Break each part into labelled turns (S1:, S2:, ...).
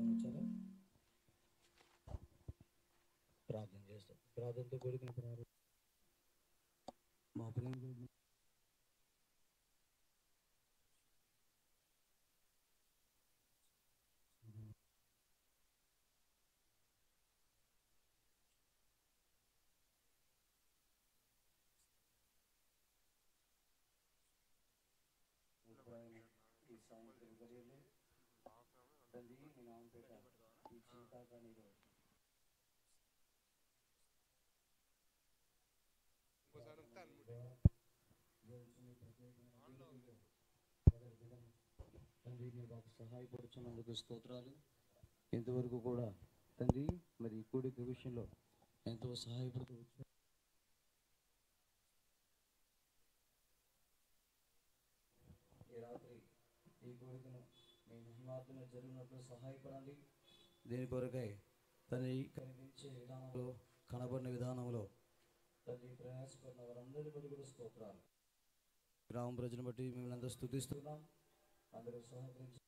S1: ఎవరైనా వచ్చారా? ప్రార్థన చేస్తాం. ప్రార్థనతో కూడిన ప్రారంభం. మా ప్రేమ ఈ సాయంత్రం గడియలు తండ్రి మీ నామం పేట ఈ చింతాగా నీరు తండ్రి మీరు మాకు సహాయపడుతున్నందుకు స్తోత్రాలు. ఇంతవరకు కూడా తండ్రి మరి ఈ కూడిక విషయంలో ఎంతో సహాయపడుతూ వచ్చారు. ఈ రాత్రి ఈ కోరికను మీ మహిమార్థన జరిగినట్లు సహాయపడండి. దీని కొరకై తండ్రి కనిపించే విధానంలో కనబడిన విధానంలో తండ్రి ప్రయాసపడిన వారందరి బట్టి కూడా స్తోత్రాలు. గ్రామ ప్రజలను బట్టి మిమ్మల్ని అందరూ స్తుతిస్తున్నాం. అందరూ సహకరించి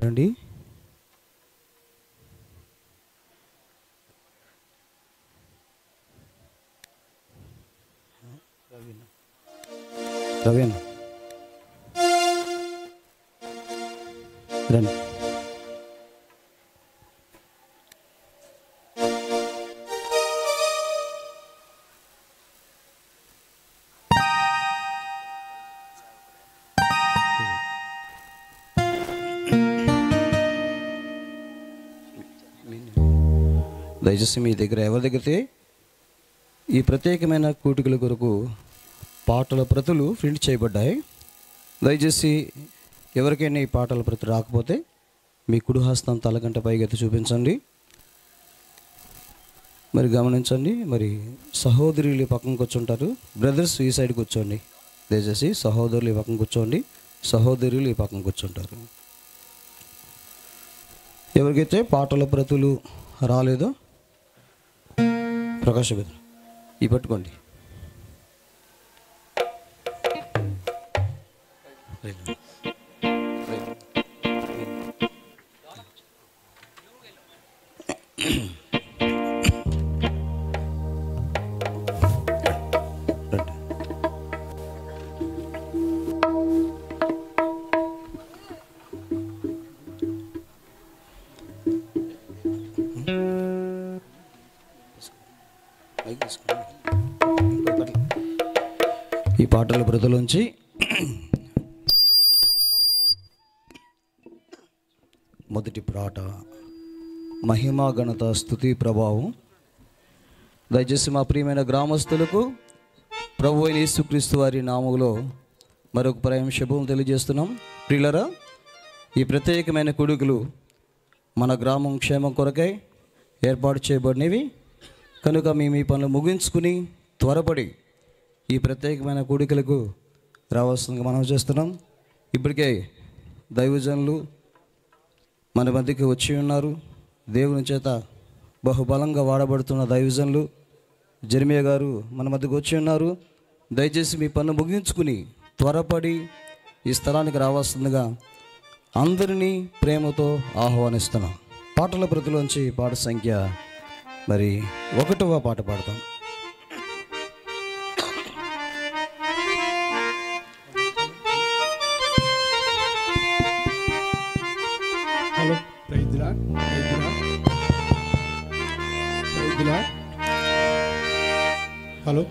S1: రండి. ప్రవీణ్ రండి. దయచేసి మీ దగ్గర ఎవరి దగ్గర ఈ ప్రత్యేకమైన కూటికల కొరకు పాటల ప్రతులు ప్రింట్ చేయబడ్డాయి. దయచేసి ఎవరికైనా ఈ పాటల ప్రతి రాకపోతే మీ కుడి హస్తం తలగంట పైకెత్తి చూపించండి. మరి గమనించండి. మరి సహోదరులు పక్కన కూర్చుంటారు. బ్రదర్స్ ఈ సైడ్ కూర్చోండి. దయచేసి సహోదరులు ఈ పక్కన కూర్చోండి. సహోదరులు ఈ పక్కన కూర్చుంటారు. ఎవరికైతే పాటల ప్రతులు రాలేదో ప్రకాశ ఈ పట్టుకోండి. ఈ పాటల ప్రతులోంచి మొదటి పాట మహిమా ఘనత స్తుతి ప్రభావం. దయచేసి మా ప్రియమైన గ్రామస్తులకు ప్రభు అయిన యేసుక్రీస్తు వారి నామములో మరొక ప్రేమ శుభం తెలియజేస్తున్నాం. ప్రియులరా, ఈ ప్రత్యేకమైన కూడికలు మన గ్రామం క్షేమం కొరకై ఏర్పాటు చేయబడినవి కనుక మేము ఈ పనులు ముగించుకుని త్వరపడి ఈ ప్రత్యేకమైన కూడికలకు రావాల్సిందిగా మనం చేస్తున్నాం. ఇప్పటికే దైవజనులు మన మధ్యకి వచ్చి ఉన్నారు. దేవుని చేత బహుబలంగా వాడబడుతున్న దైవజనులు జెర్మియా గారు మన మధ్యకు వచ్చి ఉన్నారు. దయచేసి మీ పన్ను ముగించుకుని త్వరపడి ఈ స్థలానికి రావాల్సిందిగా అందరినీ ప్రేమతో ఆహ్వానిస్తున్నాం. పాటల ప్రతిలోంచి పాట సంఖ్య మరి 1వ పాట పాడతాం.
S2: Hello, hello.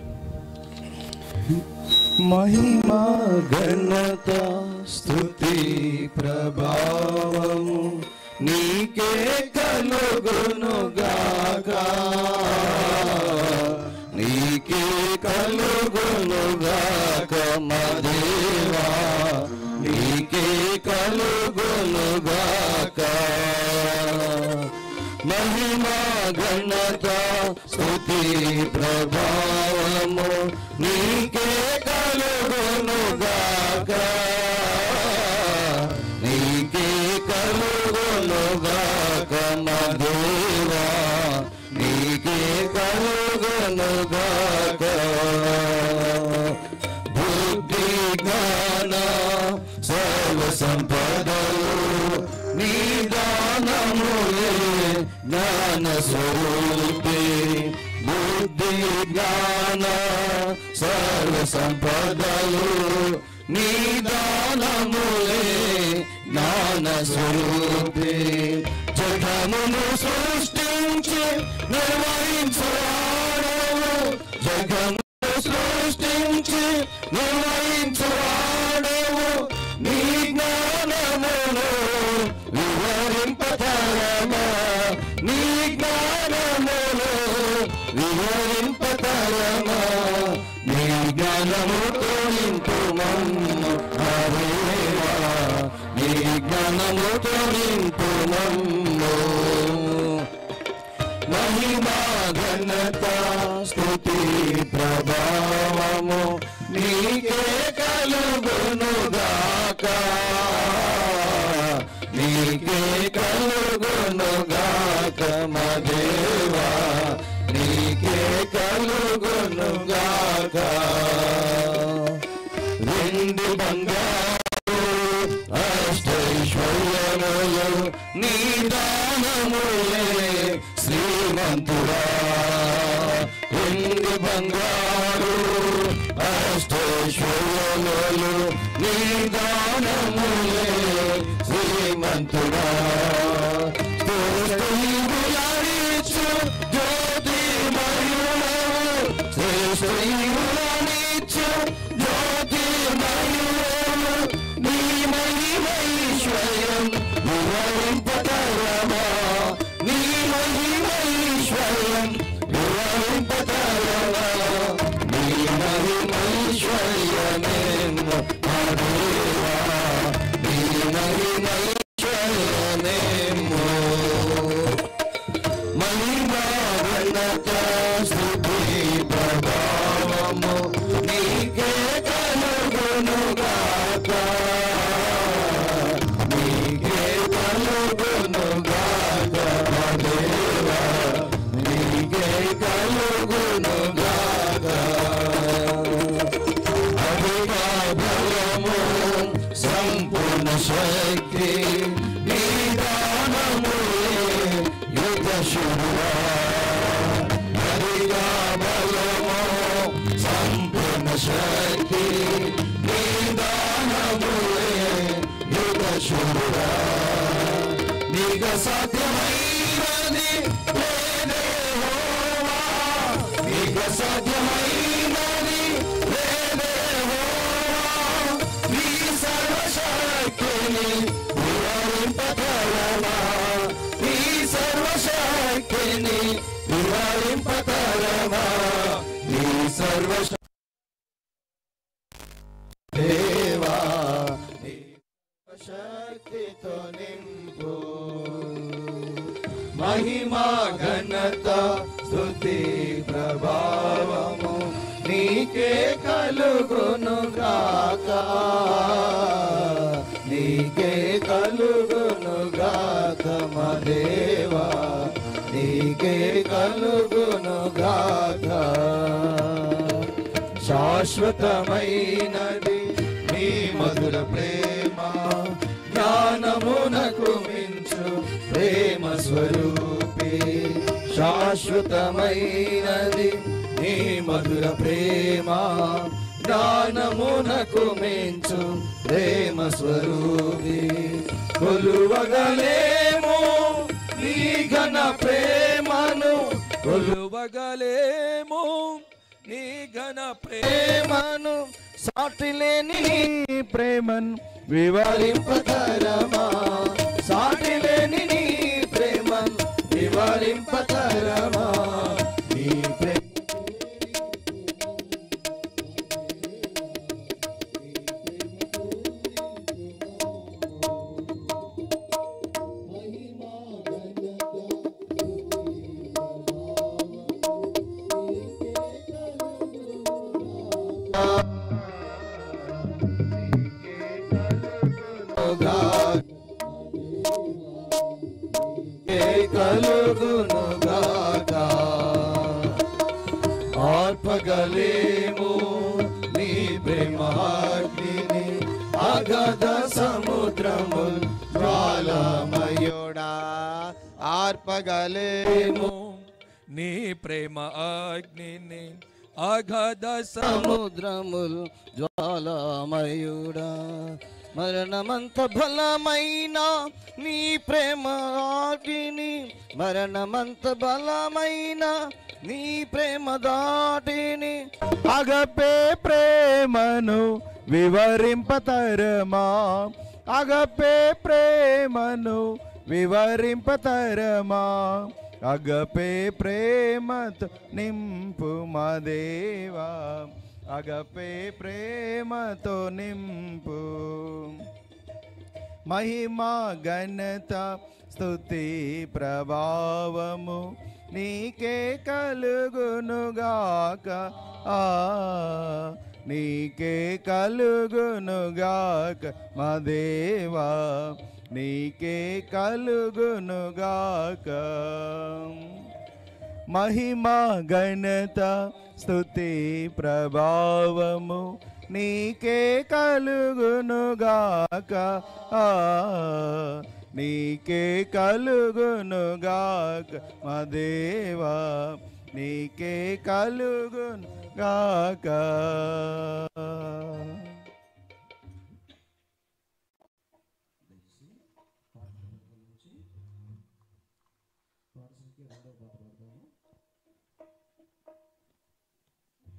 S1: మహిమా ఘనత స్తుతి ప్రభావము నీకే కలుగునుగాక, నీకే కలుగునుగాక మా దేవా, నీకే కలుగునుగాక. మహిమా ఘనత స్తుతి ప్రభావము నీకే కలుగునుగాక, నీకే కలుగునుగాక మా దేవా, నీకే కలుగునుగాక. బుద్ధి జ్ఞాన సర్వ సంపదలు నీ దానములే జ్ఞాన స్వరూపే. బుద్ధి జ్ఞాన సర్వ సంపదలు నీ దానములే జ్ఞాన స్వరూపే. జగమును సృష్టించి నిర్వహించువాడవు, జగమును సృష్టించి నిర్వహించువాడవు, నీ జ్ఞానమును వివరింపతరమా, నీ జ్ఞానమును వివరింపతరమా. నీ జ్ఞానముతో నింపుమమ్ము హరేవా, నీ జ్ఞానముతో నింపుమమ్ము. మహిమా ఘనత స్తుతి ప్రభావము నీకే కలుగునుగాక, నీకే కలుగునుగాక మా దేవా, నీకే కలుగునుగాక. వెండి బంగారు అష్టైశ్వర్యములు నీ దానములే శ్రీమంతుడా. వెండి బంగారు అష్టైశ్వర్యములు నీ దానములే శ్రీమంతుడా. శ్రేష్ఠులానిచ్చు జ్యోతిర్మయుడవు, శ్రేష్ఠులానిచ్చు జ్యోతిర్మయుడవు, నీ మహిమైశ్వర్యం వివరింపతరమా, నీ మహిమైశ్వర్యం వివరింపతరమా. నీ మహిమైశ్వర్యమేమో మా దేవా, నీ మహిమైశ్వర్యమేమో. మహిమా ఘనత స్తుతి ప్రభావము నీకే కలుగునుగాక, నీకే కలుగునుగాక మా దేవా, నీకే కలుగునుగాక. అధిక బలము సంపూర్ణ శక్తి నీ దానములే యుగ శుభా. అధిక బలము సంపూర్ణ శక్తి నీ దానములే యుగ శుభా. నీకు సాధ్యమైనది లేదే హోవా, నీకు
S3: లేని వివరింపతరమా నీ దేవా నీ శక్తితో నింపు మహిమా ఘనత స్తుతి ప్రభావము నీకే కలుగును గాక నీకే కలుగును గాక మా దేవా నీకే కలుగును గాక శాశ్వతమైనది నీ మధుర ప్రేమ జ్ఞానమునకు మించు ప్రేమ స్వరూపి శాశ్వతమైనది నీ మధుర ప్రేమ జ్ఞానమునకు మించు ప్రేమ స్వరూపి కొలువగలేము నీ ఘన ప్రేమను కొలువగలేము నీ ఘన ప్రేమను సాటిలేని నీ ప్రేమను వివరింపతరమా సాటిలేని నీ ప్రేమను వివరింపతరమా నీ ప్రేమ కలుగునుగాక ఆర్పగలేము నీ ప్రేమాగ్నిని అగాధ సముద్రము జ్వాలామయుడా ఆర్పగలేము నీ ప్రేమ అగ్నిని అగాధ సముద్రములు జ్వాలామయుడా మరణమంత బలమైన నీ ప్రేమ ఆటిని మరణమంత బలమైన నీ ప్రేమ దాటిని అగపే ప్రేమను వివరింపతరమా అగపే ప్రేమను వివరింపతరమా అగపే ప్రేమతో నింపు మా దేవా అగపే ప్రేమతో నింపు మహిమా ఘనత స్తుతి ప్రభావము నీకే కలుగునుగాక నీకే కలుగునుగాక మా దేవా నీకే కలుగునుగాక మహిమా ఘనత స్తుతి ప్రభావము నీకే కలుగునుగాక నీకే కలుగునుగాక మా దేవా నీకే కలుగునుగాక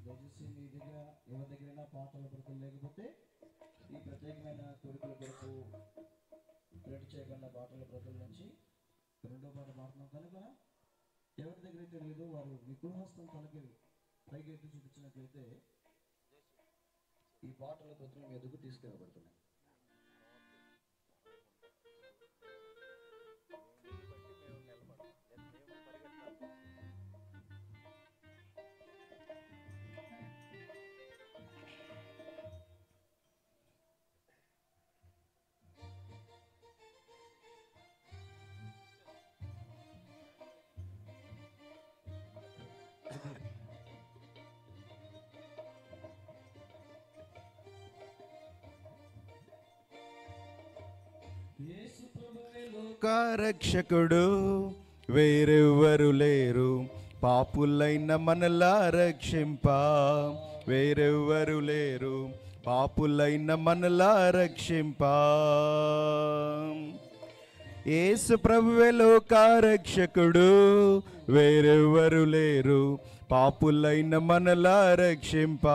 S1: దయచేసి మీ దగ్గర ఎవరి దగ్గరైనా పాటల బ్రతులు లేకపోతే ఈ ప్రత్యేకమైన కోరికల కొరకు రెడీ చేయబడిన పాటల బ్రతుల నుంచి రెండో పాట పాడుతున్నాం కనుక ఎవరి దగ్గర అయితే లేదో వారు మీ కుహస్తం తనకి పైకి ఎత్తి చూపించినట్లయితే ఈ పాటల బ్రతులు మీ ఎదుగు తీసుకురాబడుతున్నాయి.
S3: రక్షకుడు వేరెవ్వరు లేరు పాపులైన మనలా రక్షింప వేరెవ్వరు లేరు పాపులైన మనలా రక్షింప యేసు ప్రభువే లోక రక్షకుడు వేరెవ్వరు లేరు పాపులైన మనలా రక్షింప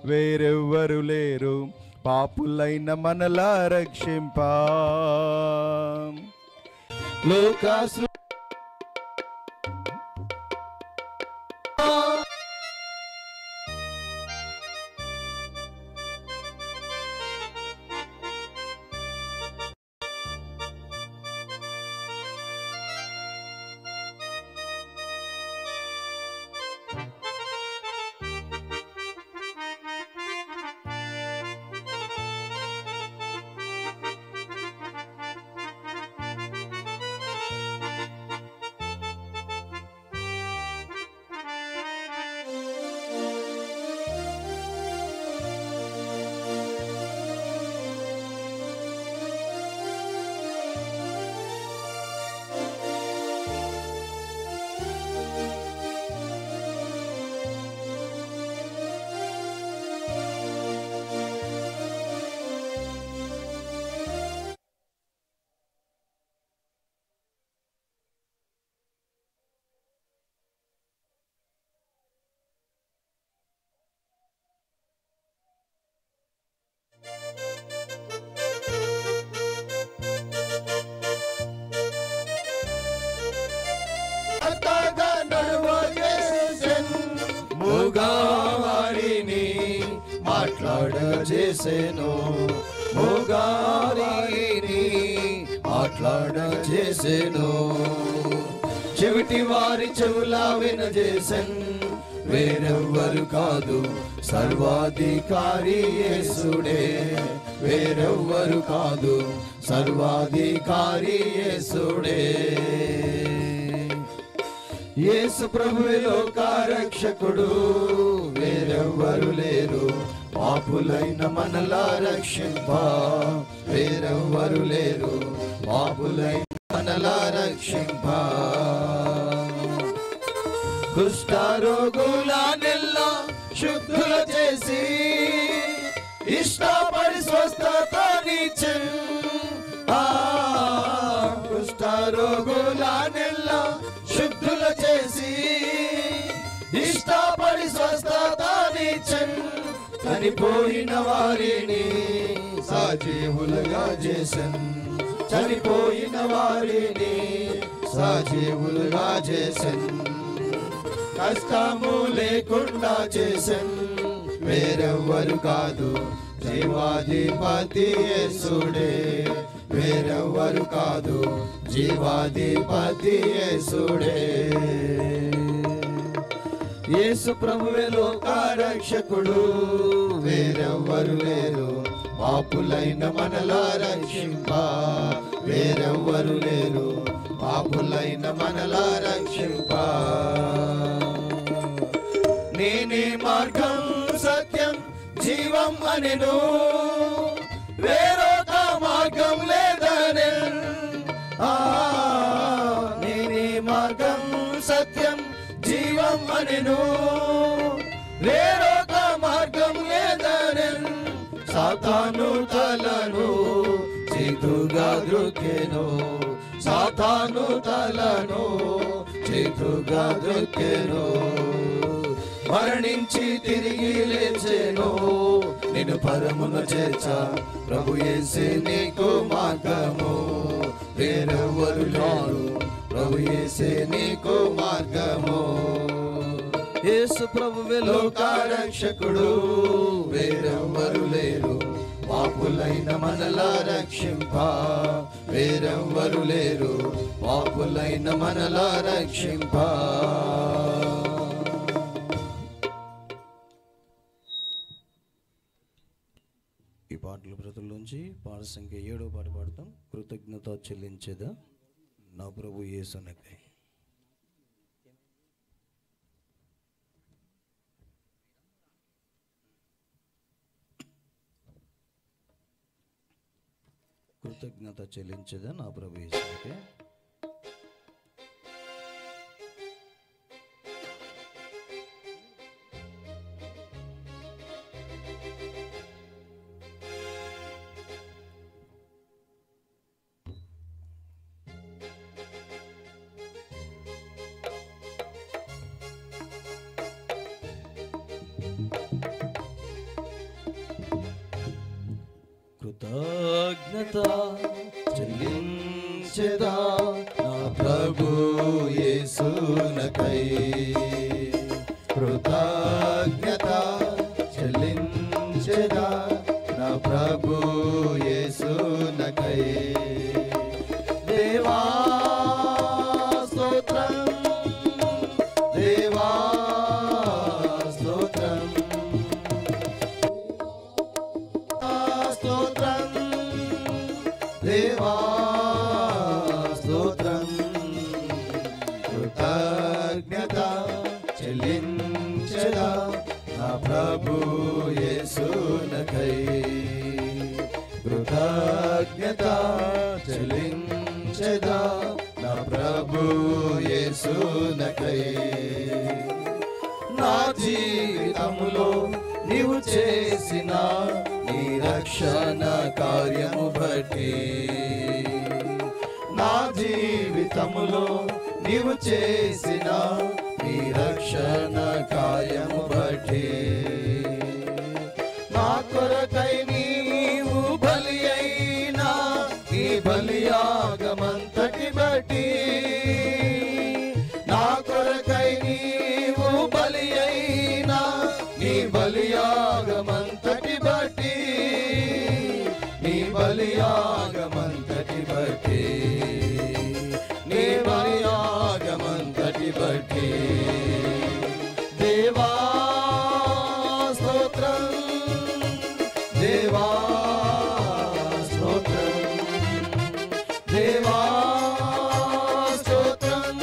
S3: వేరెవ్వరు లేరు పాపులైన మనలా రక్షింప చేసెను, మూగారిని మాట్లాడ చేసెను, చెవిటి వారి చెవులా వినజేసెన్, వేరెవ్వరు కాదు సర్వాధికారి యేసుడే, వేరెవ్వరు కాదు సర్వాధికారి యేసుడే. యేసు ప్రభువే లోకరక్షకుడు, వేరెవ్వరు లేరు పాపులైన మనలా రక్షింప, వేరెవ్వరు లేరు పాపులైన మనలా రక్షింప. కుష్ఠరోగులనెల్లా శుద్ధుల చేసి ఇష్టపడి స్వస్థతనిచ్చెన్, కుష్ఠరోగులనెల్లా శుద్ధుల చేసి ఇష్టపడి స్వస్థతనిచ్చెన్, చనిపోయిన వారిని సజీవులుగా చేసెన్, చనిపోయిన వారిని సజీవులుగా చేసెన్, కష్టము లేకుండా చేసెన్, వేరెవ్వరు కాదు జీవాధిపతి యేసుడే, వేరెవ్వరు కాదు జీవాధిపతి యేసుడే. యేసు ప్రభువే లోకరక్షకుడు, వేరెవ్వరు లేరు పాపులైన మనలా రక్షింప, వేరెవ్వరు లేరు పాపులైన మనలా రక్షింప. నేనే మార్గం సత్యం జీవం అనెను, వేరొక మార్గం లేదనెన్, నేనే మార్గం సత్యం జీవం అనెను, వేరొక మార్గం లేదనెన్, సాతాను తలను చేతుగా ద్రొక్కెను, సాతాను తలను చేతుగా ద్రొక్కెను, మరణించి తిరిగి లేచెను, నిన్ను పరమున చేర్చ ప్రభు యేసే నీకు మార్గము, వేరెవ్వరు లేరు ప్రభు యేసే నీకు మార్గము. యేసు ప్రభువే లోకరక్షకుడు, వేరెవ్వరు లేరు పాపులైన మనలా రక్షింప, వేరెవ్వరు లేరు పాపులైన మనలా రక్షింప. ఈ పాటల ప్రతుల్లోంచి పాట సంఖ్య 7వ పాట పాడతాం. కృతజ్ఞత చెల్లించేదా నా ప్రభు యేసునకై. కృతజ్ఞత చెల్లించేదా నా ప్రభు యేసునకై. కృతజ్ఞత చెల్లించెదా నా ప్రభు యేసునకై, కృతజ్ఞత చెల్లించెదా నా ప్రభు యేసునకై. దేవా స్తోత్రం, దేవా స్తోత్రం, స్తోత్రం, దేవా స్తోత్రం. కృతజ్ఞత చెల్లించెదా నా ప్రభు యేసునకై, కృతజ్ఞత చెల్లించెదా నా ప్రభు యేసునకై. నా జీవితములో నీవు చేసిన నీ రక్షణ కార్యము బట్టి, నా జీవితములో నీవు చేసిన నీ రక్షణ కార్యము బట్టి, నా కొరకై నీవు బలి అయినా నీ బలియాగమంతటి బట్టి, నా కొరకై నీవు బలి అయినా నీ బలియాగమంతటి బట్టి, బట్టి దేవా స్తోత్రం, దేవా స్తోత్రం, దేవా స్తోత్రం,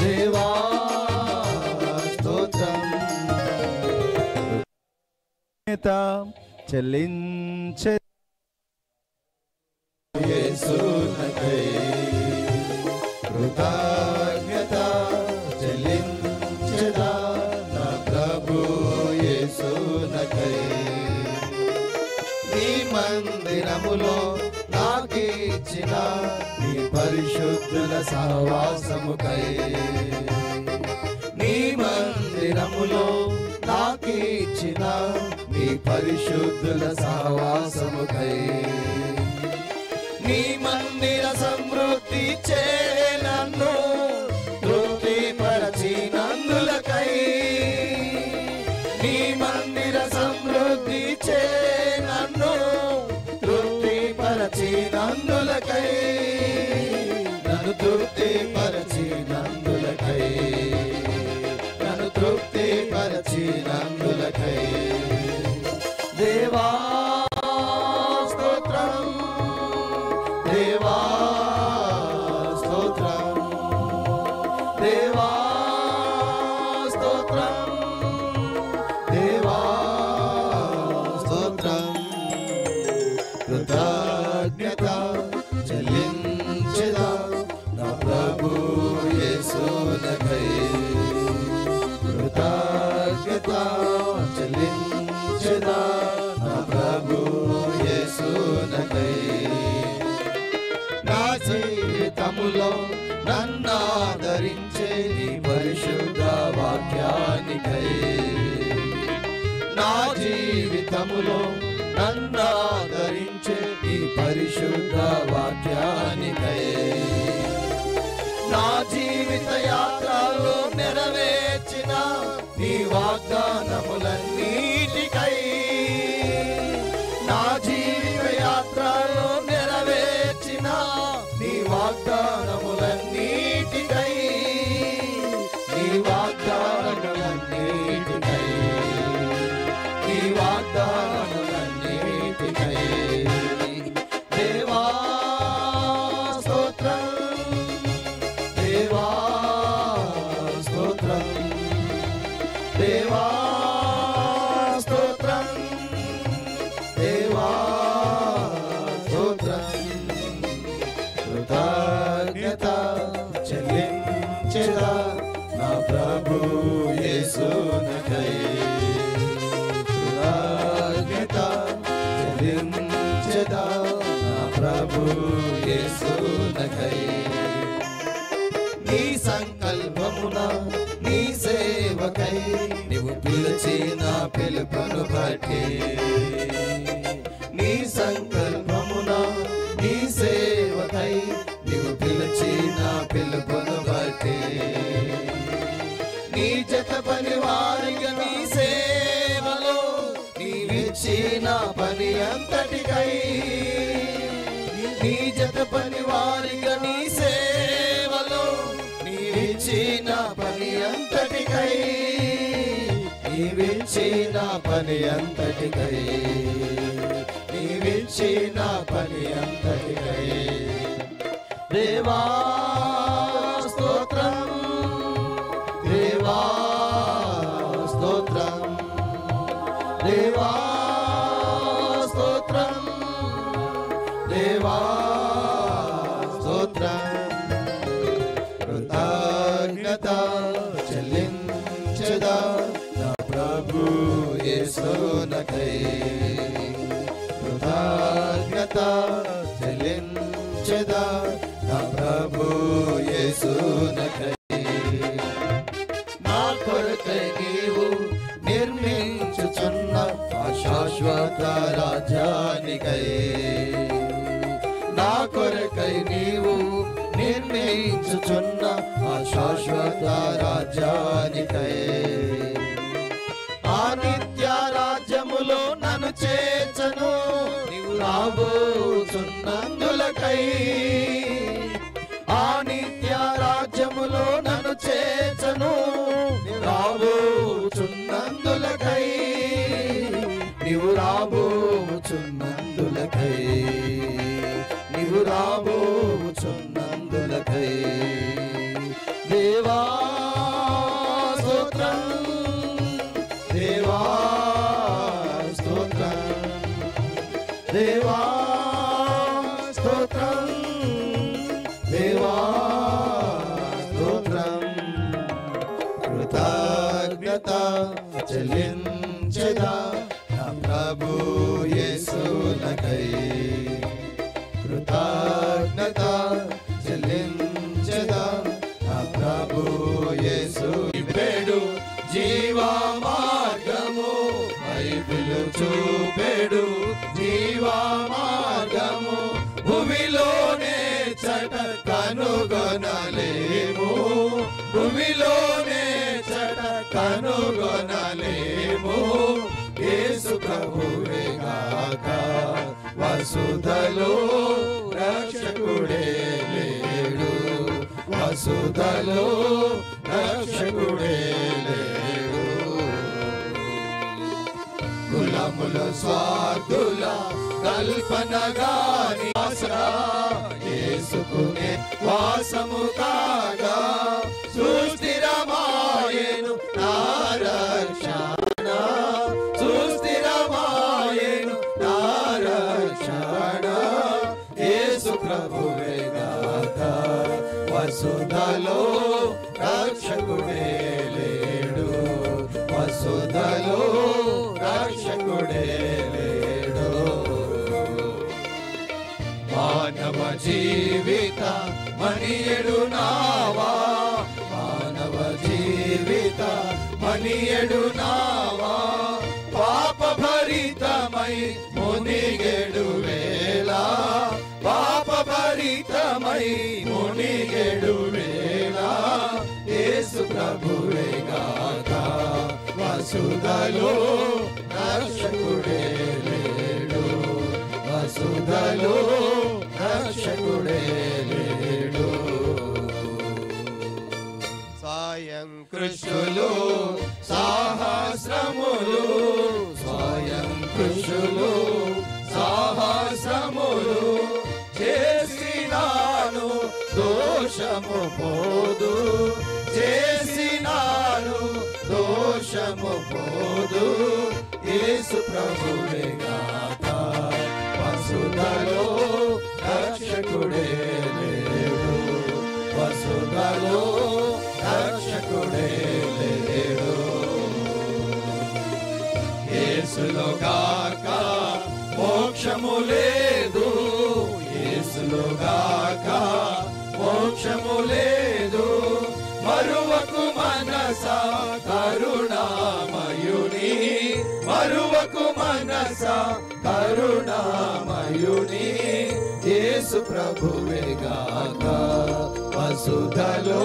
S3: దేవా స్తోత్రం.
S4: చెల్లించే
S3: యేసునకై కృతజ్ఞత చెల్లించెదా నా ప్రభు యేసునకై. నీ మందిరములో నాకిచ్చిన నీ పరిశుద్ధుల సహవాసముకై, నీ మందిరములో నాకిచ్చిన నీ పరిశుద్ధుల సహవాసముకై, నీ మందిర సమృద్ధి చే నన్ను తృప్తిపరచినందులకై, నీ మందిర సమృద్ధి చే నన్ను తృప్తిపరచినందులకై, నన్ను తృప్తిపరచినందులకై, నన్ను తృప్తిపరచినందులకై. దేవా స్తోత్రం, దేవా స్తోత్రం, దేవా స్తోత్రం, దేవా స్తోత్రం. కృతజ్ఞత చెల్లించెదా నా ప్రభు యేసునకై, కృతజ్ఞత చెల్లించెదా నా ప్రభు యేసునకై. నా జీవితములో నన్నాదరించే నీ పరిశుద్ధ వాక్యానికై, నా జీవితములో నన్నాదరించే నీ పరిశుద్ధ వాక్యానికై, నా జీవిత యాత్రలో నెరవేర్చిన నీ వాగ్దానములన్నిటికై, నా జీవిత యాత్రలో నెరవేర్చిన నీ వాగ్దానములన్నిటికై, నీ వాగ్దానములన్నిటికై, నీ వాగ్దానములన్నిటికై. దేవా స్తోత్రం, దేవా స్తోత్రం, దేవా స్తోత్రం, దేవా స్తోత్రం. కృతజ్ఞత చెల్లించెదా నా ప్రభు యేసునకై, కృతజ్ఞత చెల్లించెదా నా ప్రభు యేసునకై. నీ సంకల్పమున నీ సేవకై నీవు పిలిచిన పిలుపును బట్టి, నీ సంకల్పమున నీ సేవకై నీవు పిలిచిన పిలుపును బట్టి, నీ జత పని వారిగా నీ సేవలో నీవిచ్చిన పని అంతటికై, నీ జత పని వారిగా నీ సేవలో నీవిచ్చిన పని అంతటికై, నీవిచ్చిన పని అంతటికై, నీవిచ్చిన పని అంతటికై. దేవా స్తోత్రం, దేవా స్తోత్రం, దేవా స్తోత్రం, దేవా స్తోత్రం. కృతజ్ఞత చెల్లించెదా నా ప్రభు యేసునకై, కృతజ్ఞత చెల్లించెదా నా ప్రభు యేసునకై. నా కొరకై నీవు నిర్మించుచున్న ఆ శాశ్వత రాజ్యానికై, నా కొరకై నీవు నిర్మించుచున్న ఆ శాశ్వత రాజ్యానికై, ఆ నిత్య రాజ్యములో నన్ను చేర్చను నీవు రాబోచున్నందులకై, ఆ నిత్య రాజ్యములో నన్ను స్తోత్రం దేవా స్తోత్రం దేవా స్తోత్రం దేవా స్తోత్రం కృతజ్ఞత చెల్లించెదా నా ప్రభు యేసునకై కృతజ్ఞత చెల్లించెదా నా ప్రభు యేసు పేడు జీవ మార్గము బైబిలు చూపెడు జీవ మార్గము భూమిలోనే చట కనుగొనలేము భూమిలోనే చట కనుగొనలేము యేసు ప్రభువే గాక వసుధలో రక్షకుడే లేడు వసుధలో రక్షకుడే లేడు కులముల స్వార్థుల కల్పనగాని ఆసరా యేసుకునే వాసము కాగా సుస్థిరమాయెను నా రక్షణ సుస్థిరమాయెను నా రక్షణ యేసు ప్రభువే గాక వసుధలో రక్షకుడే లేడు వసుధలో రక్షకుడే లేడు మానవ జీవిత మనియడు నావా మానవ జీవిత మనియడు నావా పాప భరితమై మునిగెడు వేళ పాప భరితమై మునిగెడు వేళ యేసు ప్రభువే గాక వసుధలో రక్షకుడే లేడు వసుధలో రక్షకుడే లేడు సాయం కృష్ణులు సహస్రములు స్వయం కృష్ణులు సహస్రములు చేసినాను దోషము పోదు చేసినాను దోషము పోదు యేసు ప్రభువే గాక వసుధలో రక్షకుడే లేడు వసుధలో రక్షకుడే లేడు యేసులో గాక మోక్షము లేదు యేసులో గాక మోక్షము లేదు మరువకు మనస కరుణామయుని మరువకు మనస కరుణామయుని యేసు ప్రభువే గాక వసుధలో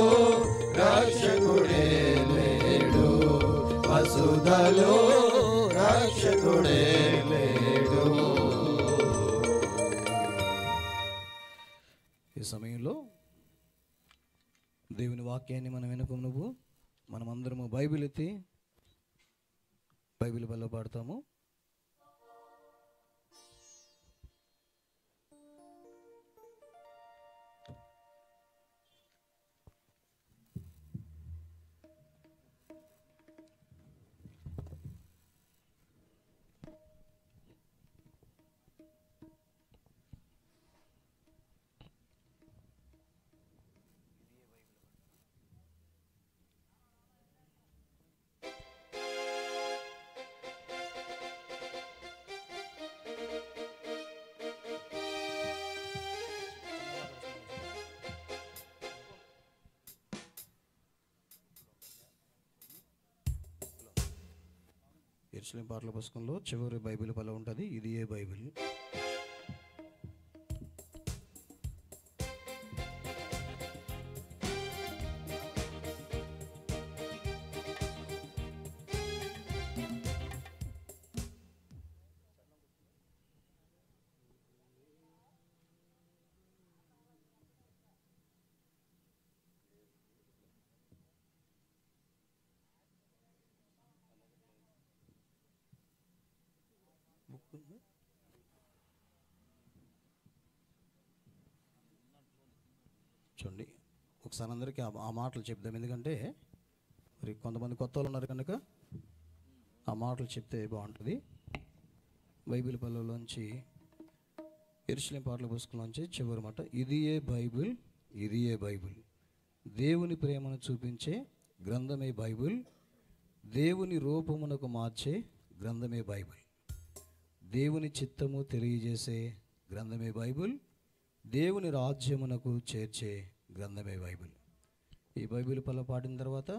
S3: రక్షకుడే లేడు వసుధలో రక్షకుడే లేడు
S1: ఈ సమయంలో దేవుని వాక్యాన్ని మనం వినకు నువ్వు మనమందరము బైబిల్ ఎత్తి బైబిల్ వల్ల పాడతాము. యెరూషలేము పాటల పుస్తకంలో చివరి బైబిల్ పల ఉంటుంది. ఇది ఏ బైబిల్? చూడండి,
S3: ఒకసారి అందరికీ ఆ మాటలు చెప్దాం. ఎందుకంటే మరి కొంతమంది కొత్త వాళ్ళు ఉన్నారు కనుక ఆ మాటలు చెప్తే బాగుంటుంది. బైబిల్ పల్లెలోంచి యెరూషలేము పాటల పుస్తకంలోంచి చివరి మాట, ఇది ఏ బైబిల్, ఇది ఏ బైబిల్, దేవుని ప్రేమను చూపించే గ్రంథమే బైబిల్, దేవుని రూపమునకు మార్చే గ్రంథమే బైబిల్, దేవుని చిత్తము తెలియజేసే గ్రంథమే బైబిల్, దేవుని రాజ్యమునకు చేర్చే గ్రంథమే బైబిల్. ఈ బైబిల్ పల్ల పాడిన తర్వాత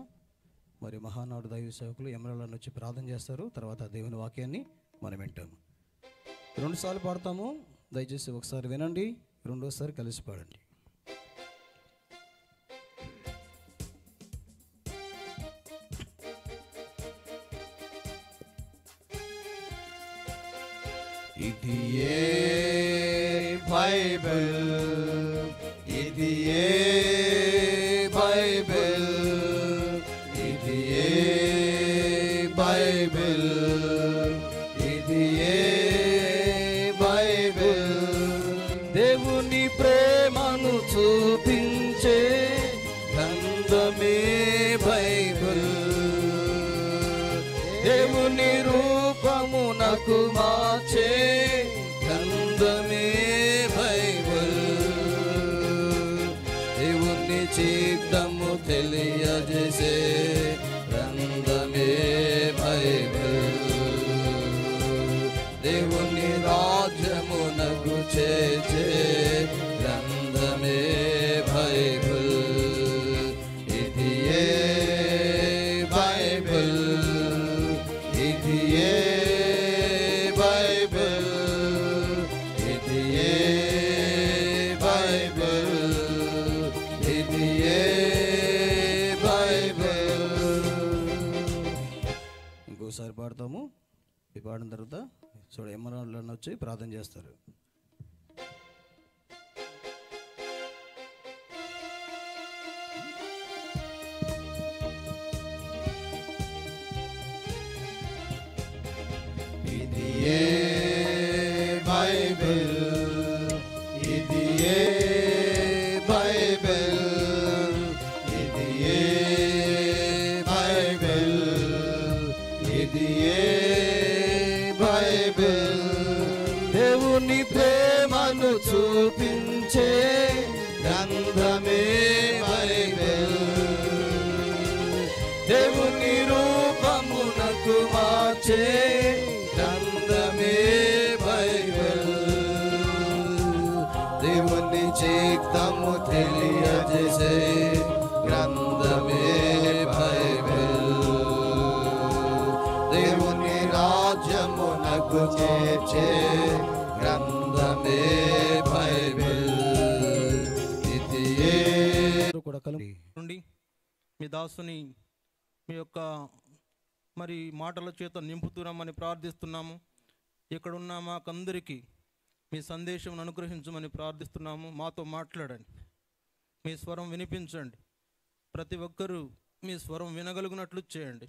S3: మరి మహానాడు దైవ సేవకులు ఎమరాలను వచ్చి ప్రార్థన చేస్తారు. తర్వాత దేవుని వాక్యాన్ని మనం వింటాము. 2 సార్లు పాడతాము. దయచేసి ఒకసారి వినండి, రెండోసారి కలిసి పాడండి.
S4: ఇది ఏ బైబిల్, ఇది ఏ బైబిల్, ఇది ఏ బైబిల్, ఇది ఏ బైబిల్, దేవుని ప్రేమను చూపించే గ్రంథమే బైబిల్, దేవుని రూపమునకు మార్చే గ్రంథమే బైబిల్, దేవుని చిత్తము తెలియజేసే గ్రంథమే బైబిల్, దేవుని రాజ్యమునకు చేర్చే గ్రంథమే బైబిల్, ఇది ఏ బైబిల్, ఇది ఏ బైబిల్, ఇది ఏ బైబిల్, ఇది ఏ బైబిల్.
S3: ఇంకోసారి పాడతాము. ఇది పాడిన తర్వాత ఎమరాలను వచ్చి ప్రార్థన చేస్తారు.
S4: ఇది ఏ బైబిల్, ఇది ఏ బైబిల్, ఇది ఏ బైబిల్, ఇది ఏ బైబిల్, దేవుని ప్రేమను చూపించే గ్రంథమే బైబిల్, దేవుని రూపమునకు మార్చే గ్రంథమే బైబిల్, దేవుని చిత్తము తెలియజేసే గ్రంథమే బైబిల్, దేవుని రాజ్యమునకు చేర్చే గ్రంథమే బైబిల్, ఇది ఏ
S3: కూడా కలిపి
S2: నుండి మీ దాసుని మీ యొక్క మరి మాటల చేత నింపుతున్నామని ప్రార్థిస్తున్నాము. ఇక్కడున్న మాకందరికీ మీ సందేశం అనుగ్రహించమని ప్రార్థిస్తున్నాము. మాతో మాట్లాడండి, మీ స్వరం వినిపించండి, ప్రతి ఒక్కరూ మీ స్వరం వినగలిగినట్లు చేయండి.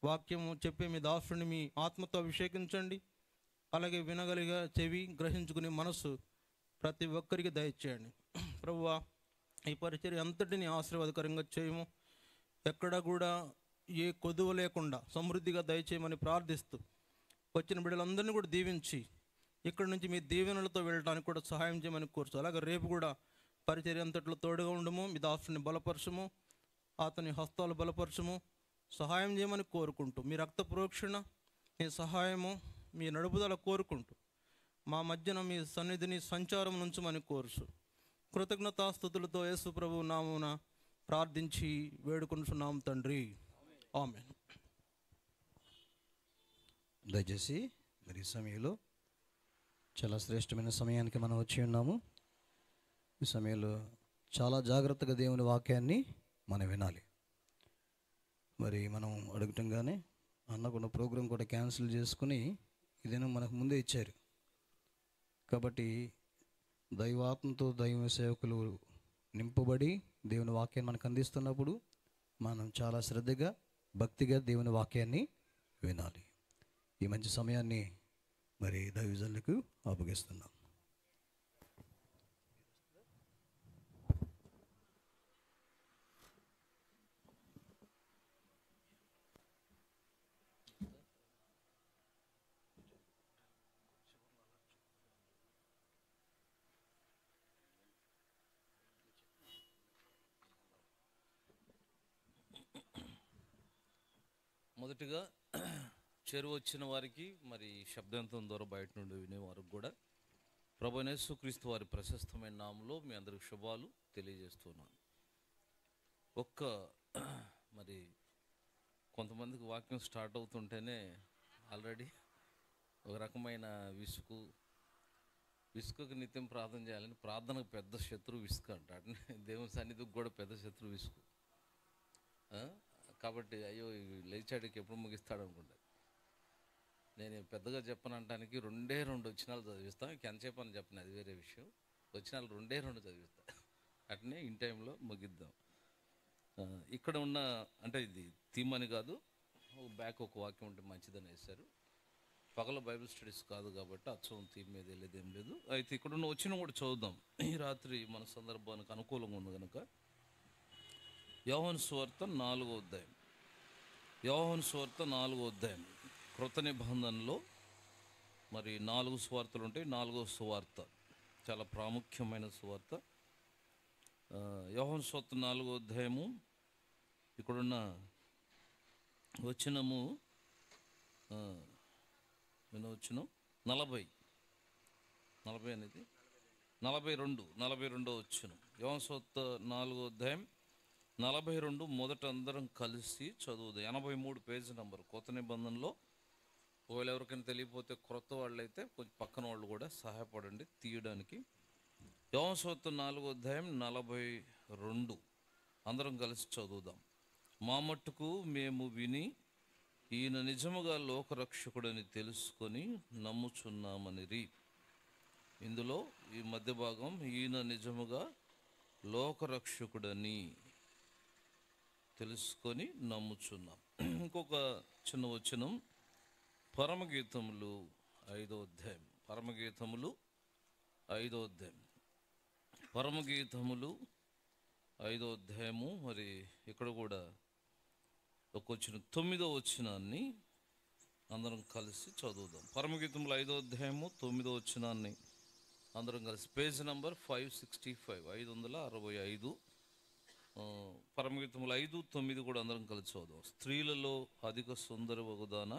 S2: వాక్యము చెప్పే మీ దాసుని మీ ఆత్మతో అభిషేకించండి. అలాగే వినగలిగే చెవి, గ్రహించుకునే మనసు ప్రతి ఒక్కరికి దయచేయండి. ప్రభువా, ఈ పరిచర్య అంతటిని ఆశీర్వాదకరంగా చేయము. ఎక్కడ కూడా ఏ కొదువ లేకుండా సమృద్ధిగా దయచేయమని ప్రార్థిస్తూ వచ్చిన బిడ్డలందరినీ కూడా దీవించి ఇక్కడ నుంచి మీ దీవెనలతో వెళ్ళడానికి కూడా సహాయం చేయమని కోరుచు. అలాగే రేపు కూడా పరిచర్య అంతట్లో తోడుగా ఉండము. మీ దాసుని బలపరచము, అతని హస్తాలు బలపరచము, సహాయం చేయమని కోరుకుంటూ మీ రక్త ప్రోక్షణ, మీ సహాయము, మీ నడుపుదల కోరుకుంటూ మా మధ్యన మీ సన్నిధిని సంచారం నుంచమని కోరుచు. కృతజ్ఞతాస్తుతులతో యేసు ప్రభు నామమున ప్రార్థించి వేడుకొనుచున్నాం తండ్రి, ఆమేన్.
S3: దయచేసి మరి ఈ సమయంలో చాలా శ్రేష్టమైన సమయానికి మనం వచ్చి ఉన్నాము. ఈ సమయంలో చాలా జాగ్రత్తగా దేవుని వాక్యాన్ని మనం వినాలి. మరి మనం అడుగుతుంగానే అన్నకున్న ప్రోగ్రాం కూడా క్యాన్సిల్ చేసుకుని ఇదేనో మనకు ముందే ఇచ్చారు. కాబట్టి దైవాత్మతో దైవ సేవకులు నింపబడి దేవుని వాక్యాన్ని మనకు అందిస్తున్నప్పుడు మనం చాలా శ్రద్ధగా భక్తిగా దేవుని వాక్యాన్ని వినాలి. ఈ మంచి సమయాన్ని మరి దైవజనులకు అప్పగిస్తున్నాం.
S5: మొదటిగా చేరువచ్చిన వారికి, మరి శబ్దాంతం ద్వారా బయట నుండి వినే వారికి కూడా ప్రభువైన యేసుక్రీస్తు వారి ప్రశస్తమైన నామంలో మీ అందరికి శుభాలు తెలియజేస్తున్నాను. మరి కొంతమందికి వాక్యం స్టార్ట్ అవుతుంటేనే ఆల్రెడీ ఒక రకమైన విసుగుకి నిత్యం ప్రార్థన చేయాలని, ప్రార్థనకు పెద్ద శత్రువు విసుగు అంట. దేవుని సన్నిధికి కూడా పెద్ద శత్రువు విసుగు. కాబట్టి అయ్యో లేచాడికి ఎప్పుడు ముగిస్తాడు అనుకుంటా. నేను పెద్దగా చెప్పనంటానికి 2 వచనాలు చదివిస్తాను. ఎంతసేపు అని చెప్పను, అది వేరే విషయం. వచనాలు 2 చదివిస్తా, అట్నే ఇన్ టైంలో ముగిద్దాం. ఇక్కడ ఉన్న అంటే ఇది థీమ్ అని కాదు, బ్యాక్ ఒక వాక్యం ఉంటే మంచిదని వేశారు. పగల బైబిల్ స్టడీస్ కాదు కాబట్టి అచ్చం థీమ్ మీద వెళ్ళేదేం లేదు. అయితే ఇక్కడ ఉన్న వచ్చిన కూడా చదువుదాం. ఈ రాత్రి మన సందర్భానికి అనుకూలంగా ఉంది కనుక యోహాను సువార్త 4వ అధ్యాయం. యోహాను సువార్త 4వ అధ్యాయం. కృత నిబంధనలో మరి 4 సువార్తలు ఉంటాయి. 4వ సువార్త చాలా ప్రాముఖ్యమైన సువార్త. యోహాను సువార్త 4వ అధ్యాయము. ఇక్కడున్న వచనము వచ్చినాం 40 అనేది 42 వచ్చినాం. యోహాను సువార్త 4వ అధ్యాయం 42 మొదట అందరం కలిసి చదువుదాం. 83 పేజీ నంబర్ కొత్త నిబంధనలో. ఒకవేళ ఎవరికైనా తెలియకపోతే క్రొత్త వాళ్ళు అయితే కొంచెం పక్కన వాళ్ళు కూడా సహాయపడండి తీయడానికి. యోహాను సువార్త 4వ అధ్యాయం 42 అందరం కలిసి చదువుదాం. మా మట్టుకు మేము విని ఈయన నిజముగా లోకరక్షకుడని తెలుసుకొని నమ్ముచున్నామనిరి. ఇందులో ఈ మధ్య భాగం ఈయన నిజముగా లోకరక్షకుడని తెలుసుకొని నమ్ముచున్నాం. ఇంకొక చిన్న వచనం పరమగీతములు 5వ అధ్యాయం. పరమగీతములు 5వ అధ్యాయం. పరమగీతములు 5వ అధ్యాయము. మరి ఇక్కడ కూడా ఒక వచ్చిన 9వ వచనాన్ని అందరం కలిసి చదువుదాం. పరమగీతములు 5వ అధ్యాయము 9వ వచనాన్ని అందరం కలిసి. Page number 565 565. పరమగీతములు 5:9 కూడా అందరం కలిసి చదువుదాం. స్త్రీలలో అధిక సుందర వగుదాన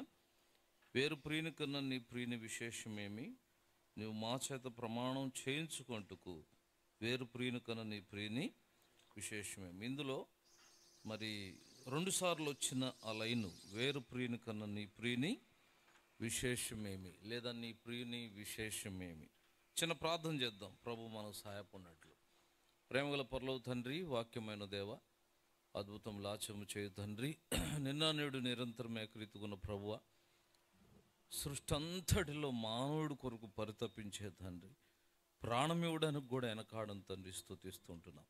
S5: వేరు ప్రియుని కన్నా నీ ప్రియుని విశేషమేమి, నువ్వు మా చేత ప్రమాణం చేయించుకుంటుకు వేరు ప్రియుని కన్నా నీ ప్రియుని విశేషమేమి. ఇందులో మరి 2 సార్లు వచ్చిన ఆ లైను వేరు ప్రియుని కన్నా నీ ప్రియుని విశేషమేమి, లేదా నీ ప్రియుని విశేషమేమి. చిన్న ప్రార్థన చేద్దాం ప్రభు మనకు సహాయపడినట్లు. ప్రేమగల పరలోక తండ్రి, వాక్యమైన దేవ, అద్భుతం లాచము చేయు తండ్రి, నిన్న నేడు నిరంతరం ఏకరీతిగున్న ప్రభువ, సృష్టి అంతటిలో మానవుడి కొరకు పరితపించే తండ్రి, ప్రాణం ఇవ్వడానికి కూడా వెనకాడని తండ్రి స్తుతిస్తుంటున్నాం.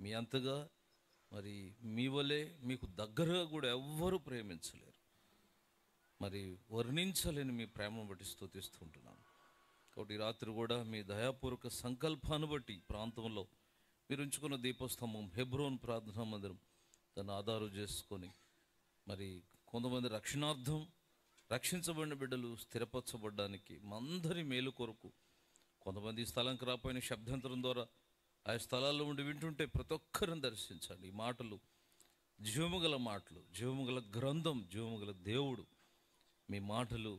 S5: మీ అంతగా మరి మీ వలే మీకు దగ్గరగా కూడా ఎవ్వరూ ప్రేమించలేరు. మరి వర్ణించలేని మీ ప్రేమను బట్టి స్తుతిస్తుంటున్నాం. కాబట్టి రాత్రి కూడా మీ దయాపూర్వక సంకల్పాన్ని బట్టి ప్రాంతంలో మీరు ఉంచుకున్న దీపస్తంభం హెబ్రోన్ ప్రార్థనా మందిరం దాన్ని ఆధారం చేసుకొని మరి కొంతమంది రక్షణార్థం రక్షించబడిన బిడ్డలు స్థిరపరచబడ్డానికి మందరి మేలు కొరకు, కొంతమంది ఈ స్థలంకి రాపోయిన శబ్దాంతరం ద్వారా ఆ స్థలాల్లో ఉండి వింటుంటే ప్రతి ఒక్కరిని దర్శించండి. ఈ మాటలు జీవముగల మాటలు, జీవముగల గ్రంథం, జీవముగల దేవుడు. మీ మాటలు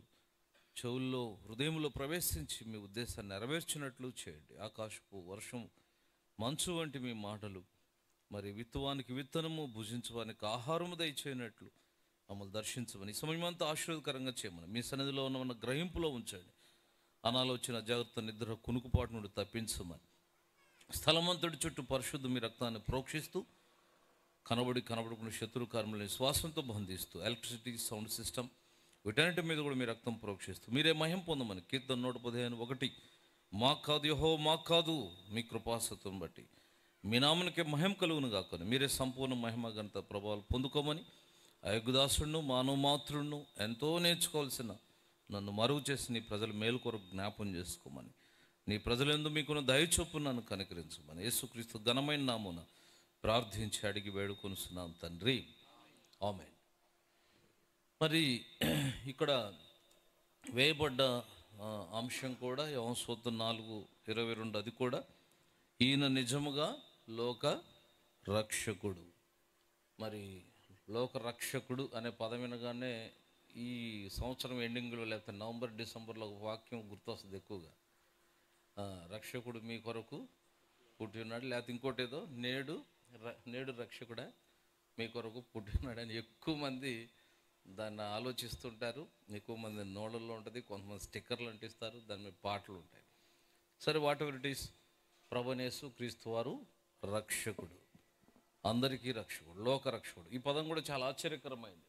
S5: చెవుల్లో హృదయంలో ప్రవేశించి మీ ఉద్దేశాన్ని నెరవేర్చినట్లు చేయండి. ఆకాశపు వర్షం మంచు వంటి మీ మాటలు మరి విత్తువానికి విత్తనము, భుజించడానికి ఆహారము దయచేయనట్లు మమ్మల్ని దర్శించమని, ఈ సమయమంతా ఆశీర్వాదకరంగా చేయమని మీ సన్నిధిలో ఉన్న గ్రహింపులో ఉంచండి. అనాలోచన జాగ్రత్త నిద్ర కునుకుపాటు నుండి తప్పించమని, స్థలమంతటి చుట్టూ పరిశుద్ధ మీ రక్తాన్ని ప్రోక్షిస్తూ కనబడకుండా శత్రు కార్మికులని శ్వాసంతో బంధిస్తూ ఎలక్ట్రిసిటీ, సౌండ్ సిస్టమ్ వీటన్నిటి మీద కూడా మీ రక్తం ప్రోక్షిస్తూ మీరే మహిమ పొందమని. కీర్తన 115:1 మాకు కాదు యెహోవా, మాకు కాదు మీ కృపాసత్వం బట్టి మీ నామనికే మహిమ కలుగును గాకని మీరే సంపూర్ణ మహిమ ఘనత ప్రభావాలు పొందుకోమని, ఆ యుగదాసుడును మానవ మాతృను ఎంతో నేర్చుకోవాల్సిన నన్ను మరుగు చేసి నీ ప్రజల మేలు కొరకు జ్ఞాపం చేసుకోమని, నీ ప్రజలందు మీకున్న దయచొప్పు నన్ను కనికరించమని యేసుక్రీస్తు ఘనమైన నామమున ప్రార్థించి అడిగి వేడుకొనుచున్నాం తండ్రి, ఆమేన్. మరి ఇక్కడ వేయబడ్డ అంశం కూడా యోహాను సువార్త 4:22 అది కూడా ఈయన నిజముగా లోక రక్షకుడు. మరి లోకరక్షకుడు అనే పదం వినగానే ఈ సంవత్సరం ఎండింగ్లో లేకపోతే నవంబర్ డిసెంబర్లో ఒక వాక్యం గుర్తొస్తుంది ఎక్కువగా. రక్షకుడు మీ కొరకు పుట్టి ఉన్నాడు, లేకపోతే ఇంకోటి ఏదో నేడు రక్షకుడా మీ కొరకు పుట్టి ఉన్నాడని ఎక్కువ మంది దాన్ని ఆలోచిస్తుంటారు. ఎక్కువ మంది నోళ్ళల్లో ఉంటుంది, కొంతమంది స్టిక్కర్లు అంటిస్తారు, దాని మీద పాటలు ఉంటాయి. సరే, వాట్ ఎవర్ ఇట్ ఈస్, ప్రభువైన యేసు క్రీస్తు వారు రక్షకుడు, అందరికీ రక్షకుడు, లోకరక్షకుడు. ఈ పదం కూడా చాలా ఆశ్చర్యకరమైంది.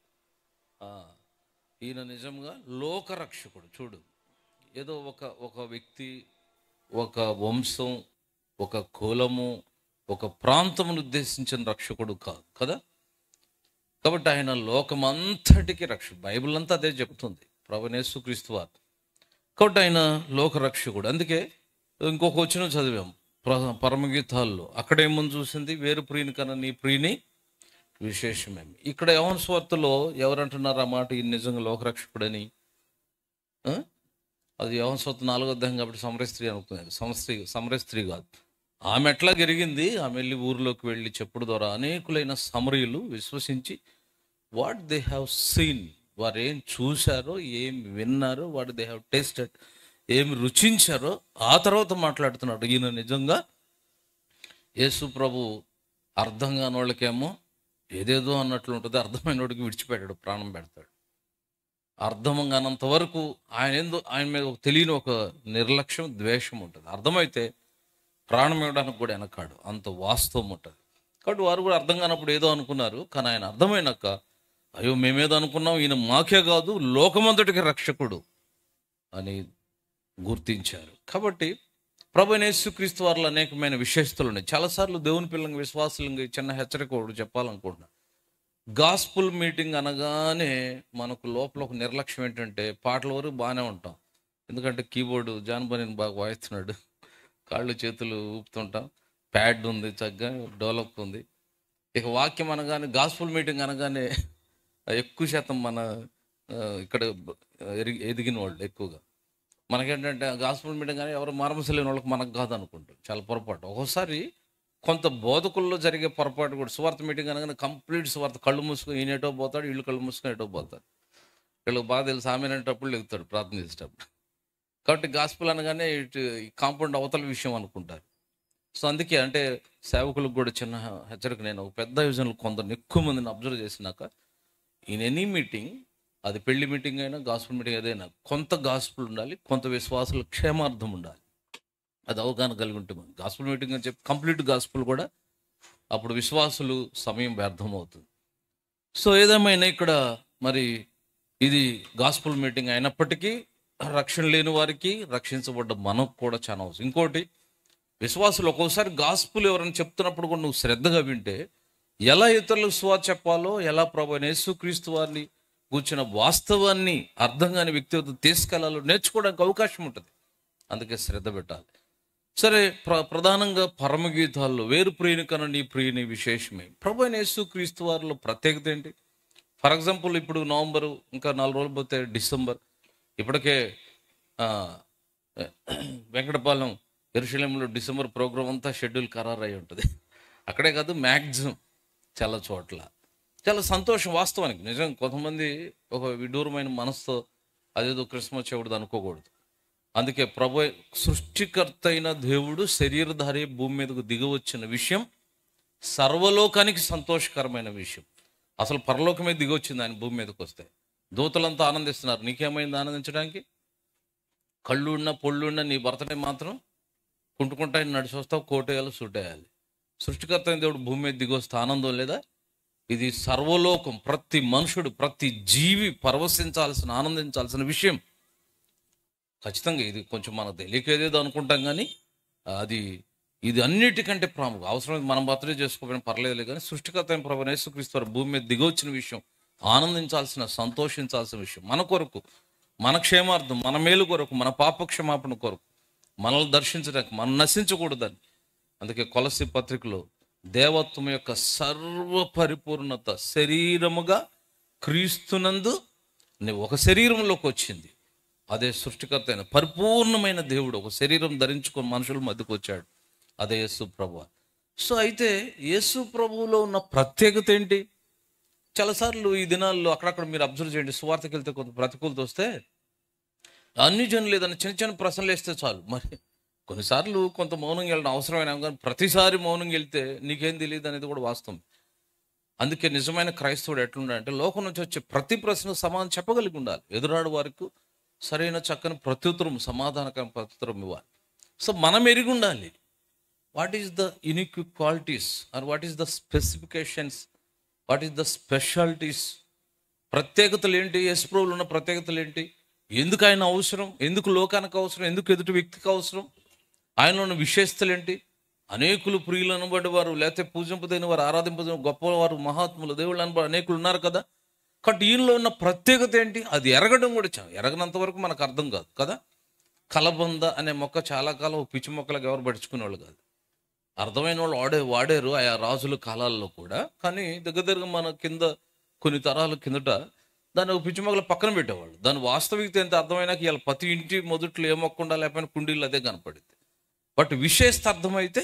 S5: ఈయన నిజంగా లోకరక్షకుడు. చూడు, ఏదో ఒక వ్యక్తి, ఒక వంశం, ఒక కులము, ఒక ప్రాంతమును ఉద్దేశించిన రక్షకుడు కాదు కదా. కాబట్టి ఆయన లోకమంతటికి రక్షకుడు. బైబిల్ అంతా అదే చెప్తుంది, ప్రభువైన యేసుక్రీస్తు వారు. కాబట్టి ఆయన లోకరక్షకుడు. అందుకే ఇంకొక వచనం చదివాం పరమగీతాల్లో. అక్కడేముందు చూసింది, వేరు ప్రియుని కన్నా నీ ప్రియుని విశేషమేమి. ఇక్కడ యోహాను సువార్తలో ఎవరంటున్నారు ఆ మాట, ఈ నిజంగా లోకరక్షకుడని? అది యోహాను సువార్త 4వ అధ్యాయం కాబట్టి సమరయ స్త్రీ అనుకున్నారు. సమరయ స్త్రీ కాదు. ఆమె ఎట్లా జరిగింది, ఆమె వెళ్ళి ఊరిలోకి వెళ్ళి చెప్పుడు ద్వారా అనేకులైన సమరయులు విశ్వసించి వాట్ దే హ్యావ్ సీన్, వారు ఏం చూశారో, ఏం విన్నారో, వాట్ దే హ్యావ్ టేస్టెడ్, ఏమి రుచించారో ఆ తర్వాత మాట్లాడుతున్నాడు. ఈయన నిజంగా యేసు ప్రభు అర్థం కాని వాళ్ళకేమో ఏదేదో అన్నట్లు ఉంటుంది, అర్థమైన వాడికి విడిచిపెట్టాడు, ప్రాణం పెడతాడు. అర్థం కానంత వరకు ఆయన మీద తెలియని ఒక నిర్లక్ష్యం, ద్వేషం ఉంటుంది. అర్థమైతే ప్రాణం ఇవ్వడానికి కూడా వెనకాడు, అంత వాస్తవం ఉంటుంది. కాబట్టి వారు కూడా అర్థం కానప్పుడు ఏదో అనుకున్నారు, కానీ ఆయన అర్థమైనాక అయ్యో మేమేదో అనుకున్నాం, ఈయన మాకే కాదు లోకమంతటికి రక్షకుడు అని గుర్తించారు. కాబట్టి ప్రభువైన యేసుక్రీస్తు వారిలో అనేకమైన విశేషతలు ఉన్నాయి. చాలాసార్లు దేవుని పిల్లలకి, విశ్వాసులకి చిన్న హెచ్చరిక ఒకటి చెప్పాలనుకుంటున్నా. గాస్పుల్ మీటింగ్ అనగానే మనకు లోపల ఒక నిర్లక్ష్యం ఏంటంటే, పాటల వరకు బాగానే ఉంటాం, ఎందుకంటే కీబోర్డు జాన్బనీని బాగా వాయిస్తున్నాడు, కాళ్ళు చేతులు ఊపుతుంటాం, ప్యాడ్ ఉంది, చక్కగా డెవలప్ ఉంది. ఇక వాక్యం అనగానే, గాస్పుల్ మీటింగ్ అనగానే ఎక్కువ శాతం మన ఇక్కడ ఎదిగిన వాళ్ళు ఎక్కువగా మనకేంటంటే గాస్పుల్ మీటింగ్ కానీ ఎవరు మారమసలేని వాళ్ళకి మనకు కాదు అనుకుంటారు. చాలా పొరపాటు. ఒక్కోసారి కొంత బోధకుల్లో జరిగే పొరపాటు కూడా. సువార్త మీటింగ్ అనగానే కంప్లీట్ సువార్త, కళ్ళు మూసుకొని ఈయన ఎటో పోతాడు, వీళ్ళు కళ్ళు మూసుకొని ఎటో పోతారు. వీళ్ళకి బాగా తెలుసు, ఆమె అనేటప్పుడు లెగుతాడు ప్రార్థన చేసేటప్పుడు. కాబట్టి గాస్పుల్ అనగానే ఇటు కాంపౌండ్ అవతల విషయం అనుకుంటారు. సో అందుకే అంటే సేవకులకు కూడా చిన్న హెచ్చరిక. నేను ఒక పెద్ద విజన్లో కొందరు ఎక్కువ మందిని అబ్జర్వ్ చేసినాక, ఇన్ ఎనీ మీటింగ్, అది పెళ్లి మీటింగ్ అయినా గాస్పుల్ మీటింగ్ ఏదైనా, కొంత గాస్పుల్ ఉండాలి, కొంత విశ్వాసుల క్షేమార్థం ఉండాలి. అది అవగాహన కలిగి ఉంటే మనం గాస్పుల్ మీటింగ్ అని చెప్పి కంప్లీట్ గాస్పుల్ కూడా అప్పుడు విశ్వాసులు సమయం వ్యర్థం అవుతుంది. సో ఏదేమైనా ఇక్కడ మరి ఇది గాస్పుల్ మీటింగ్ అయినప్పటికీ రక్షణ లేని వారికి, రక్షించబడ్డ మనకు కూడా చాలా అవసరం. ఇంకోటి, విశ్వాసులు ఒక్కోసారి గాస్పుల్ ఎవరైనా చెప్తున్నప్పుడు కూడా నువ్వు శ్రద్ధగా వింటే, ఎలా ఇతరులకు సువార్త చెప్పాలో, ఎలా ప్రభువైన యేసుక్రీస్తు వారిని కూర్చున్న వాస్తవాన్ని అర్థం కాని వ్యక్తితో తీసుకెళ్లాలో నేర్చుకోవడానికి అవకాశం ఉంటుంది. అందుకే శ్రద్ధ పెట్టాలి. సరే, ప్రధానంగా పరమగీతాల్లో వేరు ప్రియుని కన్నా నీ ప్రియుని విశేషమే. ప్రభువైన యేసుక్రీస్తు వారిలో ప్రత్యేకత ఏంటి? ఫర్ ఎగ్జాంపుల్, ఇప్పుడు నవంబరు, ఇంకా 4 రోజులు పోతే డిసెంబర్. ఇప్పటికే వెంకటపాలెం, యెరూషలేములో డిసెంబర్ ప్రోగ్రాం అంతా షెడ్యూల్ ఖరారు అయి ఉంటుంది. అక్కడే కాదు, మ్యాక్సిమం చాలా చోట్ల. చాలా సంతోషం వాస్తవానికి. నిజం, కొంతమంది ఒక విడూరమైన మనసుతో అదేదో క్రిస్మస్ చెవుడు అనుకోకూడదు. అందుకే ప్రభు సృష్టికర్త అయిన దేవుడు శరీరధారి భూమి మీదకు దిగవచ్చిన విషయం సర్వలోకానికి సంతోషకరమైన విషయం. అసలు పరలోకమే దిగొచ్చింది ఆయన భూమి మీదకి వస్తే. దూతలంతా ఆనందిస్తున్నారు. నీకేమైంది ఆనందించడానికి? కళ్ళు ఉన్నా పొళ్ళు ఉన్నా నీ భర్తనే మాత్రం కుంటుకుంటా నడిచి వస్తావు, కోటేయాలి, సుట్టేయాలి. సృష్టికర్త అయిన దేవుడు భూమి మీద దిగొస్తే ఆనందం లేదా? ఇది సర్వలోకం, ప్రతి మనుషుడు, ప్రతి జీవి పరవశించాల్సిన, ఆనందించాల్సిన విషయం. ఖచ్చితంగా ఇది కొంచెం మనకు తెలియకేదేదో అనుకుంటాం, కానీ ఇది అన్నిటికంటే ప్రాముఖ్యం. అవసరమైతే మనం బర్త్డే చేసుకోకపోయినా పర్లేదులే, కానీ సృష్టికర్త అయిన ప్రభువైన యేసుక్రీస్తు వారు భూమి మీద దిగొచ్చిన విషయం ఆనందించాల్సిన, సంతోషించాల్సిన విషయం. మన కొరకు, మన క్షేమార్థం, మన మేలు కొరకు, మన పాపక్షమాపణ కొరకు, మనల్ని దర్శించడానికి, మనం నశించకూడదని. అందుకే కొలస్సీ పత్రికలో దేవత్వం యొక్క సర్వపరిపూర్ణత శరీరముగా క్రీస్తునందు ఒక శరీరంలోకి వచ్చింది. అదే సృష్టికర్త అయిన పరిపూర్ణమైన దేవుడు ఒక శరీరం ధరించుకొని మనుషుల మధ్యకు వచ్చాడు. అదే యేసు ప్రభువు. సో అయితే యేసు ప్రభువులో ఉన్న ప్రత్యేకత ఏంటి? చాలాసార్లు ఈ దినాల్లో అక్కడక్కడ మీరు అబ్జర్వ్ చేయండి, సువార్తకి వెళ్తే కొంత ప్రతికూలత వస్తే అన్ని జనులు ఏదైనా చిన్న చిన్న ప్రశ్నలు వేస్తే చాలు. మరి కొన్నిసార్లు కొంత మౌనంగా వెళ్ళడం అవసరమైన, కానీ ప్రతిసారి మౌనంగా వెళ్తే నీకేం తెలియదు అనేది కూడా వాస్తవం. అందుకే నిజమైన క్రైస్తవుడు ఎట్లుండాలంటే లోకం నుంచి వచ్చే ప్రతి ప్రశ్నకు సమాధానం చెప్పగలిగి ఉండాలి. ఎదురాడు వారికి సరైన చక్కని ప్రత్యుత్తరం, సమాధానకరమైన ప్రత్యుత్తరం ఇవ్వాలి. సో మనం ఎరిగి ఉండాలి what is the unique qualities or what is the specifications, what is the specialities, ప్రత్యేకతలు ఏంటి, యేసుప్రభువులో ఉన్న ప్రత్యేకతలు ఏంటి, ఎందుకు ఆయన అవసరం, ఎందుకు లోకానికి అవసరం, ఎందుకు ఎదుటి వ్యక్తికి అవసరం, ఆయనలో ఉన్న విశేషతలు ఏంటి. అనేకులు ప్రియులు అనబడి వారు, లేకపోతే పూజింపదైన వారు, ఆరాధింపదైన గొప్పవారు, మహాత్ములు, దేవుళ్ళు అనబడి అనేకులు ఉన్నారు కదా. కాబట్టి ఈయనలో ఉన్న ప్రత్యేకత ఏంటి, అది ఎరగడం కూడా ఎరగనంత వరకు మనకు అర్థం కాదు కదా. కలబంద అనే మొక్క చాలా కాలం పిచ్చి మొక్కలకు ఎవరు పడుచుకునేవాళ్ళు కాదు. అర్థమైన వాళ్ళు వాడారు ఆయా రాజుల కాలాల్లో కూడా. కానీ దగ్గరగా మన కింద కొన్ని తరాల కిందట దాన్ని ఒక పిచ్చి మొక్కల పక్కన పెట్టేవాళ్ళు. దాని వాస్తవికత ఎంత అర్థమైనాక ఇలా ప్రతి ఇంటి మొదట్లో ఏ మొక్క ఉండాలి, లేకపోయినా కుండీలు అదే కనపడింది. బట్ విశేషత అర్థమైతే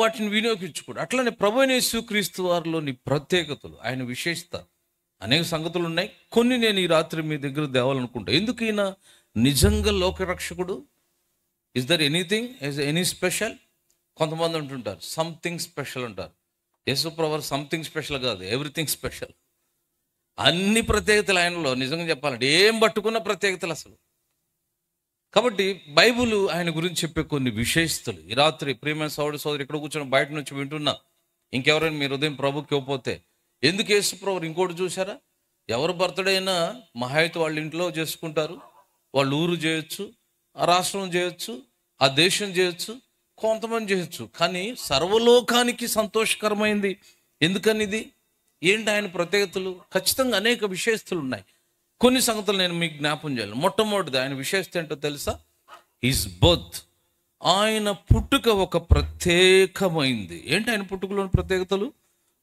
S5: వాటిని వినియోగించుకోడు. అట్లనే ప్రభువైన యేసుక్రీస్తు వారిలోని ప్రత్యేకతలు, ఆయన విశేషత అనేక సంగతులు ఉన్నాయి. కొన్ని నేను ఈ రాత్రి మీ దగ్గర తేవాలనుకుంటా. ఎందుకు ఈయన నిజంగా లోకరక్షకుడు? Is there anything, is any special? కొంతమంది అంటుంటారు సంథింగ్ స్పెషల్ అంటారు. యేసుప్రభు సంథింగ్ స్పెషల్ కాదు, ఎవ్రీథింగ్ స్పెషల్. అన్ని ప్రత్యేకతలు ఆయనలో. నిజంగా చెప్పాలంటే ఏం పట్టుకున్న ప్రత్యేకతలు అసలు. కాబట్టి బైబుల్ ఆయన గురించి చెప్పే కొన్ని విశేషతలు ఈ రాత్రి ప్రియమైన సోదరి ఇక్కడ కూర్చొని బయట నుంచి వింటున్నా, ఇంకెవరైనా మీరు ఉదయం ప్రభుకి ఇవ్వకపోతే, ఎందుకు యేసుప్రభు ఇంకోటి చూసారా, ఎవరు బర్త్డే అయినా మహాయిత వాళ్ళ ఇంట్లో చేసుకుంటారు, వాళ్ళ ఊరు చేయొచ్చు, ఆ రాష్ట్రం చేయొచ్చు, ఆ దేశం చేయొచ్చు, కొంతమంది చేయొచ్చు. కానీ సర్వలోకానికి సంతోషకరమైంది. ఎందుకని ఇది ఏంటి ఆయన ప్రత్యేకతలు? ఖచ్చితంగా అనేక విశేషతలు ఉన్నాయి. కొన్ని సంగతులు నేను మీకు జ్ఞాపం చేయాలి. మొట్టమొదటిది ఆయన విశేషత ఏంటో తెలుసా? హిస్ బర్త్, ఆయన పుట్టుక ఒక ప్రత్యేకమైంది. ఏంటి ఆయన పుట్టుకలోని ప్రత్యేకతలు?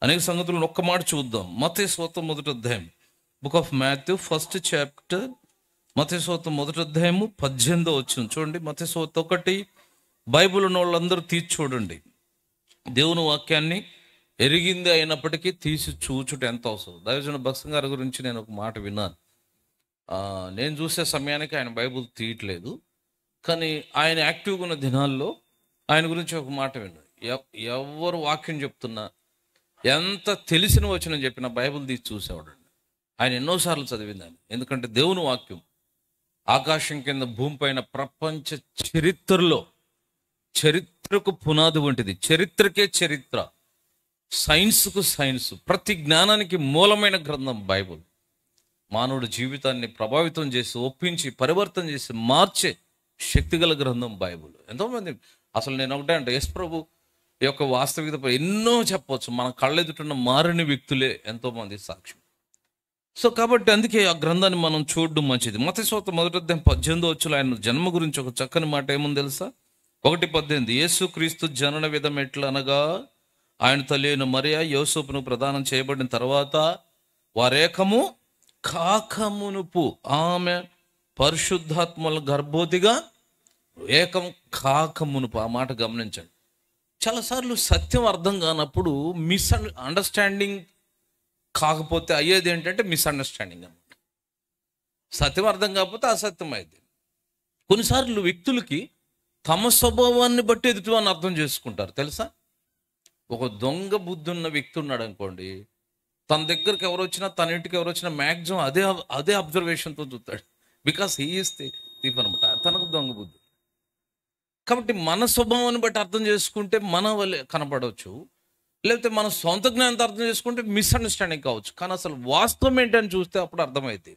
S5: అనేక సంగతులను ఒక్క మాట చూద్దాం. మత్తయి సువార్త 1వ అధ్యాయం, book of Matthew 1st chapter, మత్తయి సువార్త 1వ అధ్యాయము 18వ వచనం చూడండి. మత్తయి సువార్త 1, బైబిల్ ఉన్న వాళ్ళందరూ తీసి చూడండి. దేవుని వాక్యాన్ని ఎరిగింది అయినప్పటికీ తీసి చూచుట ఎంత అవసరం. దైవజన భక్సం గారి గురించి నేను ఒక మాట విన్నాను. నేను చూసే సమయానికి ఆయన బైబిల్ తీయట్లేదు, కానీ ఆయన యాక్టివ్గా ఉన్న దినాల్లో ఆయన గురించి ఒక మాట విన్నాను. ఎవరు వాక్యం చెప్తున్నా, ఎంత తెలిసిన వచనం చెప్పినా బైబిల్ తీసి చూసేవాడండి. ఆయన ఎన్నోసార్లు చదివిందాన్ని. ఎందుకంటే దేవుని వాక్యం ఆకాశం కింద భూమి పైన ప్రపంచ చరిత్రకు పునాది వంటిది. చరిత్రకే చరిత్ర, సైన్స్కు సైన్స్, ప్రతి జ్ఞానానికి మూలమైన గ్రంథం బైబిల్. మానవుడి జీవితాన్ని ప్రభావితం చేసి, ఒప్పించి, పరివర్తన చేసి మార్చే శక్తిగల గ్రంథం బైబిల్. ఎంతోమంది అసలు నేను ఒకటే అంటే యేసు ప్రభు యొక్క వాస్తవికత ఎన్నో చెప్పవచ్చు. మన కళ్ళెదుటున్న మారని వ్యక్తులే ఎంతోమంది సాక్ష్యం. సో కాబట్టి అందుకే ఆ గ్రంథాన్ని మనం చూడడం మంచిది. మత్తయి సువార్త 1వ అధ్యాయం 18వ వచనంలో ఆయన జన్మ గురించి ఒక చక్కని మాట ఏముంది తెలుసా? 1:18 యేసుక్రీస్తు జనన విధం ఎట్లా అనగా, ఆయన తల్లి అయిన మరియ యోసేపును ప్రదానం చేయబడిన తర్వాత వారేకము కాకమునుపు ఆమె పరిశుద్ధాత్మల గర్భవతిగా ఏకం కాకమునుపు. ఆ మాట గమనించండి. చాలాసార్లు సత్యం అర్థం కానప్పుడు అండర్స్టాండింగ్ కాకపోతే అయ్యేది ఏంటంటే మిస్అండర్స్టాండింగ్ అన్నమాట. సత్యం అర్థం కాకపోతే అసత్యం అయ్యేది. కొన్నిసార్లు వ్యక్తులకి తమ స్వభావాన్ని బట్టి ఎదుటివాన్ని అర్థం చేసుకుంటారు తెలుసా. ఒక దొంగ బుద్ధి ఉన్న వ్యక్తి ఉన్నాడు అనుకోండి, తన దగ్గరికి ఎవరు వచ్చినా, తన ఇంటికి ఎవరు వచ్చినా మ్యాక్సిమం అదే అబ్జర్వేషన్తో చూస్తాడు. బికాస్ హీ ఈస్ థీఫ్ అనమాట, తనకు దొంగ బుద్ధి. కాబట్టి మన స్వభావాన్ని బట్టి అర్థం చేసుకుంటే మన వల్లే కనపడవచ్చు, లేకపోతే మన సొంత జ్ఞానంతో అర్థం చేసుకుంటే మిస్అండర్స్టాండింగ్ కావచ్చు. కానీ అసలు వాస్తవం ఏంటని చూస్తే అప్పుడు అర్థమైంది.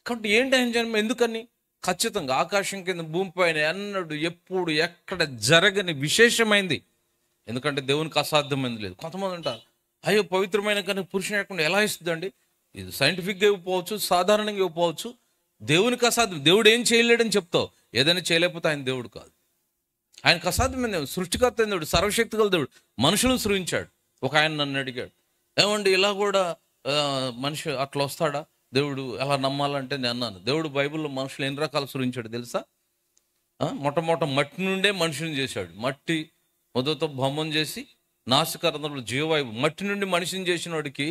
S5: కాబట్టి ఏంటి ఆయన జన్మ ఎందుకని? ఖచ్చితంగా ఆకాశం కింద భూమి పైన ఎన్నడూ ఎప్పుడు ఎక్కడ జరగని విశేషమైంది. ఎందుకంటే దేవునికి అసాధ్యమైంది లేదు. కొంతమంది అంటారు, అయ్యో పవిత్రమైన కానీ పురుషుని లేకుండా ఎలా ఇస్తుందండి? ఇది సైంటిఫిక్గా ఇవ్వకపోవచ్చు, సాధారణంగా ఇవ్వకపోవచ్చు. దేవునికి అసాధ్యం. దేవుడు ఏం చేయలేడని చెప్తావు, ఏదైనా చేయలేకపోతే ఆయన దేవుడు కాదు. ఆయనకు అసాధ్యమైన దేవుడు, సృష్టికర్త అయిన దేవుడు, సర్వశక్తి గల దేవుడు, మనుషులను సృజించాడు. ఒక ఆయన నన్ను అడిగాడు, ఏమండి ఇలా కూడా మనిషి అట్లా వస్తాడా, దేవుడు ఎలా నమ్మాలంటే నేను అన్నాను, దేవుడు బైబిల్లో మనుషులు ఎన్ని రకాలు సృజించాడు తెలుసా? మొట్టమొదట మట్టి నుండే మనిషిని చేశాడు. మట్టి మొదతో బొమ్మను చేసి నాసికారంధ్రంలో జీవవాయువు, మట్టి నుండి మనిషిని చేసిన వాడికి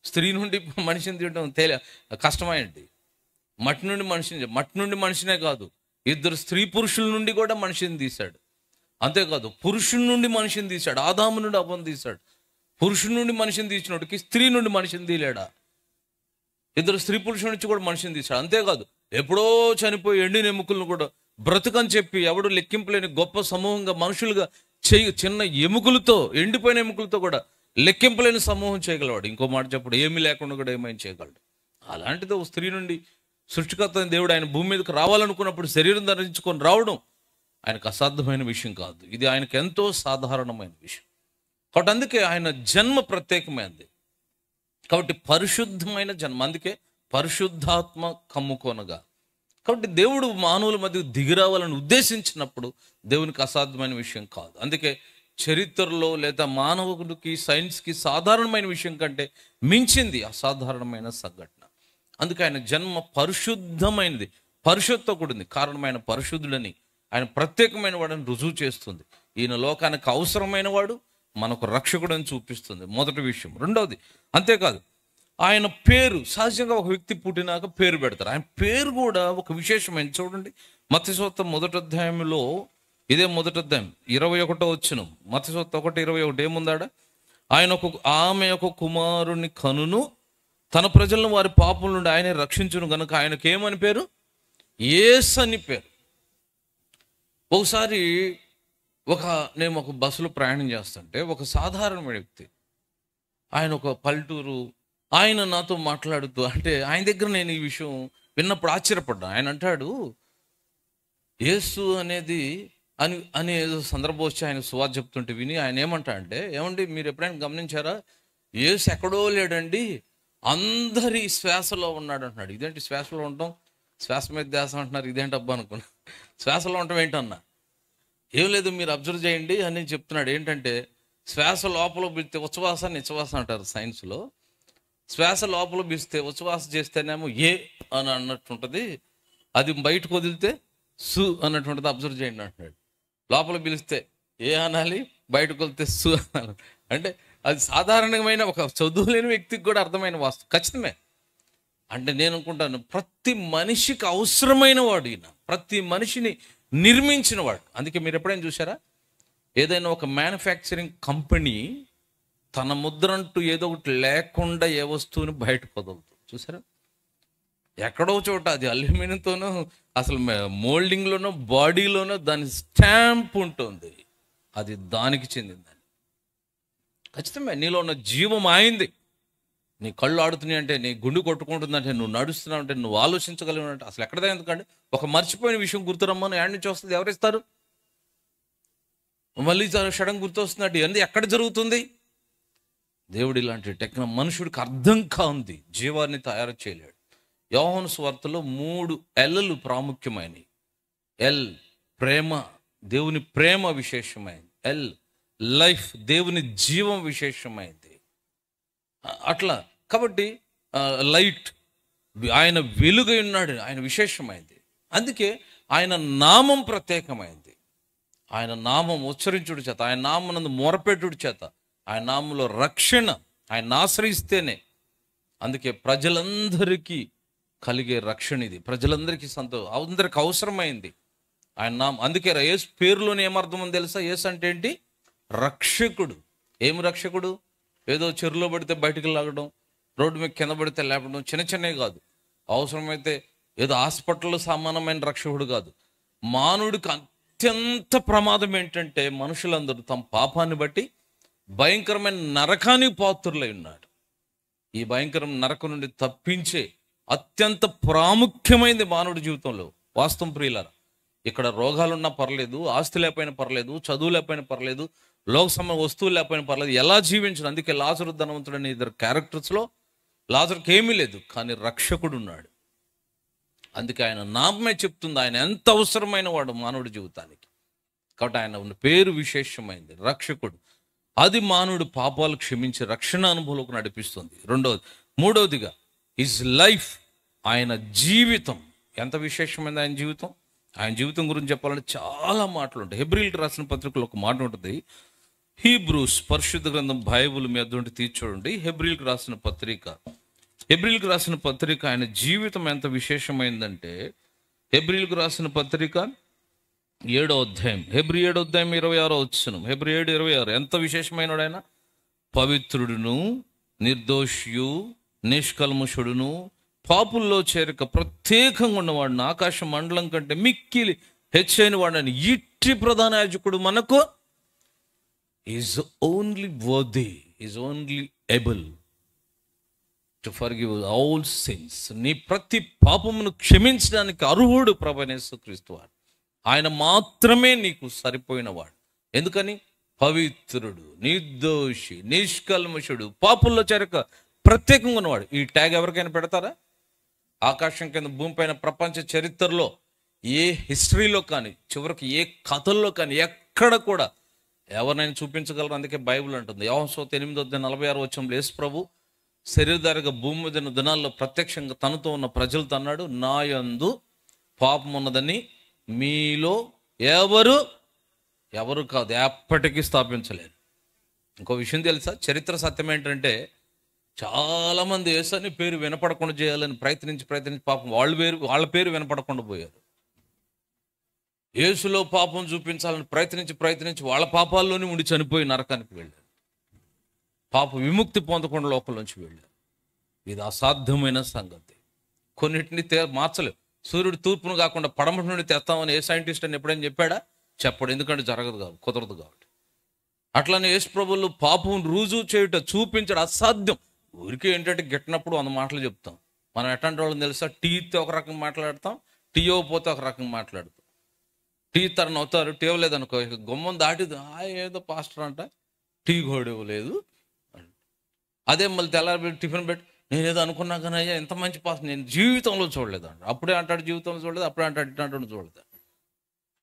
S5: స్త్రీ నుండి మనిషిని తీయడం కష్టమైంది. మట్టి నుండి మనిషినే కాదు, ఇద్దరు స్త్రీ పురుషుల నుండి కూడా మనిషిని తీశాడు. అంతేకాదు పురుషుని నుండి మనిషిని తీశాడు, ఆదాము నుండి అవ్వను తీశాడు. పురుషుని నుండి మనిషిని తీసినోడికి స్త్రీ నుండి మనిషిని తీలేడా? ఇద్దరు స్త్రీ పురుషుల నుంచి కూడా మనిషిని తీశాడు. అంతేకాదు ఎప్పుడో చనిపోయి ఎండిన ఎముకలను కూడా బ్రతుకని చెప్పి ఎవడు లెక్కింపలేని గొప్ప సమూహంగా మనుషులుగా చిన్న ఎముకలతో, ఎండిపోయిన ఎముకలతో కూడా లెక్కింపలేని సమూహం చేయగలవాడు. ఇంకో మాట చెప్పడు, ఏమీ లేకుండా కూడా ఏమైనా చేయగలడు. అలాంటిది ఒక స్త్రీ నుండి సృష్టికర్త దేవుడు ఆయన భూమి మీదకి రావాలనుకున్నప్పుడు శరీరం ధరించుకొని రావడం ఆయనకు అసాధ్యమైన విషయం కాదు. ఇది ఆయనకు ఎంతో సాధారణమైన విషయం. కాబట్టి అందుకే ఆయన జన్మ ప్రత్యేకమైనది. కాబట్టి పరిశుద్ధమైన జన్మ, అందుకే పరిశుద్ధాత్మ కమ్ముకొనగా. కాబట్టి దేవుడు మానవుల మధ్య దిగిరావాలని ఉద్దేశించినప్పుడు దేవునికి అసాధ్యమైన విషయం కాదు. అందుకే చరిత్రలో లేదా మానవుడికి సైన్స్కి సాధారణమైన విషయం కంటే మించింది అసాధారణమైన సంఘటన. అందుకే ఆయన జన్మ పరిశుద్ధమైనది, పరిశుద్ధతో కూడింది. కారణమైన పరిశుద్ధుడని, ఆయన ప్రత్యేకమైన వాడని రుజువు చేస్తుంది. ఈయన లోకానికి అవసరమైన వాడు, మనకు రక్షకుడు అని చూపిస్తుంది, మొదటి విషయం. రెండవది అంతేకాదు, ఆయన పేరు సహజంగా ఒక వ్యక్తి పుట్టినాక పేరు పెడతారు. ఆయన పేరు కూడా ఒక విశేషమైన, చూడండి మత్తయి సువార్త మొదటి అధ్యాయంలో, ఇదే మొదటి అధ్యాయం 21వ వచనం, మత్తయి సువార్త 1:21 ఏముందాడ? ఆమె ఒక కుమారుని కనును, తన ప్రజలను వారి పాపం నుండి ఆయనే రక్షించును గనుక ఆయనకు ఏమని పేరు? యేసు అని పేరు. ఒకసారి నేను ఒక బస్సులో ప్రయాణం చేస్తుంటే ఒక సాధారణ వ్యక్తి, ఆయన ఒక పల్లెటూరు, ఆయన నాతో మాట్లాడుతూ, అంటే ఆయన దగ్గర నేను ఈ విషయం విన్నప్పుడు ఆశ్చర్యపడ్డా. ఆయన అంటాడు, యేసు అనేది అనే సందర్భం వచ్చి ఆయన సువార్త చెప్తుంటే విని ఆయన ఏమంటా అంటే, ఏమండి మీరు ఎప్పుడైనా గమనించారా, యేసు ఎక్కడో లేడండి, అందరి శ్వాసలో ఉన్నాడు అంటున్నాడు. ఇదేంటి శ్వాసలో ఉంటాం, శ్వాస మీద ధ్యాస అంటున్నారు, ఇదేంటి అబ్బా అనుకున్నా. శ్వాసలో ఉండటం ఏంటన్నా? ఏం లేదు, మీరు అబ్జర్వ్ చేయండి అని చెప్తున్నాడు. ఏంటంటే శ్వాస లోపల పిలిస్తే ఉచ్ఛ్వాస నిశ్వాస అంటారు సైన్స్లో. శ్వాస లోపల పిలిస్తే ఉచ్ఛ్వాస చేస్తేనేమో ఏ అని అన్నట్టుంటుంది, అది బయటకు వదిలితే సు అన్నట్టుంటుంది, అబ్జర్వ్ చేయండి అంటున్నాడు. లోపల పిలిస్తే ఏ అనాలి, బయటకు వదిలితే సు అనాలి. అంటే అది సాధారణమైన ఒక చదువులేని వ్యక్తికి కూడా అర్థమైన వాస్తవం, ఖచ్చితమే. అంటే నేను అనుకుంటాను, ప్రతి మనిషికి అవసరమైన వాడు ఈయన, ప్రతి మనిషిని నిర్మించిన వాడు. అందుకే మీరు ఎప్పుడైనా చూసారా, ఏదైనా ఒక మ్యానుఫ్యాక్చరింగ్ కంపెనీ తన ముద్ర అంటూ ఏదో ఒకటి లేకుండా ఏ వస్తువుని బయటకు వదులుతుంది, చూసారా? ఎక్కడో చోట అది అల్యూమినియంతోనో, అసలు మోల్డింగ్లోనో, బాడీలోనో దాని స్టాంప్ ఉంటుంది, అది దానికి చెందిందని. ఖచ్చితమే నీలో ఉన్న జీవం ఆయింది. నీ కళ్ళు ఆడుతున్నాయి అంటే, నీ గుండె కొట్టుకుంటుందంటే, నువ్వు నడుస్తున్నావు అంటే, నువ్వు ఆలోచించగలిగిన అంటే, అసలు ఎక్కడదా ఎందుకంటే ఒక మర్చిపోయిన విషయం గుర్తురమ్మని యాడ్ నుంచి వస్తుంది, ఎవరిస్తారు? మళ్ళీ సడన్ గుర్తొస్తున్నట్టు ఇవన్నీ ఎక్కడ జరుగుతుంది? దేవుడు ఇలాంటి మనుషుడికి అర్థం కాంది జీవాన్ని తయారు చేయలేడు. యోహాను సువార్తలో 3 ఎల్లు ప్రాముఖ్యమైనవి. ఎల్ ప్రేమ, దేవుని ప్రేమ విశేషమైనది. ఎల్ లైఫ్, దేవుని జీవం విశేషమైంది. అట్లా కాబట్టి లైట్, ఆయన వెలుగై ఉన్నాడు, ఆయన విశేషమైంది. అందుకే ఆయన నామం ప్రత్యేకమైంది. ఆయన నామం ఉచ్చరించుడు చేత, ఆయన నామనందు మొరపెట్టుడు చేత, ఆయన నామంలో రక్షణ, ఆయన ఆశ్రయిస్తేనే. అందుకే ప్రజలందరికీ కలిగే రక్షణ ఇది, ప్రజలందరికీ అందరికి అవసరమైంది ఆయన నామం. అందుకే యేసు పేరులోనే ఏమర్థం అని తెలుసా? యేసు అంటే ఏంటి? రక్షకుడు. ఏం రక్షకుడు? ఏదో చెరువులో పడితే బయటికి లాగడం, రోడ్డు మీద కింద పడితే లేపడం, చిన్నవి కాదు. అవసరమైతే ఏదో హాస్పిటల్లో సమానమైన రక్షకుడు కాదు. మానవుడికి అత్యంత ప్రమాదం ఏంటంటే, మనుషులందరూ తమ పాపాన్ని బట్టి భయంకరమైన నరకానికి పాత్రులై ఉన్నారు. ఈ భయంకరమైన నరకం నుండి తప్పించే అత్యంత ప్రాముఖ్యమైనది మానవుడి జీవితంలో. వాస్తవం ప్రియులారా, ఇక్కడ రోగాలున్నా పర్లేదు, ఆస్తి లేకపోయినా పర్లేదు, చదువు లేకపోయినా పర్లేదు, లోక వస్తువులు లేకపోయినా పర్లేదు, ఎలా జీవించడం. అందుకే లాజరు ధనవంతుడు అనే 2 క్యారెక్టర్స్లో లాజరుకి ఏమీ లేదు, కానీ రక్షకుడు ఉన్నాడు. అందుకే ఆయన నామే చెప్తుంది ఆయన ఎంత అవసరమైన వాడు మానవుడి జీవితానికి. కాబట్టి ఆయన ఉన్న పేరు విశేషమైంది, రక్షకుడు. అది మానవుడు పాపాలు క్షమించి రక్షణ అనుభవంలోకి నడిపిస్తుంది. మూడవదిగా హిజ్ లైఫ్, ఆయన జీవితం ఎంత విశేషమైంది. ఆయన జీవితం గురించి చెప్పాలంటే చాలా మాటలు ఉంటాయి. హెబ్రీయులకు రాసిన పత్రికలో ఒక మాట ఉంటుంది, హీబ్రూస్ పరిశుద్ధ గ్రంథం బైబుల్ మీ అటువంటి తీర్చూడండి. హెబ్రీలకు రాసిన పత్రిక ఆయన జీవితం ఎంత విశేషమైందంటే, హెబ్రీలకు రాసిన పత్రిక 7వ అధ్యాయం, హెబ్రీ 7వ అధ్యాయం 26వ వచనం, హెబ్రీ 7:26 ఎంత విశేషమైనడు ఆయన. పవిత్రుడును నిర్దోషియు నిష్కల్మషుడును పాపుల్లో చేరక ప్రత్యేకంగా ఉన్నవాడిని, ఆకాశ మండలం కంటే మిక్కిలి హెచ్చైన వాడని ఇట్టి ప్రధాన యాజకుడు మనకు is only worthy, is only able to forgive all since. నీ ప్రతి పాపమును క్షమించడానికి అర్హుడు ప్రభువైన యేసుక్రీస్తు వారు. ఆయన మాత్రమే నీకు సరిపోయినవాడు. ఎందుకని? పవిత్రుడు, నిర్దోషి, నిష్కల్మషుడు, పాపుల్లో చేరక ప్రత్యేకంగా ఉన్నవాడు. ఈ ట్యాగ్ ఎవరికైనా పెడతారా? ఆకాశం కింద భూమి పైన ప్రపంచ చరిత్రలో ఏ హిస్టరీలో కానీ, చివరికి ఏ కథల్లో కానీ ఎక్కడ కూడా ఎవరినైనా చూపించగలరు. అందుకే బైబిల్ అంటుంది, యోహాను సువార్త 8:46 వచనంలో యేసు ప్రభు శరీరధారిగా భూమి మీద దినాల్లో ప్రత్యక్షంగా తనతో ఉన్న ప్రజలతో అన్నాడు, నా యందు పాపం ఉన్నదని మీలో ఎవరు కాదు ఎప్పటికీ స్థాపించలేరు. ఇంకో విషయం తెలుసా? చరిత్ర సత్యం ఏంటంటే, చాలామంది యేసు అని పేరు వినపడకుండా చేయాలని ప్రయత్నించి పాపం వాళ్ళ పేరు వినపడకుండా పోయారు. యేసులో పాపం చూపించాలని ప్రయత్నించి వాళ్ళ పాపాల్లోనే ఉండి చనిపోయి నరకానికి వెళ్ళారు. పాప విముక్తి పొందకుండా లోకంలోంచి వెళ్ళారు. ఇది అసాధ్యమైన సంగతి. కొన్నిటిని మార్చలేవు. సూర్యుడు తూర్పును కాకుండా పడమటి నుండి తెస్తామని ఏ సైంటిస్ట్ అని ఎప్పుడైనా చెప్పాడా? చెప్పడు. ఎందుకంటే కుదరదు కాబట్టి. అట్లానే యేసు ప్రభువులు పాపం రుజువు చేయుట చూపించడం అసాధ్యం. ఊరికే ఏంటంటే గిట్టినప్పుడు 100 మాటలు చెప్తాం. మనం ఎట్లాంటి వాళ్ళని తెలుసా? టీతో ఒక రకంగా మాట్లాడతాం, టీ ఇవ్వకపోతే ఒక రకంగా మాట్లాడతాం. టీ తరని అవుతారు, టీ ఇవ్వలేదనుకో గుమ్మం దాటి ఏదో పాస్టర్ అంట టీ కూడా ఇవ్వలేదు. అదే మళ్ళీ తెల్లారి టిఫిన్ పెట్టి నేనేదో అనుకున్నా కానీ అయ్యా ఎంత మంచి పాస్టర్ నేను జీవితంలో చూడలేదు అంట. అప్పుడే అంటాడు జీవితంలో చూడలేదు, అప్పుడే అంటాడు ఇట్లాంటి చూడలేదు.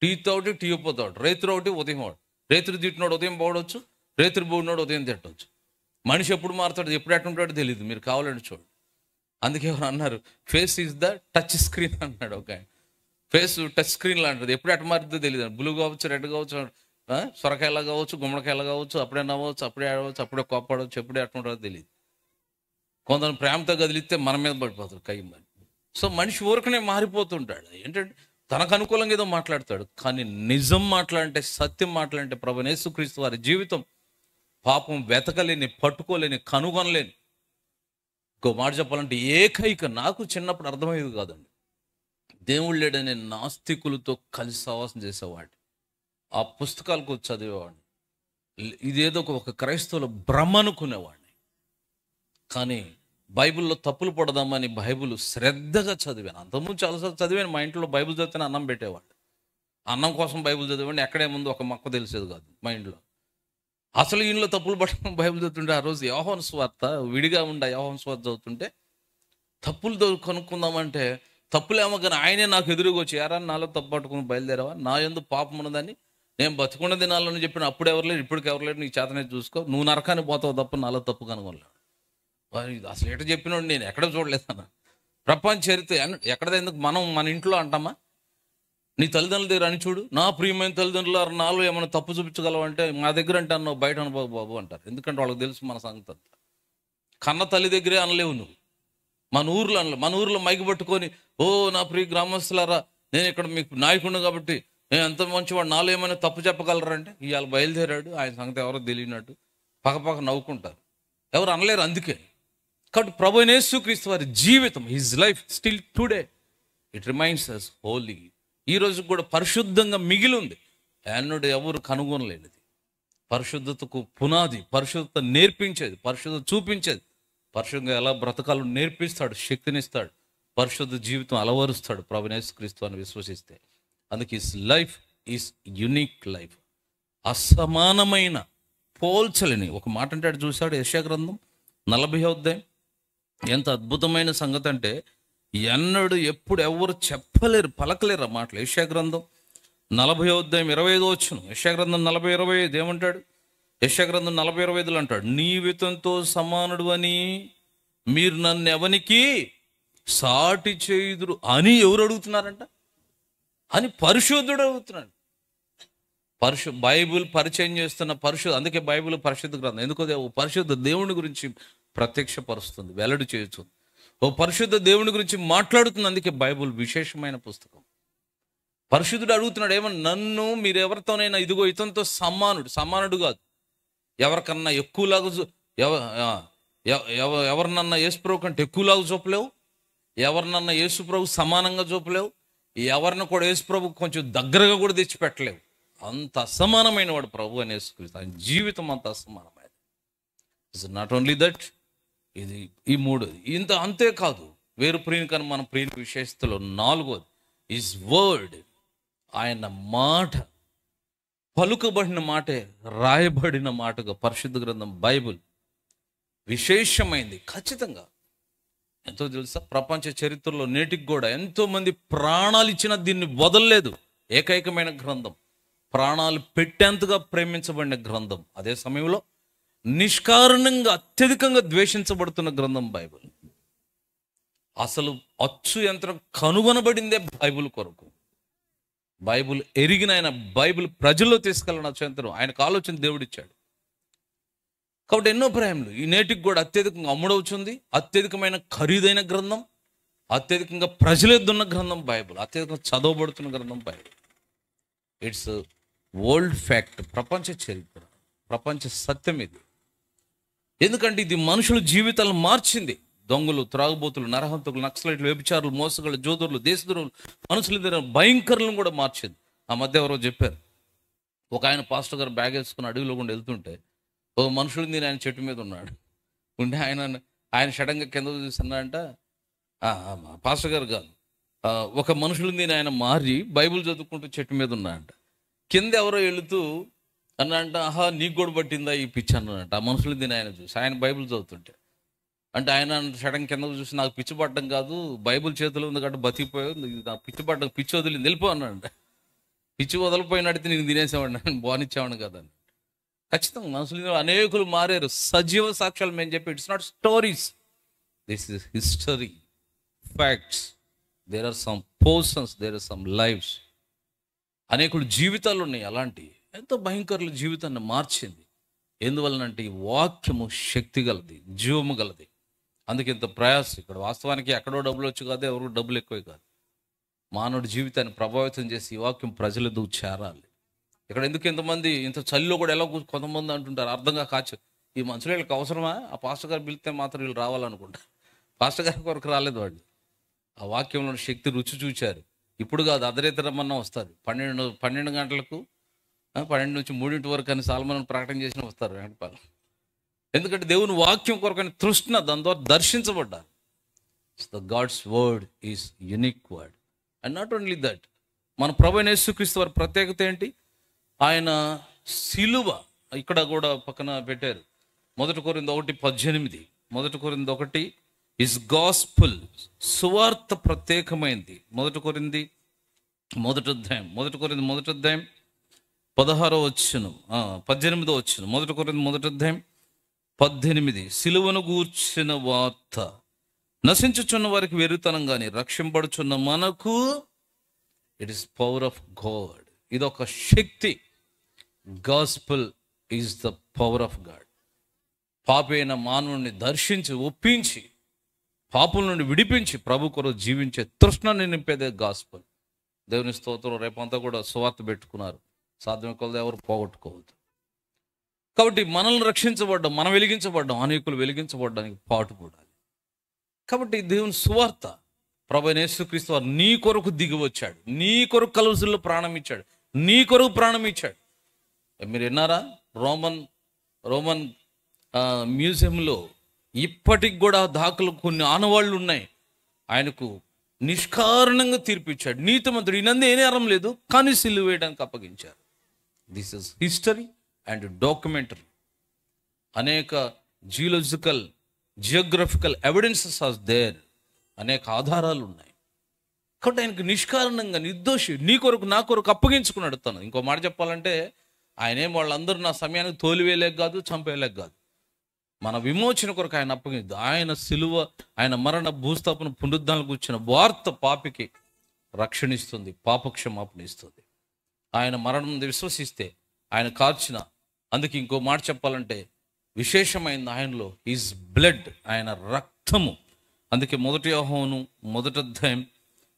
S5: టీతో ఒకటి, టీ ఇవ్వపోతాడు. రైతులు ఒకటి, ఉదయం ఒకటి. రైతులు తిట్టినోడు ఉదయం పోవడవచ్చు, రైతులు పోడినోడు ఉదయం తిట్టవచ్చు. మనిషి ఎప్పుడు మారుతాడు, ఎప్పుడు ఎట్టుంటాడో తెలియదు. మీరు కావాలంటే చూడు. అందుకే ఎవరు అన్నారు, face is the touch screen అన్నాడు ఒక ఆయన. ఫేస్ టచ్ స్క్రీన్ లాంటిది, ఎప్పుడు ఎట్ట మారుతుందో తెలియదు. బ్లూ కావచ్చు, రెడ్ కావచ్చు, సొరకాయలా కావచ్చు, గుమ్మడికాయలా కావచ్చు, అప్పుడే నవ్వచ్చు, అప్పుడే ఆడవచ్చు, అప్పుడే కోప్పడవచ్చు, ఎప్పుడే ఎట్టుంటాడో తెలియదు. కొందరు ప్రేమతో కదిలిస్తే మన మీద పడిపోతాడు కై మరి. సో మనిషి ఊరకనే మారిపోతుంటాడు. ఏంటంటే తనకు అనుకూలంగా ఏదో మాట్లాడతాడు, కానీ నిజం మాట్లాడంటే, సత్యం మాట్లాడంటే ప్రభువైన యేసుక్రీస్తు వారి జీవితం పాపం వెతకలేని, పట్టుకోలేని, కనుగొనలేని. ఇంకో మాట చెప్పాలంటే ఏకైక, నాకు చిన్నప్పుడు అర్థమయ్యేది కాదండి, దేవుడు లేడనే నాస్తికులతో కలిసి సహవాసం చేసేవాడిని. ఆ పుస్తకాలకు చదివేవాడిని. ఇదేదో ఒక క్రైస్తవుల భ్రమ అనుకునేవాడిని. కానీ బైబిల్లో తప్పులు పడదామని బైబిల్ శ్రద్ధగా చదివాను. అంతకుముందు చాలాసార్లు చదివాను. మా ఇంట్లో బైబిల్ చదివితే అన్నం పెట్టేవాడు. అన్నం కోసం బైబిల్ చదివాడిని. ఎక్కడే ముందు ఒక మొక్క తెలిసేది కాదు మా ఇంట్లో. అసలు ఇంట్లో తప్పులు పడడం బైబిల్ చదువుతుంటే, ఆ రోజు యోహాను సువార్త విడిగా ఉండే యోహాను సువార్త చదువుతుంటే తప్పులు కనుక్కుందామంటే తప్పులేమో కానీ ఆయనే నాకు ఎదురుగా వచ్చి, యారా నాలో తప్పు పట్టుకుని బయలుదేరావా, నా యందు పాపం ఉన్నదని నేను బతుకున్న దినాలని చెప్పిన అప్పుడు ఎవరు లేరు, ఇప్పటికి ఎవరు లేరు, నీకు చేతనే చూసుకో, నువ్వు నరకాన్ని పోతావు తప్ప నాలో తప్పు కనుగొనలేడు. అసలు ఎట చెప్పినోడు నేను ఎక్కడ చూడలేదన్న. ప్రపంచ చరిత్ర ఎక్కడ ఎందుకు మనం మన ఇంట్లో అంటామా? నీ తల్లిదండ్రుల దగ్గర అని చూడు, నా ప్రియమైన తల్లిదండ్రులు నాలో ఏమైనా తప్పు చూపించగలవంటే మా దగ్గర అంటే అన్నావు, బయట అనుభవ బాబు అంటారు. ఎందుకంటే వాళ్ళకి తెలుసు మన సంగతి అంతా. కన్న తల్లి దగ్గరే అనలేవు నువ్వు. మన ఊర్లో మైకి పట్టుకొని, ఓ నా ప్రియ గ్రామస్తులారా, నేను ఇక్కడ మీకు నాయకుడు కాబట్టి నేను ఎంత మంచివాడు, నాలో ఏమైనా తప్పు చెప్పగలరంటే ఇవాళ బయలుదేరాడు, ఆయన సంగతి ఎవరో తెలియనట్టు పక్కపక్క నవ్వుకుంటారు. ఎవరు అనలేరు. అందుకే కాబట్టి ప్రభువైన యేసుక్రీస్తు వారి జీవితం, his life still today it reminds us holy. ఈ రోజు కూడా పరిశుద్ధంగా మిగిలి ఉంది. ఎన్నడూ ఎవరు కనుగొనలేనిది. పరిశుద్ధతకు పునాది, పరిశుద్ధత నేర్పించేది, పరిశుద్ధత చూపించేది, పరిశుద్ధంగా ఎలా బ్రతకాలో నేర్పిస్తాడు, శక్తినిస్తాడు, పరిశుద్ధ జీవితం అలవరుస్తాడు ప్రభువైన యేసుక్రీస్తు అని విశ్వసిస్తే. అందుకే his life is unique life. అసమానమైన, పోల్చలేని ఒక మాట అంటే చూశాడు యెషయా గ్రంథం 40వ అధ్యాయం. ఎంత అద్భుతమైన సంగతి అంటే ఎన్నడూ ఎప్పుడు ఎవరు చెప్పలేరు, పలకలేరు ఆ మాటలు. యెషయా గ్రంథం 40వ అధ్యాయం 25వ వచనం. యెషయా గ్రంథం 40:25 ఏమంటాడు? యెషయా గ్రంథం 40:25 అంటాడు, నీవితంతో సమానుడు అని మీరు నన్ను ఎవనికి సాటి చేయుదురు అని ఎవరు అడుగుతున్నారంట? అని పరిశుద్ధుడు అడుగుతున్నాడు. బైబిల్ పరిచయం చేస్తున్న అందుకే బైబిల్ పరిశుద్ధ గ్రంథం. ఎందుకో పరిశుద్ధ దేవుని గురించి ప్రత్యక్షపరుస్తుంది, వెల్లడి చేస్తుంది. ఓ పరిశుద్ధ దేవుని గురించి మాట్లాడుతుంది. అందుకే బైబిల్ విశేషమైన పుస్తకం. పరిశుద్ధుడు అడుగుతున్నాడు, ఏమన్నా నన్ను మీరు ఎవరితోనైనా ఇదిగో ఇతనితో సమానుడు కాదు, ఎవరికన్నా ఎక్కువలాగా ఎవరినన్నా యేసుప్రభు కంటే ఎక్కువలాగా చూపలేవు, ఎవరినన్నా యేసుప్రభు సమానంగా చూపలేవు, ఎవరిని కూడా యేసుప్రభు కొంచెం దగ్గరగా కూడా తెచ్చిపెట్టలేవు. అంత అసమానమైన వాడు ప్రభు అని యేసుక్రీస్తు. ఆయన జీవితం అంత అసమానమైనది. ఇట్స్ నాట్ ఓన్లీ దట్, ఇది ఈ మూడు అంతేకాదు. వేరు ప్రియుని కన్నా మన ప్రియుని విశేషతలో 4వది ఈజ్ వర్డ్. ఆయన మాట, పలుకబడిన మాటే రాయబడిన మాటగా పరిశుద్ధ గ్రంథం బైబిల్ విశేషమైంది. ఖచ్చితంగా ఎంతో తెలుసా, ప్రపంచ చరిత్రలో నేటికి కూడా ఎంతోమంది ప్రాణాలు ఇచ్చిన దీన్ని వదలలేదు. ఏకైకమైన గ్రంథం, ప్రాణాలు పెట్టేంతగా ప్రేమించబడిన గ్రంథం, అదే సమయంలో నిష్కారణంగా అత్యధికంగా ద్వేషించబడుతున్న గ్రంథం బైబిల్. అసలు అచ్చు యంత్రం కనుగొనబడిందే బైబిల్ కొరకు. బైబిల్ ఎరిగిన ఆయన బైబిల్ ప్రజల్లో తీసుకెళ్ళిన అచ్చు యంత్రం ఆయనకు ఆలోచన దేవుడిచ్చాడు. కాబట్టి ఎన్నో ప్రేమలు ఈ నేటికి కూడా అత్యధికంగా అమ్ముడవుతుంది. అత్యధికమైన ఖరీదైన గ్రంథం, అత్యధికంగా ప్రజలెద్దున్న గ్రంథం బైబిల్, అత్యధికంగా చదవబడుతున్న గ్రంథం బైబిల్. ఇట్స్ వరల్డ్ ఫ్యాక్ట్, ప్రపంచ చరిత్ర, ప్రపంచ సత్యం ఇది. ఎందుకంటే ఇది మనుషుల జీవితాలను మార్చింది. దొంగలు, త్రాగుబోతులు, నరహంతకులు, నక్సలైట్లు, వ్యభిచారులు, మోసగాళ్ళు, జోదరులు, దేశద్రోహులు, మనుషుల భయంకరులను కూడా మార్చింది. ఆ మధ్య ఎవరో చెప్పారు, ఒక ఆయన పాస్టర్ గారు బ్యాగ్ వేసుకుని అడవిలో కూడా వెళ్తుంటే ఓ మనుషులు ఆయన చెట్టు మీద ఉన్నాడు. ఉంటే ఆయన సడన్గా కింద చూస్తున్నాడంట. పాస్టర్ గారు కాదు, ఒక మనుషులు ఆయన మారి బైబిల్ చదువుకుంటూ చెట్టు మీద ఉన్నాడంట. కింద ఎవరో వెళుతూ అన్నంట, ఆహా నీకు కూడా పట్టిందా ఈ పిచ్చి అన్నాడంట. ఆ మనుషులు ఆయన చూసి ఆయన బైబిల్ చదువుతుంటే అంటే ఆయన సడన్ కింద చూసి నాకు పిచ్చి పడ్డం కాదు, బైబిల్ చేతిలో ఉంది కాబట్టి బతికిపోయావు, నాకు పిచ్చి పడ్డం, పిచ్చి వదిలింది వెళ్ళిపో అన్నాడంట. పిచ్చి వదిలిపోయినడితే నేను తినేసేవాడిని, బానిచ్చేవాడిని కదా అని. ఖచ్చితంగా మనుషులు అనేకులు మారారు. సజీవ సాక్ష్యాలు మేము చెప్పి, it's not stories, this is history, facts. There are some persons, there are some lifes. అనేకులు జీవితాలు ఉన్నాయి అలాంటి. ఎంతో భయంకరుల జీవితాన్ని మార్చింది. ఎందువలనంటే ఈ వాక్యము శక్తి గలది, జీవము గలది. అందుకే ఇంత ప్రయాసం. ఇక్కడ వాస్తవానికి ఎక్కడో డబ్బులు వచ్చి కాదు, ఎవరు డబ్బులు ఎక్కువే కాదు. మానవుడి జీవితాన్ని ప్రభావితం చేసి ఈ వాక్యం ప్రజలకు చేరాలి. ఇక్కడ ఎందుకు ఇంతమంది ఇంత చలిలో కూడా ఎలా కొంతమంది అంటుంటారు అర్థంగా కాచు, ఈ మనుషులు వీళ్ళకి అవసరమా, ఆ పాస్టర్ గారు పిలిస్తే మాత్రం వీళ్ళు రావాలనుకుంటారు. పాస్టర్ గారి కొరకు రాలేదు వాళ్ళు, ఆ వాక్యంలో శక్తి రుచి చూచారు. ఇప్పుడు కాదు, అర్ధరాత్రి రమ్మన్నా వస్తారు. 12 గంటలకు 12 నుంచి 3 వరకు అని సాల్మన్ ప్రకటన చేసిన వస్తారు వెంకటపాలెం. ఎందుకంటే దేవుని వాక్యం కొరకని తృష్ణ దాని ద్వారా దర్శించబడ్డారు. The God's word is unique word. And not only that, మన ప్రభువైన యేసుక్రీస్తు వారి ప్రత్యేకత ఏంటి? ఆయన సిలువ ఇక్కడ కూడా పక్కన పెట్టారు. 1 కొరింథీ 1:18, 1 కొరింథీ 1 ఇస్ గాస్పుల్, సువార్త ప్రత్యేకమైంది. 1 కొరింథీ 1వ అధ్యాయం 16వ వచనం 18వ వచనం 1 కొరింథీ 1వ అధ్యాయం 18, సిలువను గూర్చిన వార్త నశించుచున్న వారికి వెర్రితనం గాని రక్షింపడుచున్న మనకు it is power of God. ఇదొక శక్తి. Gospel is the power of God. పాపి అయిన మానవుని దర్శించి, ఒప్పించి, పాపుల నుండి విడిపించి ప్రభు కొరకు జీవించే తృష్ణని నింపేదే గాస్పుల్. దేవుని స్తోత్రం. రేపంతా కూడా సువార్త పెట్టుకున్నారు, సాధ్యం కొలది ఎవరు పోగొట్టుకోవద్దు. కాబట్టి మనల్ని రక్షించబడ్డాం, మనం వెలిగించబడ్డాం, అనేకులు వెలిగించబడ్డానికి పాటుపడాలి. కాబట్టి దేవుని సువార్త, ప్రభువైన యేసుక్రీస్తు వారు నీ కొరకు దిగి వచ్చాడు, నీ కొరకు కలువరిలో ప్రాణం ఇచ్చాడు, నీ కొరకు ప్రాణం ఇచ్చాడు. మీరు విన్నారా? రోమన్ మ్యూజియంలో ఇప్పటికి కూడా దాఖలు కొన్ని ఆనవాళ్ళు ఉన్నాయి. ఆయనకు నిష్కారణంగా తీర్పిచ్చాడు. నీతిమంతుడు, ఈయనందు ఏ నేరం లేదు, కానీ సిలువ వేయడానికి అప్పగించారు. This is history and documentary. అనేక జియోగ్రఫికల్ ఎవిడెన్సెస్ ఆర్ దేర్. అనేక ఆధారాలు ఉన్నాయి. కాబట్టి ఆయనకు నిష్కారణంగా, నిర్దోషి, నీ కొరకు నా కొరకు అప్పగించుకున్నాడు తను. ఇంకో మాట చెప్పాలంటే ఆయనేం వాళ్ళందరూ నా సమయానికి తోలివేయలేక కాదు, చంపేయలేక కాదు, మన విమోచన కొరకు ఆయన అప్పగించదు. ఆయన సిలువ, ఆయన మరణ, భూస్థాపన, పునరుద్ధానాలకు వచ్చిన వార్త పాపికి రక్షణ ఇస్తుంది, పాపక్షమాపణ ఇస్తుంది. ఆయన మరణం విశ్వసిస్తే, ఆయన కార్చిన, అందుకే ఇంకో మాట చెప్పాలంటే విశేషమైంది ఆయనలో ఈజ్ బ్లడ్, ఆయన రక్తము. అందుకే 1 యోహాను 1వ అధ్యాయం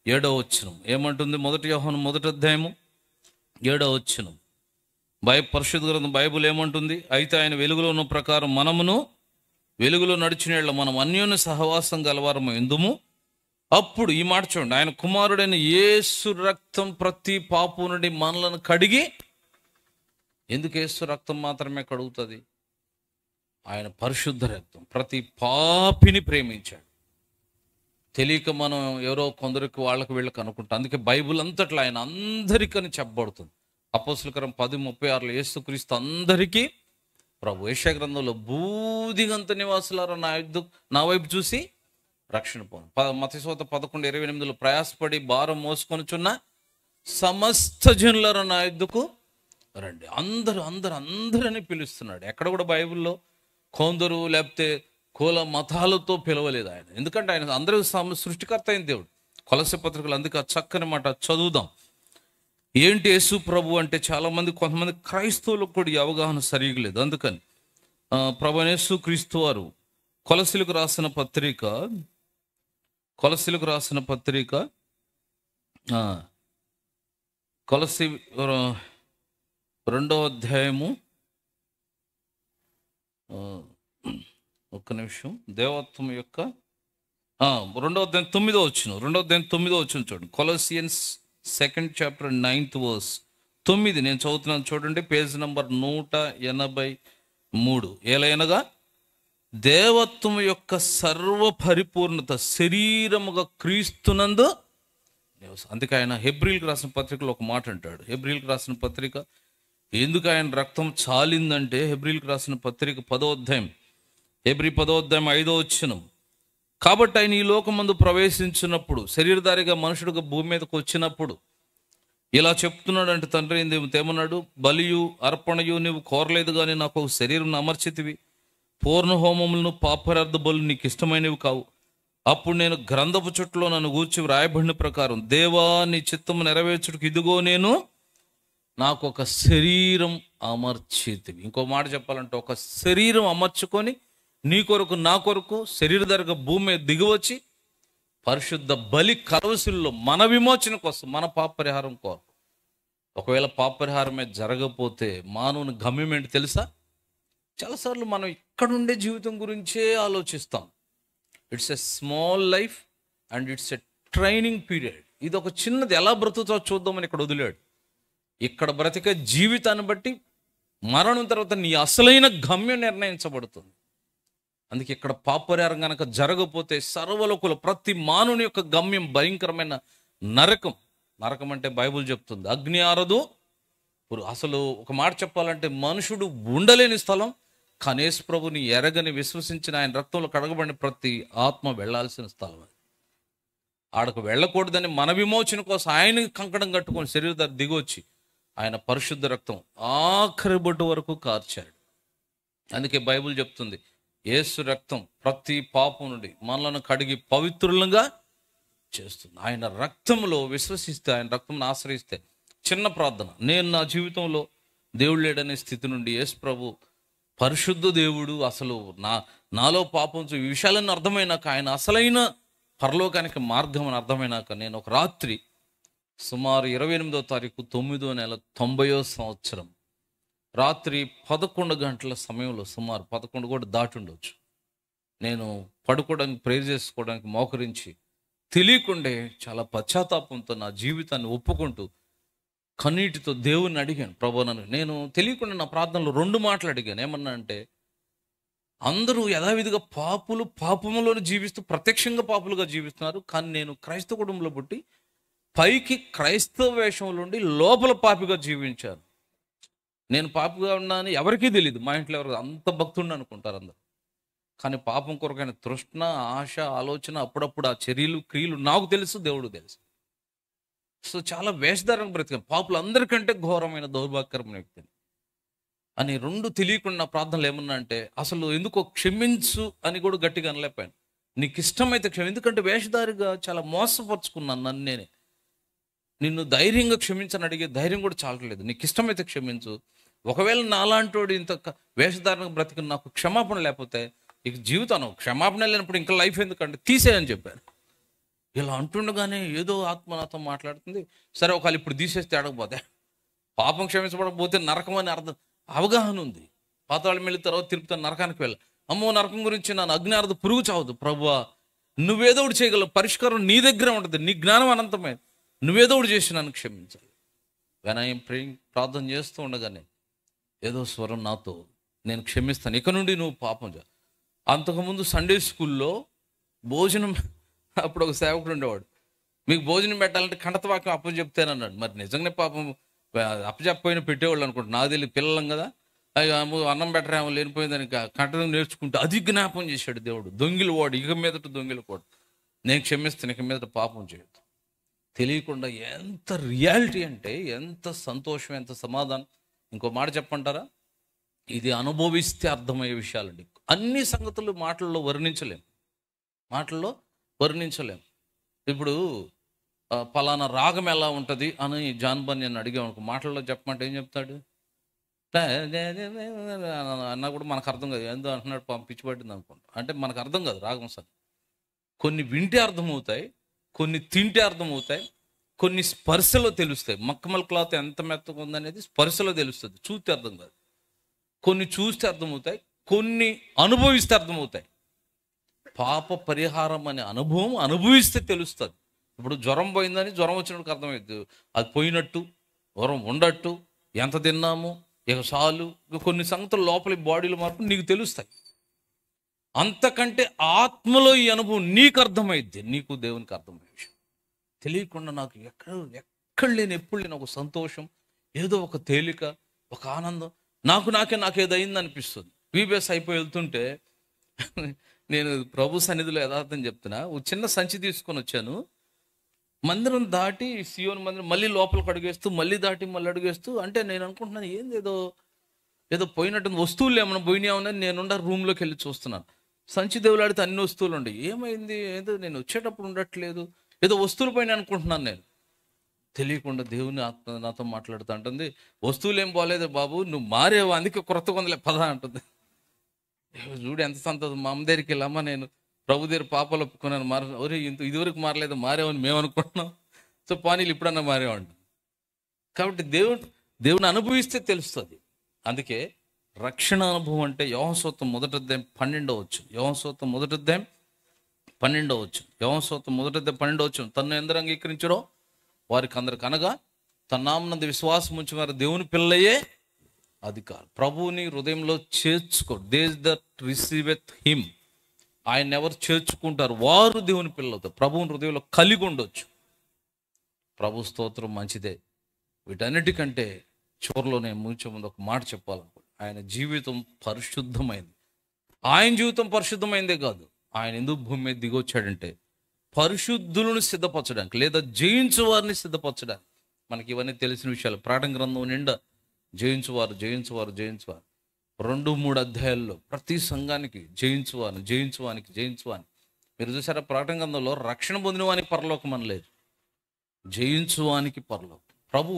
S5: 7వ వచనం ఏమంటుంది? 1 యోహాను 1వ అధ్యాయము 7వ వచనం పరిశుద్ధ గ్రంథం బైబిల్ ఏమంటుంది? అయితే ఆయన వెలుగులో ఉన్న ప్రకారం మనమును వెలుగులో నడిచిన యెడల మనం అన్యోన్య సహవాసం గలవారము ఎందుము. అప్పుడు ఈ మాట చూడండి, ఆయన కుమారుడైన యేసు రక్తం ప్రతి పాపం నుండి మనలను కడిగి. ఎందుకు యేసు రక్తం మాత్రమే కడుగుతుంది? ఆయన పరిశుద్ధ రక్తం ప్రతి పాపిని ప్రేమించాడు. తెలియక మనం ఎవరో కొందరికి వాళ్ళకి వీళ్ళకి అనుకుంటాం. అందుకే బైబిల్ అంతట్లో ఆయన అందరికని చెప్పబడుతుంది. అపోస్తలుల కార్యం 10:36 యేసుక్రీస్తు అందరికీ ప్రభు. యెషయా గ్రంథంలో బూదిగంత నివాసులారా నా వైపు చూసి రక్షణ పొందు. మత్తయి సువార్త 11:28 ప్రయాసపడి భారం మోసుకొనుచున్న సమస్త జనులారా నా యొద్దకు రండి. అందరని పిలుస్తున్నాడు. ఎక్కడ కూడా బైబిల్లో కొందరు లేకపోతే కుల మతాలతో పిలవలేదు ఆయన. ఎందుకంటే ఆయన అందరూ సృష్టికర్త అయిన దేవుడు. కొలస్సే పత్రికలు అందుకే ఆ చక్కని మాట చదువుదాం. ఏంటి యేసు ప్రభు అంటే కొంతమంది క్రైస్తవులకు కూడా ఈ అవగాహన సరిగా లేదు. అందుకని ప్రభు యేసు క్రీస్తు వారు కొలస్సీలకు రాసిన పత్రిక కొలస్సీ 2వ అధ్యాయము ఒక్క నిమిషం, దేవత్వం యొక్క 2వ అధ్యాయం 9వ వచనం చూడండి. Colossians 2nd chapter 9th verse 9 నేను చదువుతున్నాను చూడండి. Page number 183. ఏలైనగా దేవత్వం యొక్క సర్వ పరిపూర్ణత శరీరముగా క్రీస్తునందు. అందుకే ఆయన హెబ్రీలకు రాసిన పత్రికలో ఒక మాట అంటాడు. హెబ్రీలకు రాసిన పత్రిక ఎందుకు ఆయన రక్తం చాలిందంటే, హెబ్రీలకు రాసిన పత్రిక 10వ అధ్యాయం, హెబ్రీ 10వ అధ్యాయం 5వ వచనం. కాబట్టి ఆయన ఈ లోకమందు ప్రవేశించినప్పుడు, శరీరధారిగా మనుషుడుగా భూమి మీదకి వచ్చినప్పుడు ఇలా చెప్తున్నాడు అంటే, తండ్రి ఏమన్నాడు? బలియు అర్పణయు నీవు కోరలేదు కానీ నాకు ఒక శరీరం అమర్చితివి. పూర్ణ హోమములను పాపరార్థ బలు నీకు ఇష్టమైనవి కావు. అప్పుడు నేను గ్రంథపు చుట్టలో నన్ను గూర్చి వ్రాయబడిన ప్రకారం, దేవా నీ చిత్తము నెరవేర్చుటకు ఇదిగో నేను నాకు ఒక శరీరం అమర్చితివి. ఇంకో మాట చెప్పాలంటే, ఒక శరీరం అమర్చుకొని నీ కొరకు నా కొరకు శరీరధారిగా భూమి మీద దిగివచ్చి పరిశుద్ధ బలి కలవసిల్లో మన విమోచన కోసం, మన పాప పరిహారం కోరు. ఒకవేళ పాప పరిహారమే జరగకపోతే మానవుని గమ్యం ఏంటి తెలుసా? చాలాసార్లు మనం ఇక్కడుండే జీవితం గురించే ఆలోచిస్తాం. It's a small life and it's a training period. ఇది ఒక చిన్నది, ఎలా బ్రతుకుతో చూద్దామని ఇక్కడ వదిలాడు. ఇక్కడ బ్రతికే జీవితాన్ని బట్టి మరణం తర్వాత నీ అసలైన గమ్యం నిర్ణయించబడుతుంది. అందుకే ఇక్కడ పాపరిహారం కనుక జరగకపోతే సర్వలోకుల ప్రతి మానవుని యొక్క గమ్యం భయంకరమైన నరకం. నరకం అంటే బైబుల్ చెప్తుంది అగ్ని ఆరదు. అసలు ఒక మాట చెప్పాలంటే మనుషుడు ఉండలేని స్థలం. కానీ యేసు ప్రభుని ఎరగని విశ్వసించిన, ఆయన రక్తంలో కడగబడిన ప్రతి ఆత్మ వెళ్ళాల్సిన స్థలం. ఆడకు వెళ్ళకూడదని మన విమోచన కోసం ఆయన కంకణం కట్టుకొని శరీరధారి దిగొచ్చి ఆయన పరిశుద్ధ రక్తం ఆఖరి బొట్టు వరకు కార్చాడు. అందుకే బైబుల్ చెప్తుంది యేసు రక్తం ప్రతి పాపం నుండి మనలను కడిగి పవిత్రులుగా చేస్తుంది. ఆయన రక్తంలో విశ్వసిస్తే, ఆయన రక్తంను ఆశ్రయిస్తే, చిన్న ప్రార్థన, నేను నా జీవితంలో దేవుడు లేడనే స్థితి నుండి యేసు ప్రభు పరిశుద్ధ దేవుడు, అసలు నాలో పాపం ఈ విషయాలన్నీ అర్థమైనాక, ఆయన అసలైన పరలోకానికి మార్గం అని అర్థమైనాక, నేను ఒక రాత్రి సుమారు 28వ తారీఖు 9వ నెల 90వ సంవత్సరం రాత్రి 11 గంటల సమయంలో, సుమారు 11 కూడా దాటి ఉండొచ్చు, నేను పడుకోవడానికి ప్రేర్ చేసుకోవడానికి మోకరించి తెలియకుండే చాలా పశ్చాత్తాపంతో నా జీవితాన్ని ఒప్పుకుంటూ కన్నీటితో దేవుణ్ణి అడిగాను. ప్రభు నేను తెలియకుండా నా ప్రార్థనలో 2 మాటలు అడిగాను. ఏమన్నా అంటే, అందరూ యథావిధిగా పాపములోనే జీవిస్తూ ప్రత్యక్షంగా పాపులుగా జీవిస్తున్నారు. కానీ నేను క్రైస్తవ కుటుంబంలో పుట్టి పైకి క్రైస్తవ వేషంలో ఉండి లోపల పాపిగా జీవించాను. నేను పాపిగా ఉన్నాను ఎవరికీ తెలియదు. మా ఇంట్లో ఎవరు అంత భక్తుడిని అనుకుంటారు అందరు. కానీ పాపం కొరకైన తృష్ణ, ఆశ, ఆలోచన, అప్పుడప్పుడు ఆ చర్యలు, క్రియలు నాకు తెలుసు, దేవుడు తెలుసు. సో చాలా వేషధారంగా బ్రతికాను. పాపులు అందరికంటే ఘోరమైన దౌర్భాగ్యకరమైన వ్యక్తిని అని 2 తెలియకుండా ప్రార్థనలు ఏమన్నా అంటే, అసలు ఎందుకో క్షమించు అని కూడా గట్టిగా అనలేపాను. నీకు ఇష్టమైతే ఎందుకంటే వేషధారిగా చాలా మోసపరుచుకున్నాను నన్ను నేనే. నిన్ను ధైర్యంగా క్షమించని అడిగే ధైర్యం కూడా చాలట్లేదు. నీకు ఇష్టమైతే క్షమించు. ఒకవేళ నాలాంటోడు ఇంత వేషధారణకు బ్రతికి నాకు క్షమాపణ లేకపోతే ఇక జీవితం క్షమాపణ లేనప్పుడు ఇంకా లైఫ్ ఎందుకంటే తీసేయని చెప్పారు. ఇలా అంటుండగానే ఏదో ఆత్మ నాతో మాట్లాడుతుంది. సరే ఒకవేళ ఇప్పుడు తీసేస్తే అడగపోతే పాపం క్షమించబడకపోతే నరకం అని అర్థం అవగాహన ఉంది. పాతాళం వెళ్ళిన తర్వాత తిరుపతి నరకానికి వెళ్ళ అమ్మో నరకం గురించి నన్ను అగ్ని అర్థం పురుగు చావదు ప్రభువా, నువ్వేదో ఒకటి చేయగలవు, పరిష్కారం నీ దగ్గరే ఉంటుంది, నీ జ్ఞానం అనంతమే, నువ్వేదో ఒకటి చేసి నన్ను క్షమించాలి. వినయం ప్రార్థన చేస్తూ ఉండగానే ఏదో స్వరం నాతో నేను క్షమిస్తాను, ఇక నుండి నువ్వు పాపం చే. అంతకుముందు సండే స్కూల్లో భోజనం అప్పుడు ఒక సేవకుడు ఉండేవాడు, మీకు భోజనం పెట్టాలంటే కంటతవాక్యం అప్పచెప్తానన్నాడు. మరి నిజంగానే పాపం అప్పచెప్పపోయినా పెట్టేవాళ్ళు అనుకుంటా, నాకు తెలియదు, పిల్లలం కదా, అన్నం పెట్టరేమో లేనిపోయిందని కంటను నేర్చుకుంటే అది జ్ఞాపం చేశాడు దేవుడు. దొంగిలు వాడు ఇక మీదట దొంగిలు వాడు, నేను క్షమిస్తాను, ఇక మీదట పాపం చేయొద్దు. తెలియకుండా ఎంత రియాలిటీ అంటే ఎంత సంతోషం, ఎంత సమాధానం. ఇంకో మాట చెప్పంటారా, ఇది అనుభవిస్తే అర్థమయ్యే విషయాలండి. అన్ని సంగతులు మాటల్లో వర్ణించలేం. ఇప్పుడు పలానా రాగం ఎలా ఉంటుంది అని జాన్ బన్యన్ అడిగామనుకో, మాటల్లో చెప్పమంటే ఏం చెప్తాడు అన్నా కూడా మనకు అర్థం కాదు, ఏందో అంటున్నాడు, పిచ్చిపట్టింది అనుకుంటా. అంటే మనకు అర్థం కాదు రాగం సార్. కొన్ని వింటే అర్థమవుతాయి, కొన్ని తింటే అర్థమవుతాయి, కొన్ని స్పర్శలో తెలుస్తాయి. మక్కమల్ క్లాత్ ఎంత మెత్తగా ఉందనేది స్పర్శలో తెలుస్తుంది, చూస్తే అర్థం కాదు. కొన్ని చూస్తే అర్థమవుతాయి, కొన్ని అనుభవిస్తే అర్థమవుతాయి. పాప పరిహారం అనే అనుభవం అనుభవిస్తే తెలుస్తుంది. ఇప్పుడు జ్వరం పోయిందని జ్వరం వచ్చినప్పుడు అర్థమవుతుంది, అది పోయినట్టు, జ్వరం ఉండట్టు, ఎంత తిన్నాము, ఇక చాలు, కొన్ని సంగతులు లోపలి బాడీలో మార్పు నీకు తెలుస్తాయి. అంతకంటే ఆత్మలో ఈ అనుభవం నీకు అర్థమైద్ది, నీకు దేవునికి అర్థమయ్యే విషయం. తెలియకుండా నాకు ఎక్కడ లేని ఎప్పుడు లేని ఒక సంతోషం, ఏదో ఒక తేలిక, ఒక ఆనందం, నాకేదో అయింది అనిపిస్తుంది. వీబీఎస్ అయిపోయి వెళ్తుంటే నేను ప్రభు సన్నిధిలో యథార్థం చెప్తున్నా, ఒక చిన్న సంచి తీసుకొని వచ్చాను. మందిరం దాటి సియోన్ మందిరం మళ్ళీ లోపలికి అడుగేస్తూ, మళ్ళీ దాటి మళ్ళీ అడుగేస్తూ, అంటే నేను అనుకుంటున్నాను ఏంది ఏదో పోయినట్టు, వస్తువులు ఏమైనా పోయినాయని నేనుండ రూమ్లోకి వెళ్ళి చూస్తున్నాను. సంచి దేవులాడితే అన్ని వస్తువులు ఉండే, ఏమైంది, ఏదో నేను వచ్చేటప్పుడు ఉండట్లేదు, ఏదో వస్తువులు పైన అనుకుంటున్నాను. నేను తెలియకుండా దేవుని ఆత్మ నాతో మాట్లాడుతూ అంటుంది, వస్తువులు ఏం బాగలేదు బాబు, నువ్వు మారేవా, అందుకే కొత్త కొందలే పద అంటుంది. చూడు ఎంత సంతోషం, మా అమ్మ దగ్గరికి వెళ్ళమ్మా, నేను ప్రభు దగ్గర పాపాలు ఒప్పుకున్నాను, ఒరే ఇదివరకు మారలేదు, మారేవని మేము అనుకుంటున్నాం, సో పానీలు ఇప్పుడన్నా మారేవండి. కాబట్టి దేవుని అనుభవిస్తే తెలుస్తుంది. అందుకే రక్షణ అనుభవం అంటే యోహాను సువార్త 1వ అధ్యాయం 12వ వచనం, యోహాను సువార్త 1వ అధ్యాయం 12వ వచనం, యోహాను సువార్త 1వ అధ్యాయం 12వ వచనం, తన్ను ఎందరు అంగీకరించారో వారికి అందరికి, అనగా తన నామమునందు విశ్వాసం ఉంచి వారు దేవుని పిల్లయే అధికారం. ప్రభువుని హృదయంలో చేర్చుకో, దే దట్ రిసీవెత్ హిమ్, ఆయన ఎవరు చేర్చుకుంటారు వారు దేవుని పిల్లలు అవుతారు. ప్రభువుని హృదయంలో కలిగి ఉండొచ్చు. ప్రభు స్తోత్రం మంచిదే. వీటన్నిటికంటే చివరిలో నేను ముగించే ముందు ఒక మాట చెప్పాలనుకో, ఆయన జీవితం పరిశుద్ధమైంది. ఆయన జీవితం పరిశుద్ధమైందే కాదు, ఆయన ఎందుకు భూమి మీద దిగొచ్చాడంటే పరిశుద్ధులను సిద్ధపరచడానికి, లేదా జయించు వారిని సిద్ధపరచడానికి. మనకి ఇవన్నీ తెలిసిన విషయాలు. ప్రకటన గ్రంథం నిండా జయించువారు 2-3 అధ్యాయాల్లో ప్రతి సంఘానికి జయించువానికి. మీరు చూసారా, ప్రకటన గ్రంథంలో రక్షణ పొందిన వానికి పరలోకం అని లేదు, జయించువానికి పరలోకం. ప్రభు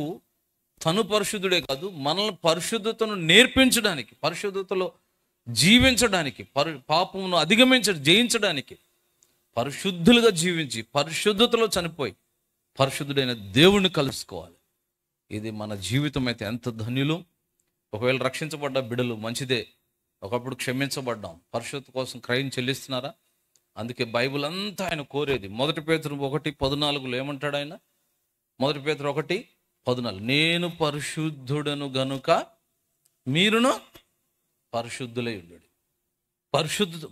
S5: తను పరిశుద్ధుడే కాదు, మనల్ని పరిశుద్ధతను నేర్పించడానికి, పరిశుద్ధతలో జీవించడానికి, పాపమును జయించడానికి, పరిశుద్ధులుగా జీవించి పరిశుద్ధతలో చనిపోయి పరిశుద్ధుడైన దేవుణ్ణి కలుసుకోవాలి. ఇది మన జీవితం అయితే ఎంత ధన్యులు. ఒకవేళ రక్షించబడ్డ బిడ్డలు మంచిదే, ఒకప్పుడు క్షమించబడ్డాం, పరిశుద్ధత కోసం క్రయం చెల్లిస్తున్నారా? అందుకే బైబిల్ అంతా ఆయన కోరేది. 1 పేతురు 1:14 ఏమంటాడు ఆయన? 1 పేతురు 1:14, నేను పరిశుద్ధుడను గనుక మీరును పరిశుద్ధులై ఉండండి.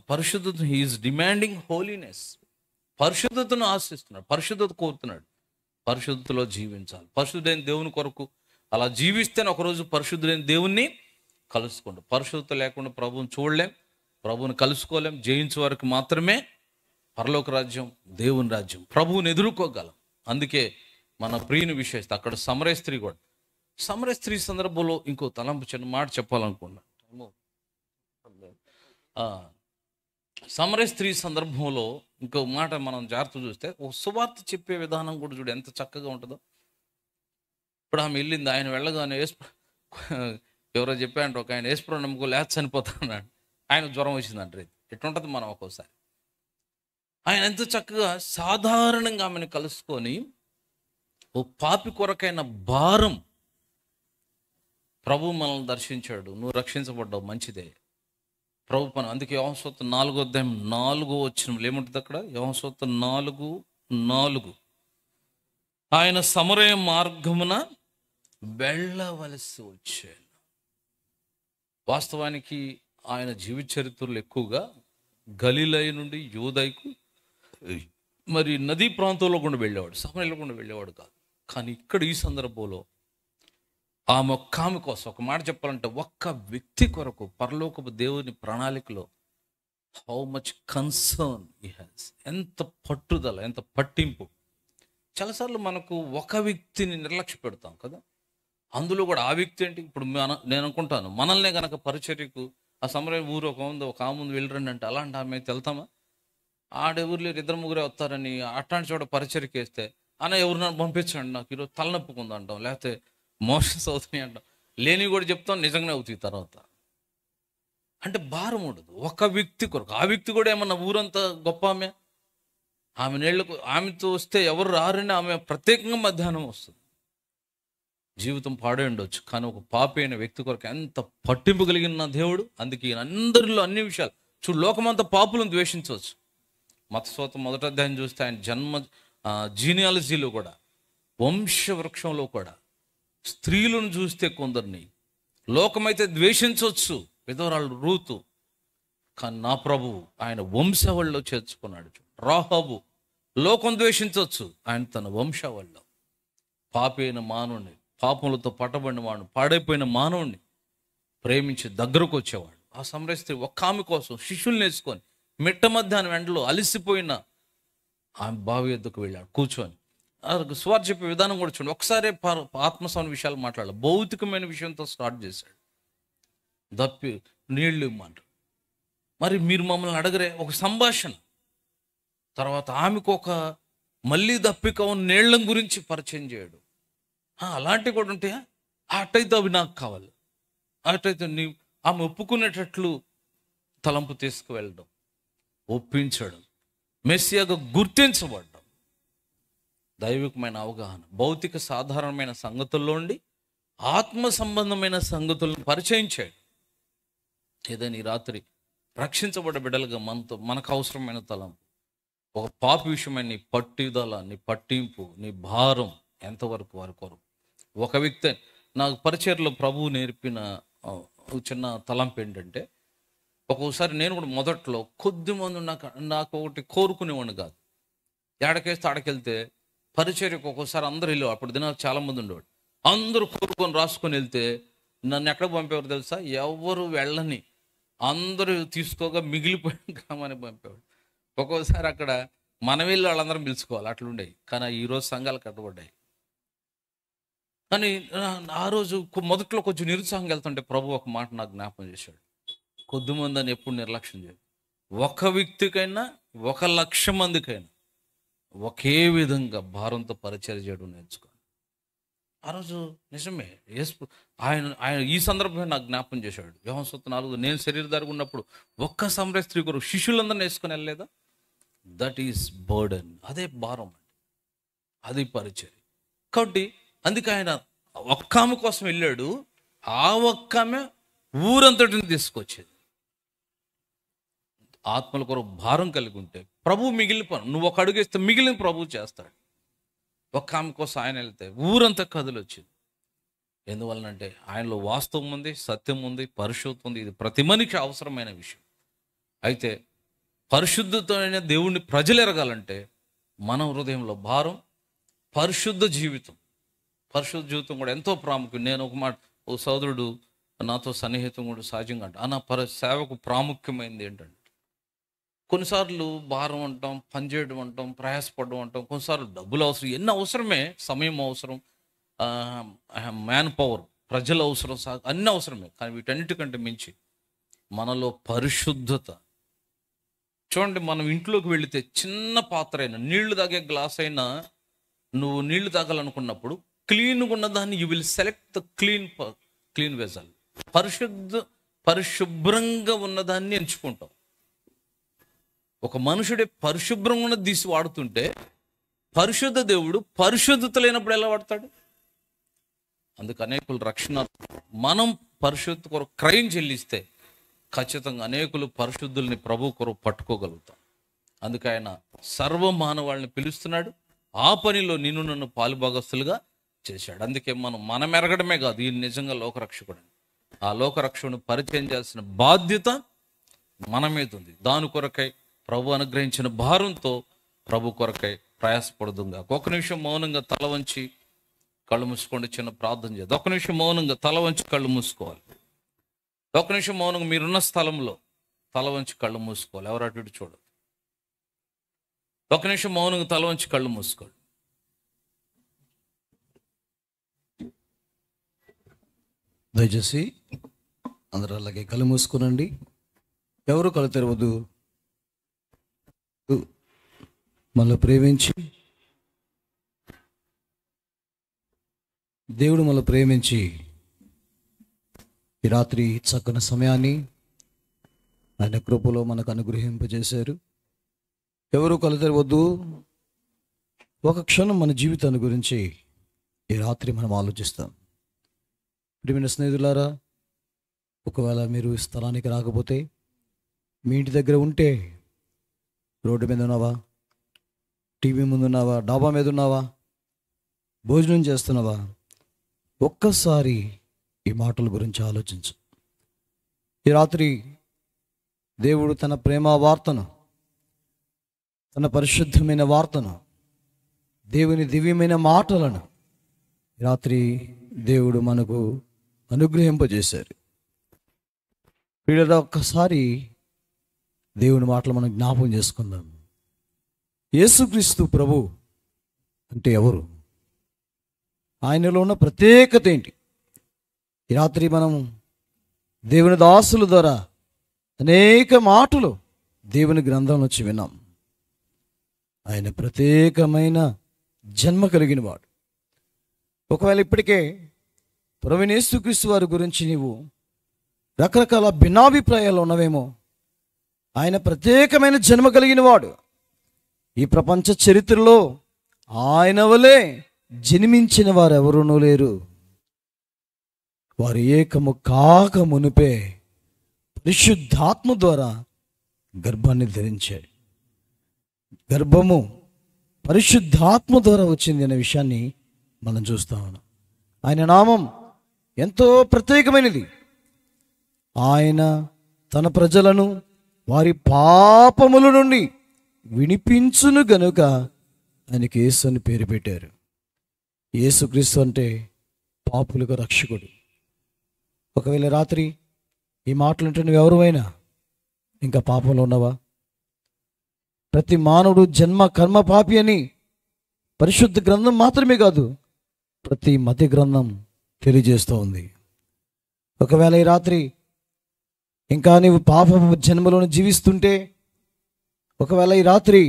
S5: పరిశుద్ధత హీఈస్ డిమాండింగ్ హోలీనెస్. పరిశుద్ధతను ఆశిస్తున్నాడు, పరిశుద్ధత కోరుతున్నాడు. పరిశుద్ధతలో జీవించాలి, పరిశుద్ధుడైన దేవుని కొరకు అలా జీవిస్తేనే ఒకరోజు పరిశుద్ధుడైన దేవుణ్ణి కలుసుకోండి. పరిశుద్ధత లేకుండా ప్రభువుని చూడలేం, ప్రభువుని కలుసుకోలేం. జయించే వారికి మాత్రమే పరలోక రాజ్యం, దేవుని రాజ్యం, ప్రభువుని ఎదుర్కోగలం. అందుకే మన ప్రియుని విశేషత అక్కడ సమరయ స్త్రీ సందర్భంలో ఇంకో తలంపు చిన్న మాట చెప్పాలనుకున్నా. సమరయ స్త్రీ సందర్భంలో ఇంకో మాట మనం జాగ్రత్త చూస్తే, ఒక సువార్త చెప్పే విధానం కూడా చూడు ఎంత చక్కగా ఉంటుందో. ఇప్పుడు ఆమె వెళ్ళింది, ఆయన వెళ్ళగానే ఎవరో చెప్పారంటే ఒక ఆయన యేసుప్రభు నమ్ముకో లేక చనిపోతున్నాడు, ఆయన జ్వరం వచ్చిందంటారు. ఎట్లుంటుంది మనం ఒక్కోసారి. ఆయన ఎంతో చక్కగా సాధారణంగా ఆమెను కలుసుకొని ఓ పాపి కొరకైన భారం, ప్రభు మనల్ని దర్శించాడు, నువ్వు రక్షించబడ్డావు, మంచిదే ప్రభు పని. అందుకే యోహాను సువార్త 4:4 ఏముంటుంది అక్కడ? యోహాను సువార్త 4:4 ఆయన సమరయ మార్గమున వెళ్ళవలసి వచ్చాను. వాస్తవానికి ఆయన జీవిత చరిత్రలు ఎక్కువగా గలిలయ నుండి యూదయకు మరి నదీ ప్రాంతంలో కూడా వెళ్ళేవాడు, సమరయలో కూడా వెళ్ళేవాడు కాదు. కానీ ఇక్కడ ఈ సందర్భంలో ఆమె కోసం, ఒక మాట చెప్పాలంటే ఒక్క వ్యక్తి కొరకు పరలోకపు దేవుని ప్రణాళికలో how much concern he has, ఎంత పట్టుదల, ఎంత పట్టింపు. చాలాసార్లు మనకు ఒక వ్యక్తిని నిర్లక్ష్య పెడతాం కదా, అందులో కూడా ఆ వ్యక్తి ఏంటి. ఇప్పుడు నేను అనుకుంటాను, మనల్నే కనుక పరిచర్యకు ఆ సమరయ ఊరు ఒక ఆమె ముందు వెళ్ళరండి అంటే అలాంటి ఆమె వెళ్తామా? ఆడెవరు లేరు, 2-3 వస్తారని అట్లాంటి చోట పరిచర్యకి వేస్తే అన్న ఎవరినైనా పంపించండి, నాకు ఈరోజు తలనొప్పుకుంది అంటాం, లేకపోతే మోషన్స్ అవుతున్నాయి అంటాం. లేని కూడా చెప్తాం, నిజంగానే అవుతాయి తర్వాత. అంటే భారం ఉండదు ఒక వ్యక్తి కొరకు. ఆ వ్యక్తి కూడా ఏమన్నా ఊరంతా గొప్ప ఆమె నీళ్లకు ఆమెతో వస్తే ఎవరు రారని ఆమె ప్రత్యేకంగా మధ్యాహ్నం వస్తుంది. జీవితం పాడే ఉండొచ్చు, కానీ ఒక పాపి అయిన వ్యక్తి కొరకు ఎంత పట్టింపు కలిగిన దేవుడు. అందుకే అందరిలో అన్ని విషయాలు చూడు, లోకమంతా పాపులను ద్వేషించవచ్చు. మతస్వార్థం 1వ అధ్యాయం చూస్తే ఆయన జన్మ జీనియాలజీలో కూడా, వంశవృక్షంలో కూడా స్త్రీలను చూస్తే కొందరిని లోకమైతే ద్వేషించవచ్చు, విధవరాలు రూతు, కానీ నా ప్రభువు ఆయన వంశావళిలో చేర్చుకున్నాడు. రాహాబు లోకం ద్వేషించవచ్చు, ఆయన తన వంశావళిలో పాపి అయిన మానవుని, పాపములతో పట్టబడిన వాడిని, పాడైపోయిన మానవుడిని ప్రేమించి దగ్గరకు వచ్చేవాడు. ఆ సమరయ స్త్రీ ఒక్క ఆమె కోసం శిష్యుల్ని వేసుకొని మిట్ట మధ్యాహ్నం ఎండలో అలిసిపోయిన ఆమె బావి ఎద్దుకు వెళ్ళాడు కూర్చొని. సువార్త చెప్పే విధానం కూడా చూడండి. ఒకసారి ఆత్మసౌన విషయాలు మాట్లాడాలి, భౌతికమైన విషయంతో స్టార్ట్ చేశాడు. దప్పి నీళ్ళు ఇమ్మంటారు, మరి మీరు మమ్మల్ని అడగరే, ఒక సంభాషణ. తర్వాత ఆమెకు ఒక మళ్ళీ దప్పిక నీళ్ళ గురించి పరిచయం చేయడు. అలాంటివి కూడా ఉంటాయా? అటైతే అవి నాకు కావాలి, అటైతే ఆమె ఒప్పుకునేటట్లు తలంపు తీసుకువెళ్ళడం, ఒప్పించడం, మెస్సియాగా గుర్తించబడ్డం, దైవికమైన అవగాహన, భౌతిక సాధారణమైన సంగతుల్లో ఉండి ఆత్మ సంబంధమైన సంగతులను పరిచయం చేయడం. ఏదైనా ఈ రాత్రి రక్షించబడ్డ బిడ్డలుగా మనకు అవసరమైన తలంపు, ఒక పాపి విషయమైన నీ పట్టుదల, నీ పట్టింపు, నీ భారం ఎంతవరకు వారి కొరకు. ఒక వ్యక్తి నాకు పరిచర్లో ప్రభువు నేర్పిన చిన్న తలంపు ఏంటంటే, ఒక్కొక్కసారి నేను కూడా మొదట్లో కొద్దిమంది నాకు ఒకటి కోరుకునేవాడిని కాదు. ఏడకేస్తే ఆడకెళ్తే పరిచర్యకు ఒక్కోసారి అందరూ వెళ్ళేవాడు. అప్పుడు దినాలు చాలామంది ఉండేవాడు. అందరూ కోరుకొని రాసుకొని వెళ్తే నన్ను ఎక్కడికి పంపేవారు తెలుసా? ఎవరు వెళ్ళని అందరూ తీసుకోగా మిగిలిపోయిన గ్రామాన్ని పంపేవాడు. ఒక్కోసారి అక్కడ మన వెళ్ళి వాళ్ళందరం పిలుచుకోవాలి, అట్లుండేవి. కానీ ఈరోజు సంఘాలు కట్టబడ్డాయి. కానీ ఆ రోజు మొదట్లో కొంచెం నిరుత్సాహంగా వెళ్తుంటే ప్రభు ఒక మాట నాకు జ్ఞాపకం చేశాడు. కొద్దిమంది అని ఎప్పుడు నిర్లక్ష్యం చేయదు. ఒక వ్యక్తికైనా 1,00,000 మందికైనా ఒకే విధంగా భారంతో పరిచర్య చేయడం నేర్చుకోవాలి. ఆ రోజు నిజమే ఆయన ఈ సందర్భంగా నాకు జ్ఞాపకం చేశాడు. యోహాను సువార్త 4 నేను శరీరధారిగా ఉన్నప్పుడు ఒక్క సమరయ స్త్రీ కొరకు శిష్యులందరినీ వేసుకొని వెళ్ళలేదా? That is burden. అదే భారం అండి, అది పరిచర్య. కాబట్టి అందుకే ఆయన ఒక్క ఆమె కోసం వెళ్ళాడు. ఆ ఒక్క ఆమె ఊరంతటిని తీసుకొచ్చేది. ఆత్మల కొరకు భారం కలిగి ఉంటే ప్రభు మిగిలిపోను, నువ్వు ఒక అడుగేస్తే మిగిలిన ప్రభు చేస్తాడు. ఒక్క ఆమె కోసం ఆయన వెళ్తే ఊరంతా కథలు వచ్చింది. ఎందువలనంటే ఆయనలో వాస్తవం ఉంది, సత్యం ఉంది, పరిశుద్ధం ఉంది. ఇది ప్రతి మనిషికి అవసరమైన విషయం. అయితే పరిశుద్ధమైన దేవుణ్ణి ప్రజలు ఎరగాలంటే మన హృదయంలో భారం, పరిశుద్ధ జీవితం కూడా ఎంతో ప్రాముఖ్యం. నేను ఒక మాట, ఓ సోదరుడు నాతో సన్నిహితం కూడా సహజంగా అంట, సేవకు ప్రాముఖ్యమైనది ఏంటంటే, కొన్నిసార్లు భారం అంటాం, పనిచేయడం అంటాం, ప్రయాసపడడం అంటాం, కొన్నిసార్లు డబ్బులు అవసరం, ఎన్ని అవసరమే, సమయం అవసరం, మ్యాన్ పవర్, ప్రజల అవసరం, అన్నీ అవసరమే. కానీ వీటన్నిటికంటే మించి మనలో పరిశుద్ధత. చూడండి, మనం ఇంట్లోకి వెళితే చిన్న పాత్ర అయినా, నీళ్లు తాగే గ్లాస్ అయినా, నువ్వు నీళ్లు తాగాలనుకున్నప్పుడు క్లీన్గా ఉన్నదాన్ని you will select the clean vessel. పరిశుభ్రంగా ఉన్నదాన్ని ఎంచుకుంటాం. ఒక మనుషుడే పరిశుభ్రంగా ఉన్నది తీసి వాడుతుంటే పరిశుద్ధ దేవుడు పరిశుద్ధత లేనప్పుడు ఎలా వాడతాడు? అందుకు అనేకులు రక్షణ, మనం పరిశుద్ధ కొరకు క్రయం చెల్లిస్తే ఖచ్చితంగా అనేకులు పరిశుద్ధుల్ని ప్రభు కొరకు పట్టుకోగలుగుతాం. అందుకే ఆయన సర్వ మానవాళ్ళని పిలుస్తున్నాడు. ఆ పనిలో నిన్ను నన్ను పాలుభాగస్తులుగా చేశాడు. అందుకే మనం ఎరగడమే కాదు, ఈయన నిజంగా లోకరక్షకుడు. ఆ లోకరక్షకుని పరిచయం చేయాల్సిన బాధ్యత మన మీద ఉంది. దాని కొరకై ప్రభు అనుగ్రహించిన భారంతో ప్రభు కొరకై ప్రయాసపడుతుందా. ఒక నిమిషం మౌనంగా తల వంచి కళ్ళు మూసుకోండి. చిన్న ప్రార్థన చేద్దాం. ఒక నిమిషం మౌనంగా తల వంచి కళ్ళు మూసుకోవాలి. ఒక నిమిషం మౌనంగా మీరున్న స్థలంలో తల వంచి కళ్ళు మూసుకోవాలి. ఎవరు అటు ఇటు చూడదు. ఒక నిమిషం మౌనంగా తల వంచి కళ్ళు మూసుకోండి.
S3: దయచేసి అందరూ అలాగే కళ్ళు మూసుకునండి. ఎవరు కళ్ళు తెరవద్దు. మళ్ళీ ప్రేమించి దేవుడు మళ్ళీ ప్రేమించి ఈ రాత్రి చక్కని సమయాన్ని ఆయన కృపలో మనకు అనుగ్రహింపజేశారు. ఎవరు కళ్ళు తెరవద్దు. ఒక క్షణం మన జీవితాన్ని గురించి ఈ రాత్రి మనం ఆలోచిస్తాం. ప్రియమైన స్నేహితులారా, ఒకవేళ మీరు స్థలానికి రాకపోతే, మీ ఇంటి దగ్గర ఉంటే, రోడ్డు మీద ఉన్నావా, టీవీ ముందు ఉన్నావా, డాబా మీద ఉన్నావా, భోజనం చేస్తున్నావా, ఒక్కసారి ఈ మాటల గురించి ఆలోచించు. ఈ రాత్రి దేవుడు తన ప్రేమ వార్తను, తన పరిశుద్ధమైన వార్తను, దేవుని దివ్యమైన మాటలను రాత్రి దేవుడు మనకు అనుగ్రహింపజేశారు. వీళ్ళ ఒక్కసారి దేవుని మాటలు మనం జ్ఞాపకం చేసుకుందాం. యేసుక్రీస్తు ప్రభు అంటే ఎవరు? ఆయనలో ఉన్న ప్రత్యేకత ఏంటి? ఈ రాత్రి మనం దేవుని దాసుల ద్వారా అనేక మాటలు దేవుని గ్రంథంలో వచ్చి విన్నాం. ఆయన ప్రత్యేకమైన జన్మ కలిగిన వాడు. ఒకవేళ ఇప్పటికే ప్రభువైన యేసుక్రీస్తు వారి గురించి నీవు రకరకాల భిన్నాభిప్రాయాలు ఉన్నవేమో. ఆయన ప్రత్యేకమైన జన్మ కలిగిన వాడు. ఈ ప్రపంచ చరిత్రలో ఆయన వలె జన్మించిన వారు ఎవరునూ లేరు. వారు ఏకము కాక మునిపే పరిశుద్ధాత్మ ద్వారా గర్భాన్ని ధరించాడు. గర్భము పరిశుద్ధాత్మ ద్వారా వచ్చింది అనే విషయాన్ని మనం చూస్తా ఉన్నాం. ఆయన నామం ఎంతో ప్రత్యేకమైనది. ఆయన తన ప్రజలను వారి పాపముల నుండి వినిపించును గనుక ఆయనకి యేసు అని పేరు పెట్టారు. యేసుక్రీస్తు అంటే పాపులకు రక్షకుడు. ఒకవేళ రాత్రి ఈ మాటలు అంటే నువ్వు ఎవరువైనా ఇంకా పాపంలో ఉన్నావా? ప్రతి మానవుడు జన్మ కర్మ పాపి అని పరిశుద్ధ గ్రంథం మాత్రమే కాదు, ప్రతి మత గ్రంథం తెలియజేస్తూ ఉంది. ఒకవేళ ఈ రాత్రి ఇంకా నీవు పాప జన్మలోనే జీవిస్తుంటే, ఒకవేళ ఈ రాత్రి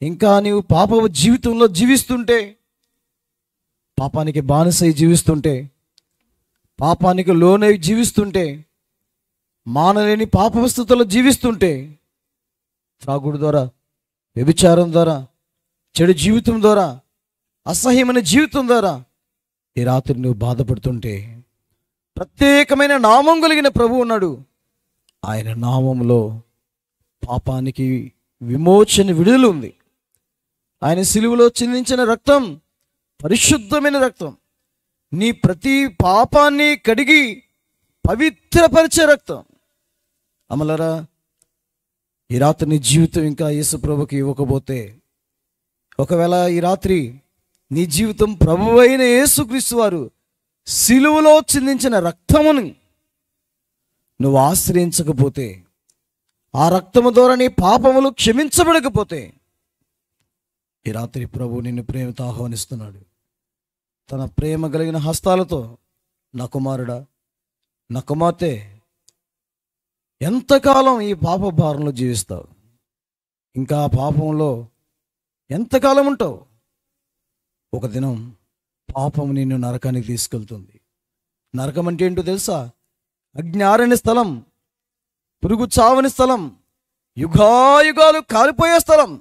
S3: ఇంకా నీవు పాప జీవితంలో జీవిస్తుంటే, పాపానికి బానిసై జీవిస్తుంటే, పాపానికి లోనై జీవిస్తుంటే, మానలేని పాప స్థితిలో జీవిస్తుంటే, త్రాగుడు ద్వారా, వ్యభిచారం ద్వారా, చెడు జీవితం ద్వారా, అసహ్యమైన జీవితం ద్వారా ఈ రాత్రి నువ్వు బాధపడుతుంటే, ప్రత్యేకమైన నామం కలిగిన ప్రభు ఉన్నాడు. ఆయన నామంలో పాపానికి విమోచన విడుదల ఉంది. ఆయన సిలువలో చిందించిన రక్తం పరిశుద్ధమైన రక్తం. నీ ప్రతి పాపాన్ని కడిగి పవిత్రపరిచే రక్తం. అమలరా, ఈ రాత్రి నీ జీవితం ఇంకా యేసు ప్రభుకి ఇవ్వకపోతే, ఒకవేళ ఈ రాత్రి నీ జీవితం ప్రభువైన యేసుక్రీస్తు వారు సిలువలో చిందించిన రక్తమును నువ్వు ఆశ్రయించకపోతే, ఆ రక్తము ద్వారా నీ పాపములు క్షమించబడకపోతే, ఈ రాత్రి ప్రభు నిన్ను ప్రేమతో ఆహ్వానిస్తున్నాడు. తన ప్రేమ కలిగిన హస్తాలతో, నా కుమారుడా, నా కుమార్తె, ఎంతకాలం ఈ పాప భారంలో జీవిస్తావు? ఇంకా పాపంలో ఎంతకాలం ఉంటావు? ఒక దినం పాపం నిన్ను నరకానికి తీసుకెళ్తుంది. నరకం అంటే ఏంటో తెలుసా? అజ్ఞారని స్థలం, పురుగు చావని స్థలం, యుగాయుగాలు కాలిపోయే స్థలం,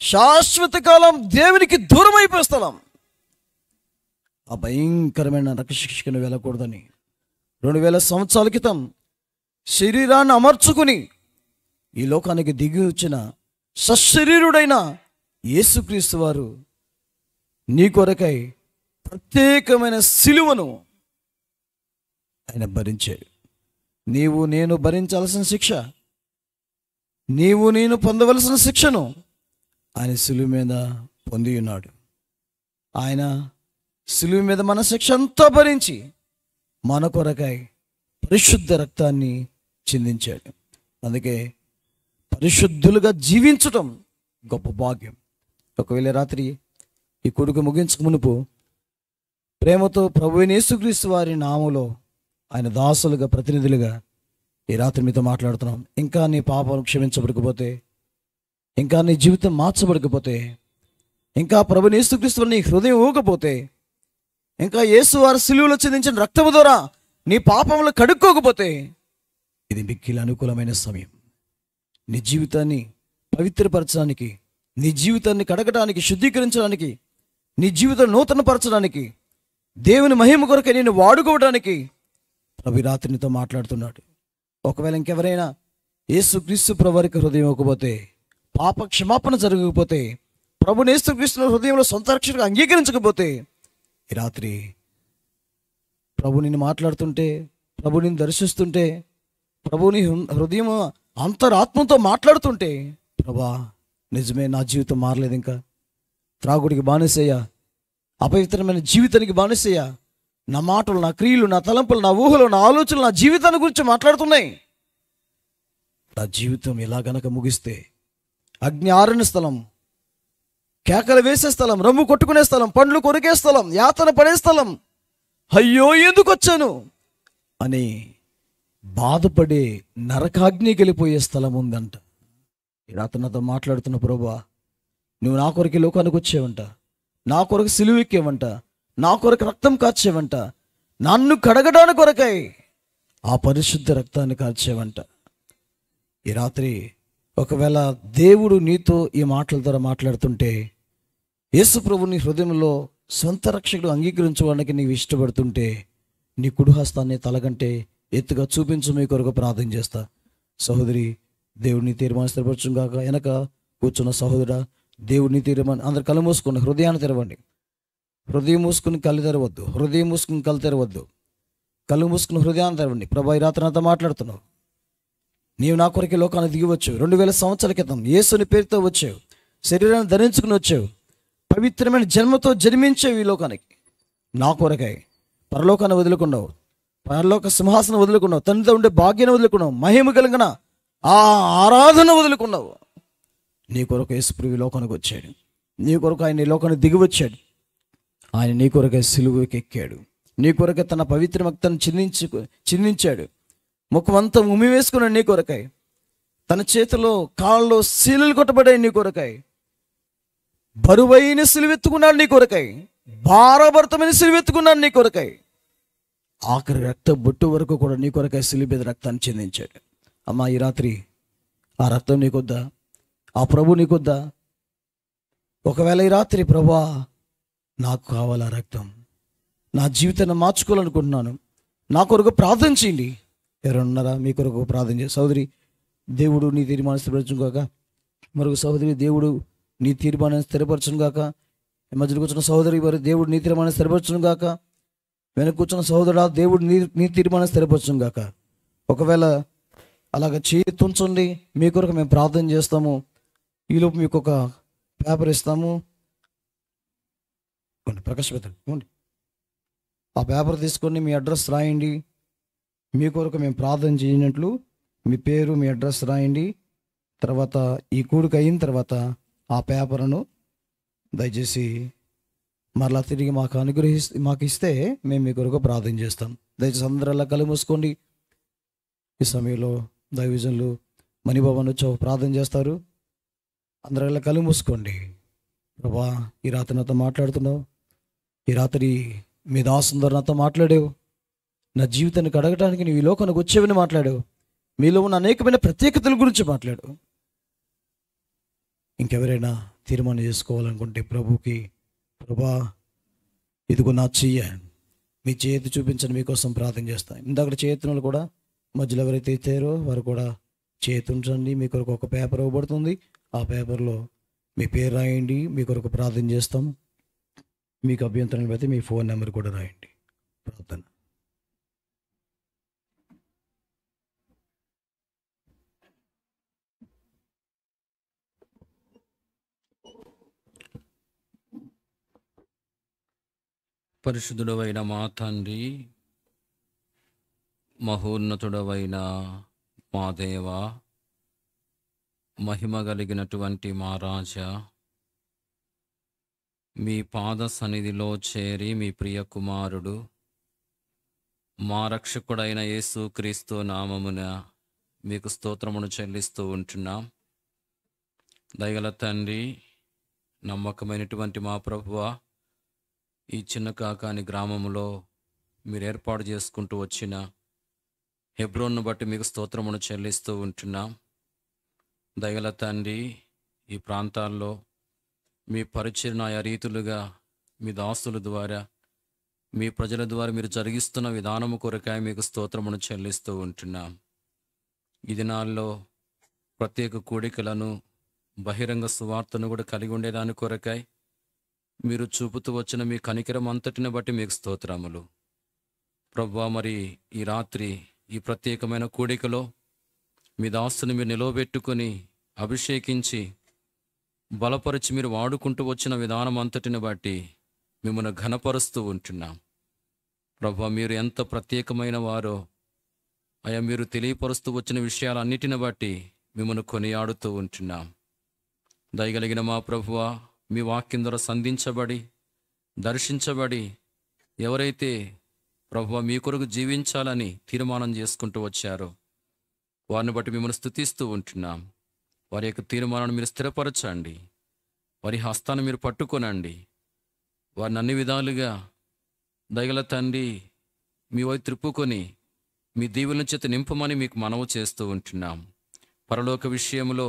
S3: శాశ్వత కాలం దేవునికి దూరం అయిపోయే స్థలం. ఆ భయంకరమైన నరకశిక్షను వెళ్ళకూడదని 2000 సంవత్సరాల క్రితం శరీరాన్ని అమర్చుకుని ఈ లోకానికి దిగి వచ్చిన సశరీరుడైన యేసుక్రీస్తు వారు నీ కొరకై ప్రత్యేకమైన సిలువను ఆయన భరించాడు. నీవు నేను భరించాల్సిన శిక్ష, నీవు నేను పొందవలసిన శిక్షను ఆయన సిలువ మీద పొంది ఉన్నాడు. ఆయన సిలువ మీద మన శిక్ష అంతా భరించి మన కొరకై పరిశుద్ధ రక్తాన్ని చిందించాడు. అందుకే పరిశుద్ధులుగా జీవించటం గొప్ప భాగ్యం. ఒకవేళ రాత్రి ఈ కొడుకు ముగించక మునుపు ప్రేమతో ప్రభువైన యేసుక్రీస్తు వారి నామములో ఆయన దాసులుగా, ప్రతినిధులుగా ఈ రాత్రి మీతో మాట్లాడుతున్నాం. ఇంకా నీ పాపాలు క్షమించబడకపోతే, ఇంకా నీ జీవితం మార్చబడకపోతే, ఇంకా ప్రభువైన యేసుక్రీస్తు నీ హృదయం ఊగపోతే, ఇంకా యేసు వారి సిలువలో చిందించిన రక్తము ద్వారా నీ పాపములు కడుక్కోకపోతే, ఇది మిక్కిలి అనుకూలమైన సమయం. నీ జీవితాన్ని పవిత్రపరచడానికి, నీ జీవితాన్ని కడగడానికి, శుద్ధీకరించడానికి, నీ జీవితాన్ని నూతనపరచడానికి, దేవుని మహిమ కొరకై నేను వాడుకోవడానికి ప్రభు రాత్రి నీతో మాట్లాడుతున్నాడు. ఒకవేళ ఇంకెవరైనా యేసుక్రీస్తు ప్రభువారికి హృదయం ఇవ్వకపోతే, పాప క్షమాపణ జరగకపోతే, ప్రభుని యేసుక్రీస్తు హృదయంలో సొంత రక్షకుడిగా అంగీకరించకపోతే, ఈ రాత్రి ప్రభు నిన్ను మాట్లాడుతుంటే, ప్రభు నిన్ను దర్శిస్తుంటే, ప్రభుని హృదయం అంతరాత్మతో మాట్లాడుతుంటే, ప్రభా నిజమే నా జీవితం మారలేదు, ఇంకా త్రాగుడికి బానిసయ్యా, అపవిత్రమైన జీవితానికి బానిసయ్యా, నా మాటలు, నా క్రియలు, నా తలంపులు, నా ఊహలు, నా ఆలోచనలు నా జీవితాన్ని గురించి మాట్లాడుతున్నాయి. నా జీవితం ఇలా గనక ముగిస్తే అగ్ని ఆరని స్థలం, కేకలు వేసే స్థలం, రమ్ము కొట్టుకునే స్థలం, పండ్లు కొరికే స్థలం, యాతన పడే స్థలం, అయ్యో ఎందుకు వచ్చాను అని బాధపడే నరకాగ్నికి వెళ్ళిపోయే స్థలం ఉందంట. ఈ రాత్రి నాతో మాట్లాడుతున్న ప్రభువా, నువ్వు నా కొరకు లోకానికి వచ్చేవంట, నా కొరకు సిలువ ఎక్కేవంట, నా కొరకు రక్తం కార్చేవంట, నన్ను కడగడానికి కొరకై ఆ పరిశుద్ధ రక్తాన్ని కార్చేవంట. ఈ రాత్రి ఒకవేళ దేవుడు నీతో ఈ మాటల ద్వారా మాట్లాడుతుంటే, యేసు ప్రభు నీ హృదయంలో సొంత రక్షకుడు అంగీకరించడానికి నీవు ఇష్టపడుతుంటే, నీ కుడి హస్తాన్ని తలకంటే ఎత్తుగా చూపించు, మీ కొరకు ప్రార్థన చేస్తా. సహోదరి, దేవుడిని తీర్మానం స్థిరపరచుగాక. వెనక కూర్చున్న సహోదరా, దేవుడిని తీర్మానం, అందరు కళ్ళు మూసుకున్న హృదయాన్ని తెరవండి. హృదయం మూసుకుని కళ్ళు తెరవద్దు, హృదయం మూసుకుని కళ్ళు తెరవద్దు, కళ్ళు మూసుకుని హృదయాన్ని తెరవండి. ప్రభా, ఈ రాత్రి నాతో మాట్లాడుతున్నావు. నీవు నా కొరకే లోకాన్ని దిగివచ్చు. 2000 సంవత్సరాల క్రితం యేసుని పేరుతో వచ్చావు, శరీరాన్ని ధరించుకుని వచ్చావు, పవిత్రమైన జన్మతో జన్మించావు ఈ లోకానికి. నా కొరకై పరలోకాన్ని వదులుకున్నావు, పరలోక సింహాసనం వదులుకున్నావు, తండ్రితో ఉండే భాగ్యాన్ని వదులుకున్నావు, మహిమ కలిగిన ఆ ఆరాధన వదులుకున్నావు. నీ కొరకు యేసుప్రభు లోకానికి వచ్చాడు, నీ కొరకు ఆయన ఈ లోకానికి దిగి వచ్చాడు. ఆయన నీ కొరకై సిలువకి ఎక్కాడు, నీ కొరకై తన పవిత్ర రక్తాన్ని చిందించాడు, ముఖమంతా ఉమ్మి వేసుకున్నాడు నీ కొరకై, తన చేతిలో కాళ్ళలో శీలలు కొట్టబడ్డాయి నీ కొరకై, బరువైన సిలువెత్తుకున్నాడు నీ కొరకై, భారభరితమైన సిలువెత్తుకున్నాడు నీ కొరకై, ఆఖరి రక్త బొట్టు వరకు కూడా నీ కొరకై సిలువ మీద రక్తాన్ని చిందించాడు. అమ్మా, ఈ రాత్రి ఆ రక్తం నీకొద్దా? ఆ ప్రభు నీకొద్దా? ఒకవేళ ఈ రాత్రి ప్రభా నాకు కావాలా రక్తం, నా జీవితాన్ని మార్చుకోవాలనుకుంటున్నాను, నా కొరకు ప్రార్థన చేయండి. ఎవరున్నారా మీ కొరకు ప్రార్థన చేసి? సహోదరి, దేవుడు నీ తీర్మానం స్థిరపరచును గాక. మరొక సహోదరి, దేవుడు నీ తీర్మానం స్థిరపరచును గాక. మధ్యలో కూర్చున్న సహోదరి వారు, దేవుడు నీ తీర్మానం స్థిరపరచును గాక. వెనక కూర్చున్న సహోదరుడా, దేవుడు నీ తీర్మానం స్థిరపరచును గాక. ఒకవేళ అలాగ చేతుంచండి, మీ కొరకు మేము ప్రార్థన చేస్తాము. ఈలోపు మీకు ఒక పేపర్ ఇస్తాము, ప్రకాశ్ పెట్టండి. ఆ పేపర్ తీసుకొని మీ అడ్రస్ రాయండి. మీ కొరకు మేము ప్రార్థన చేయనట్లు మీ పేరు, మీ అడ్రస్ రాయండి. తర్వాత ఈ కూడిక అయిన తర్వాత ఆ పేపర్ను దయచేసి మరలా తిరిగి మాకు ఇస్తే మేము మీ కొరకు ప్రార్థన చేస్తాం. దయచేసి అందరూ అలా కళ్ళు మూసుకోండి. ఈ సమయంలో దైవజనులు మణిబాబు వచ్చి ప్రార్థన చేస్తారు. అందరూ అలా కళ్ళు మూసుకోండి. ప్రభా, ఈ రాత్రి నాతో మాట్లాడుతున్నావు, ఈ రాత్రి మీ దాసుందరు నాతో మాట్లాడావు. నా జీవితాన్ని కడగటానికి నీవు ఈ లోకానికి వచ్చేవని మాట్లాడావు. మీలో ఉన్న అనేకమైన ప్రత్యేకతల గురించి మాట్లాడావు. ఇంకెవరైనా తీర్మానం చేసుకోవాలనుకుంటే ప్రభుకి, ప్రభా ఇదిగో నా చెయ్య, మీ చేతి చూపించండి, మీకోసం ప్రార్థన చేస్తాను. ఇందాక చేతులు కూడా మధ్యలో ఎవరైతే ఇచ్చారో వారు కూడా చేతి ఉంచండి. మీ కొరకు ఒక పేపర్ ఇవ్వబడుతుంది. ఆ పేపర్లో మీ పేరు రాయండి. మీ కొరకు ప్రార్థన చేస్తాం. మీకు అభ్యంతరాన్ని బట్టి మీ ఫోన్ నెంబర్ కూడా రాయండి. ప్రార్థన.
S6: పరిశుద్ధుడవైన మా తండ్రి, మహోన్నతుడవైన మా దేవ, మహిమ కలిగినటువంటి మా రాజా, మీ పాద సన్నిధిలో చేరి మీ ప్రియ కుమారుడు మా రక్షకుడైన యేసుక్రీస్తు నామమున మీకు స్తోత్రమును చెల్లిస్తూ ఉంటున్నాం. దయగల తండ్రి, నమ్మకమైనటువంటి మా ప్రభువా, ఈ చిన్న కాకాని గ్రామంలో మీరు ఏర్పాటు చేసుకుంటూ వచ్చిన హెబ్రోన్ను బట్టి మీకు స్తోత్రమును చెల్లిస్తూ ఉంటున్నాం. దయగల తండ్రి, ఈ ప్రాంతాల్లో మీ పరిచర్య ఆయా రీతులుగా మీ దాసుల ద్వారా, మీ ప్రజల ద్వారా మీరు జరిగిస్తున్న విధానము కొరకాయ మీకు స్తోత్రమును చెల్లిస్తూ ఉంటున్నాం. ఈ దినాల్లో ప్రత్యేక కూడికలను, బహిరంగ సువార్తను కూడా కలిగి ఉండేదాని కొరకాయ మీరు చూపుతూ వచ్చిన మీ కనికరం అంతటిని బట్టి మీకు స్తోత్రములు ప్రభువా. మరి ఈ రాత్రి ఈ ప్రత్యేకమైన కూడికలో మీ దాసుని మీరు నిలవబెట్టుకొని అభిషేకించి బలపరిచి మీరు వాడుకుంటూ వచ్చిన విధానం అంతటిని బట్టి మిమ్మల్ని ఘనపరుస్తూ ఉంటున్నాం. ప్రభువా, మీరు ఎంత ప్రత్యేకమైన వారో అయా మీరు తెలియపరుస్తూ వచ్చిన విషయాలన్నిటిని బట్టి మిమ్మల్ని కొనియాడుతూ ఉంటున్నాం. దయగలిగిన మా ప్రభువా, మీ వాక్యం ద్వారా సంధించబడి దర్శించబడి ఎవరైతే ప్రభువా మీ కొరకు జీవించాలని తీర్మానం చేసుకుంటూ వచ్చారో వారిని బట్టి మిమ్మల్ని స్తుతిస్తూ ఉంటున్నాం. వారి యొక్క తీర్మానాన్ని మీరు స్థిరపరచండి. వారి హస్తాన్ని మీరు పట్టుకొనండి. వారిని అన్ని విధాలుగా దయగల తండ్రి మీ వైపు త్రిప్పుకొని మీ దీవుల చేత నింపమని మీకు మనవి చేస్తూ ఉంటున్నాం. పరలోక విషయంలో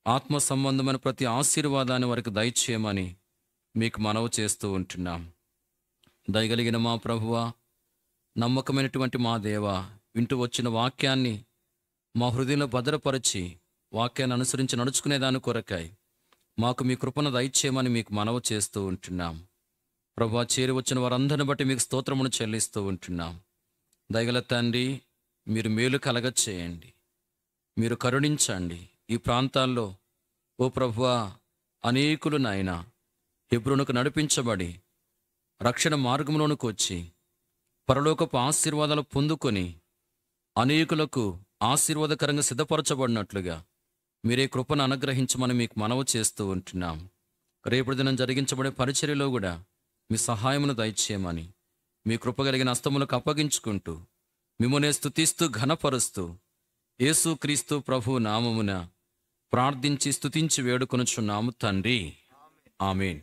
S6: ఆత్మ సంబంధమైన ప్రతి ఆశీర్వాదాన్ని వారికి దయచేయమని మీకు మనవి చేస్తూ ఉంటున్నాం. దయగలిగిన మా ప్రభువా, నమ్మకమైనటువంటి మా దేవా, వింటూ వచ్చిన వాక్యాన్ని మా హృదయంలో భద్రపరిచి వాక్యాన్ని అనుసరించి నడుచుకునేదాని కొరకాయి మాకు మీ కృపను దయచేయమని మీకు మనవి చేస్తూ ఉంటున్నాం. ప్రభువా, చేరి వచ్చిన వారందరిని బట్టి మీకు స్తోత్రమును చెల్లిస్తూ ఉంటున్నాం. దయగల తండ్రి, మీరు మేలు కలగచేయండి, మీరు కరుణించండి. ఈ ప్రాంతాల్లో ఓ ప్రభువా, అనేకులు నాయన హెబ్రోనుకు నడిపించబడి రక్షణ మార్గంలోనికి వచ్చి పరలోకపు ఆశీర్వాదాలు పొందుకొని అనేకులకు ఆశీర్వాదకరంగా సిద్ధపరచబడినట్లుగా మీరే కృపను అనుగ్రహించమని మీకు మనవి చేస్తూ ఉంటున్నాం. రేపటి దినం జరిగించబడే పరిచర్యలో కూడా మీ సహాయమును దయచేయమని మీ కృప కలిగిన హస్తములకు అప్పగించుకుంటూ మిమ్మల్ని స్తుతిస్తూ ఘనపరుస్తూ యేసుక్రీస్తు ప్రభు నామమున ప్రార్థించి స్తుతించి వేడుకొనుచున్నాము తండ్రి, ఆమేన్.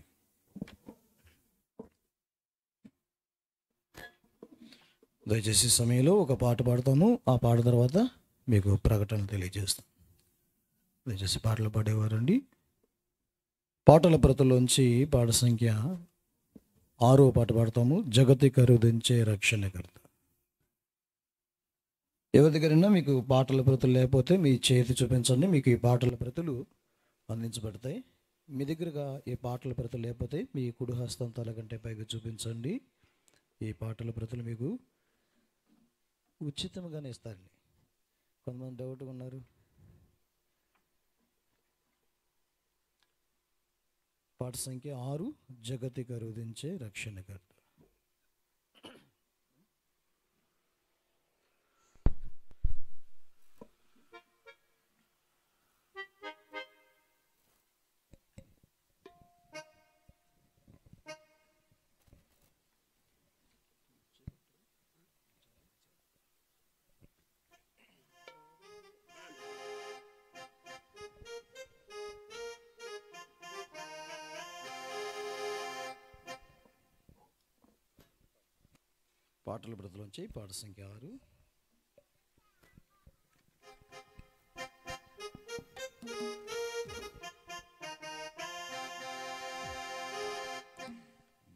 S3: దయచేసి సమయంలో ఒక పాట పాడతాము. ఆ పాట తర్వాత మీకు ప్రకటన తెలియజేస్తాం. దయచేసి పాటలు పాడేవారండి. పాటల ప్రతుల్లోంచి పాట సంఖ్య 6వ పాట పాడతాము. జగతి కరుదించే రక్షణకర్త. ఎవరి దగ్గరైనా మీకు పాటల ప్రతులు లేకపోతే మీ చేతి చూపించండి, మీకు ఈ పాటల ప్రతులు అందించబడతాయి. మీ దగ్గరగా ఈ పాటల ప్రతులు లేకపోతే మీ కుడి హస్తం తల కంటే పైగా చూపించండి. ఈ పాటల ప్రతులు మీకు ఉచితంగానే ఇస్తారండి. కొంతమంది డౌట్గా ఉన్నారు. పాట సంఖ్య 6, జగతి కరుదించే రక్షణకర్త. పాటల బ్రతులోంచి పాట సంఖ్య 6.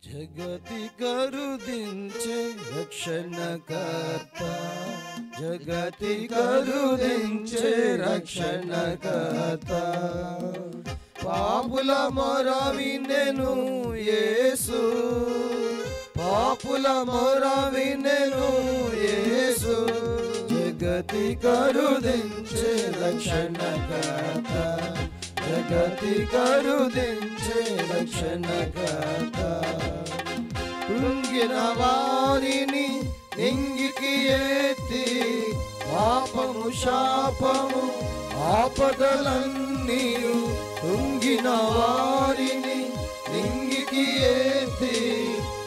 S4: జగతి కరుదించే రక్షణకర్త, జగతి కరుదించే రక్షణకర్త, పాపుల మొర వినెను యేసు, పాపుల మొర వినెను యేసు, జగతి కరుదించే రక్షణకర్త, జగతి కరుదించే రక్షణకర్త, కృంగిన వారిని నింగికి ఎత్తి, పాపము శాపము ఆపదలన్నీయు, కృంగిన వారిని నింగికి ఎత్తి,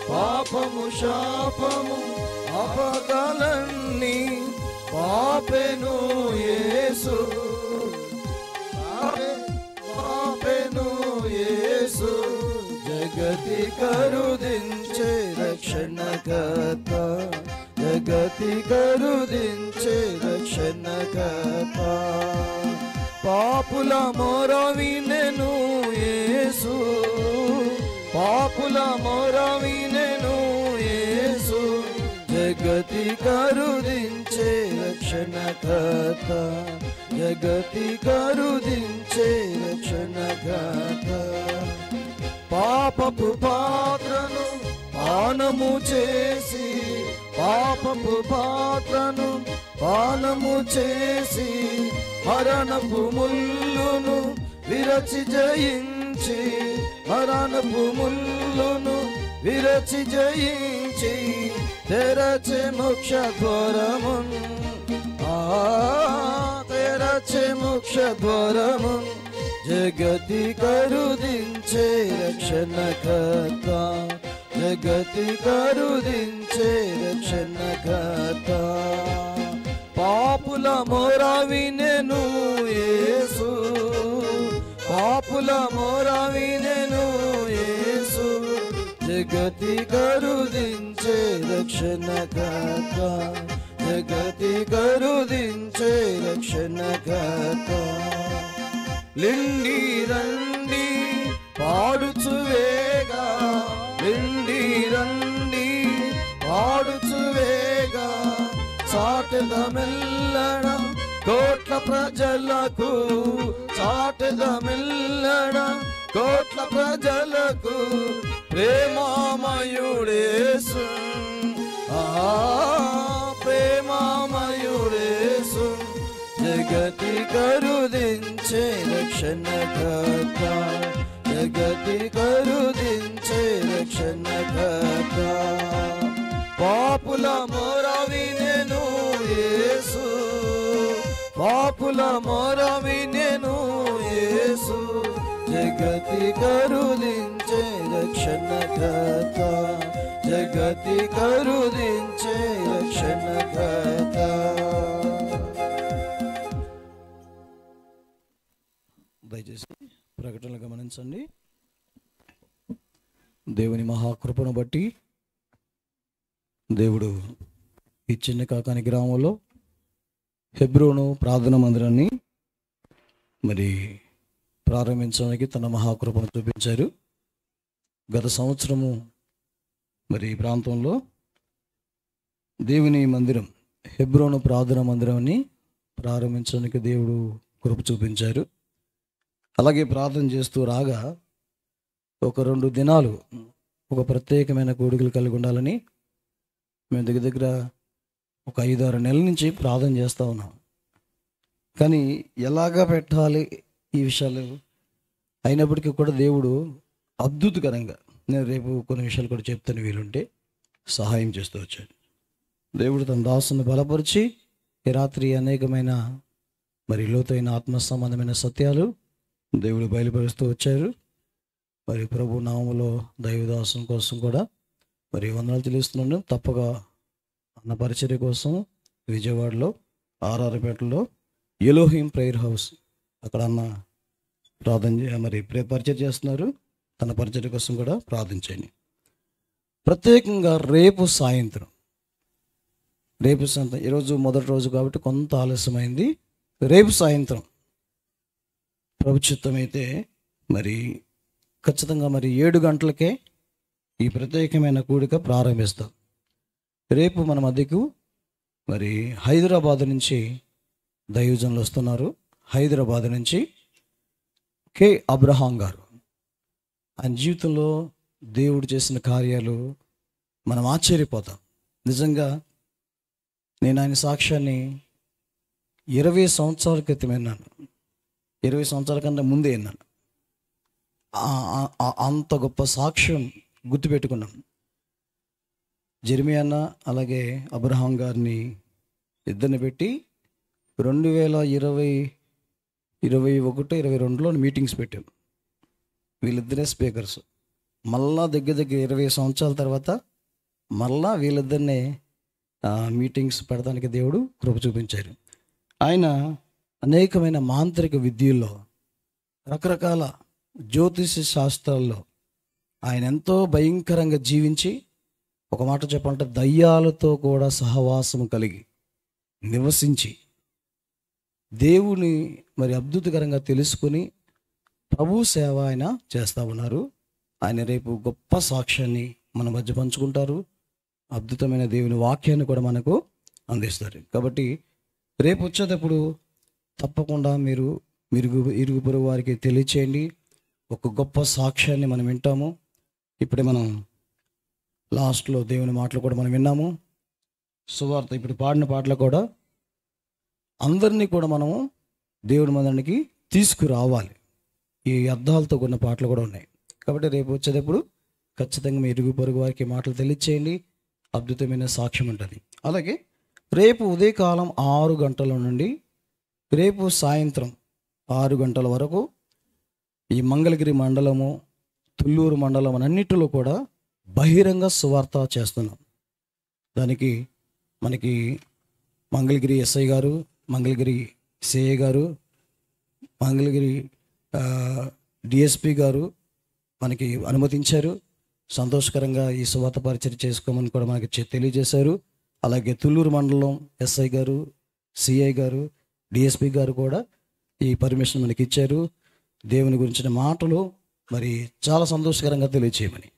S4: పాపము శాపము ఆపదలన్నీ పాపెను యేసు, పాపెను యేసు, జగతి కరుదించే రక్షణకర్త, జగతి కరుదించే రక్షణకర్త, పాపుల మొర వినెను యేసు, పాపుల మొర వినెను యేసు, జగతి కరుదించే రక్షణకర్త, జగతి కరుదించే రక్షణకర్త, పాపపు పాత్రను పానము చేసి, పాపపు పాత్రను పానము చేసి, మరణపు ముల్లును విరచి జయించి, మరణపు ముల్లును విరచి జయించి, తెరచే మోక్ష ద్వారమున్, తెరచే మోక్ష ద్వారమున్, జగతి కరుదించే రక్షణకర్త, జగతి కరుదించే రక్షణకర్త, పాపుల మొర వినెను యేసు, పాపుల మొర వినెను యేసు, జగతి కరుదించే రక్షణకర్త, జగతి కరుదించే రక్షణకర్త, లిండి రండి పాడుచు వేగా, లిండి రండి పాడుచు వేగా, చాటెదమెల్లడ కోట్ల ప్రజలకు, చాటెదమెల్లడ కోట్ల ప్రజలకు, ప్రేమామయుడేసు, ప్రేమామయుడేసు, జగతి కరుదించే రక్షణకర్త, జగతి కరుదించే రక్షణకర్త, పాపుల మొర వినెను యేసు, పాపుల మొర వినెను యేసు, జగతి కరుదించే రక్షణకర్త, జగతి కరుదించే రక్షణకర్త.
S3: దయచేసి ప్రకటనలు గమనించండి. దేవుని మహాకృపను బట్టి దేవుడు ఈ చిన్న కాకాని గ్రామంలో హెబ్రోను ప్రార్థన మందిరాన్ని మరి ప్రారంభించడానికి తన మహాకృపను చూపించారు. గత సంవత్సరము మరి ఈ ప్రాంతంలో దేవుని మందిరం హెబ్రోను ప్రార్థన మందిరాన్ని ప్రారంభించడానికి దేవుడు కృప చూపించారు. అలాగే ప్రార్థన చేస్తూ రాగా ఒక 2 దినాలు ఒక ప్రత్యేకమైన కోరికలు కలిగి ఉండాలని మేము దగ్గర ఒక 5-6 నెలల నుంచి ప్రార్థన చేస్తూ ఉన్నాం. కానీ ఎలాగా పెట్టాలి ఈ విషయాలు అయినప్పటికీ కూడా దేవుడు అద్భుతకరంగా, నేను రేపు కొన్ని విషయాలు కూడా చెప్తాను, వీలుంటే సహాయం చేస్తూ వచ్చాడు. దేవుడు తన దాసుని బలపరిచి ఈ రాత్రి అనేకమైన మరి లోతైన ఆత్మ సంబంధమైన సత్యాలు దేవుడు బయలుపరుస్తూ వచ్చారు. మరి ప్రభు నామములో దైవదాసం కోసం కూడా మరి వందనాలు తెలుస్తున్నాను. తప్పగా అన్న పరిచర్య కోసం విజయవాడలో ఆర్ఆర్పేటలో ఎలోహిం ప్రేయర్ హౌస్ అక్కడ అన్న ప్రార్థన మరి పరిచర్య చేస్తున్నారు. తన పరిచర్య కోసం కూడా ప్రార్థించండి. ప్రత్యేకంగా రేపు సాయంత్రం రేపు సాయంత్రం, ఈరోజు మొదటి రోజు కాబట్టి కొంత ఆలస్యమైంది. రేపు సాయంత్రం ప్రభు చిత్తమైతే మరి ఖచ్చితంగా మరి 7 గంటలకే ఈ ప్రత్యేకమైన కూడిక ప్రారంభిస్తాం. రేపు మన మధ్యకు మరి హైదరాబాద్ నుంచి దైవజనులు వస్తున్నారు. హైదరాబాద్ నుంచి కె అబ్రహాం గారు. ఆయన జీవితంలో దేవుడు చేసిన కార్యాలు మనం ఆశ్చర్యపోతాం. నిజంగా నేను ఆయన సాక్ష్యాన్ని 20 సంవత్సరాల క్రితం విన్నాను. 20 సంవత్సరాల కన్నా ముందే విన్నాను. అంత గొప్ప సాక్ష్యం గుర్తుపెట్టుకున్నాం. జెర్మియా అన్న అలాగే అబ్రహాం గారిని ఇద్దరిని పెట్టి 2021, 22లో మీటింగ్స్ పెట్టాం. వీళ్ళిద్దరే స్పీకర్స్. మళ్ళా దగ్గర 20 సంవత్సరాల తర్వాత మళ్ళా వీళ్ళిద్దరినే మీటింగ్స్ పెడడానికి దేవుడు కృప చూపించారు. ఆయన అనేకమైన మాంత్రిక విద్యల్లో, రకరకాల జ్యోతిష శాస్త్రాల్లో ఆయన ఎంతో భయంకరంగా జీవించి, ఒక మాట చెప్పాలంటే దయ్యాలతో కూడా సహవాసం కలిగి నివసించి దేవుని మరి అద్భుతకరంగా తెలుసుకుని ప్రభు సేవ ఆయన చేస్తూ ఉన్నారు. ఆయన రేపు గొప్ప సాక్ష్యాన్ని మన మధ్య పంచుకుంటారు. అద్భుతమైన దేవుని వాక్యాన్ని కూడా మనకు అందిస్తారు. కాబట్టి రేపు వచ్చేటప్పుడు తప్పకుండా మీరు ఇరుగు పొరుగు వారికి తెలియచేయండి. ఒక గొప్ప సాక్ష్యాన్ని మనం వింటాము. ఇప్పుడే మనం లాస్ట్లో దేవుని మాటలు కూడా మనం విన్నాము. సువార్త ఇప్పుడు పాడిన పాటలు కూడా అందరినీ కూడా మనము దేవుని మందిరానికి తీసుకురావాలి. ఈ అర్థాలతో కూడిన పాటలు కూడా ఉన్నాయి. కాబట్టి రేపు వచ్చేటప్పుడు ఖచ్చితంగా మీ ఇరుగు పొరుగు వారికి మాటలు తెలియచేయండి. అద్భుతమైన సాక్ష్యం ఉంటుంది. అలాగే రేపు ఉదయకాలం 6 గంటల నుండి రేపు సాయంత్రం 6 గంటల వరకు ఈ మంగళగిరి మండలము, తుళ్ళూరు మండలం అన్నిటిలో కూడా బహిరంగ సువార్త చేస్తున్నాం. దానికి మనకి మంగళగిరి ఎస్ఐ గారు, మంగళగిరి సిఐ గారు, మంగళగిరి డిఎస్పి గారు మనకి అనుమతించారు. సంతోషకరంగా ఈ సువార్త పరిచయం చేసుకోమని కూడా మనకి తెలియజేశారు. అలాగే తుళ్ళూరు మండలం ఎస్ఐ గారు, సిఐ గారు, డిఎస్పి గారు కూడా ఈ పర్మిషన్ మనకి ఇచ్చారు. దేవుని గురించిన మాటలు మరి చాలా సంతోషకరంగా తెలియచేయమని.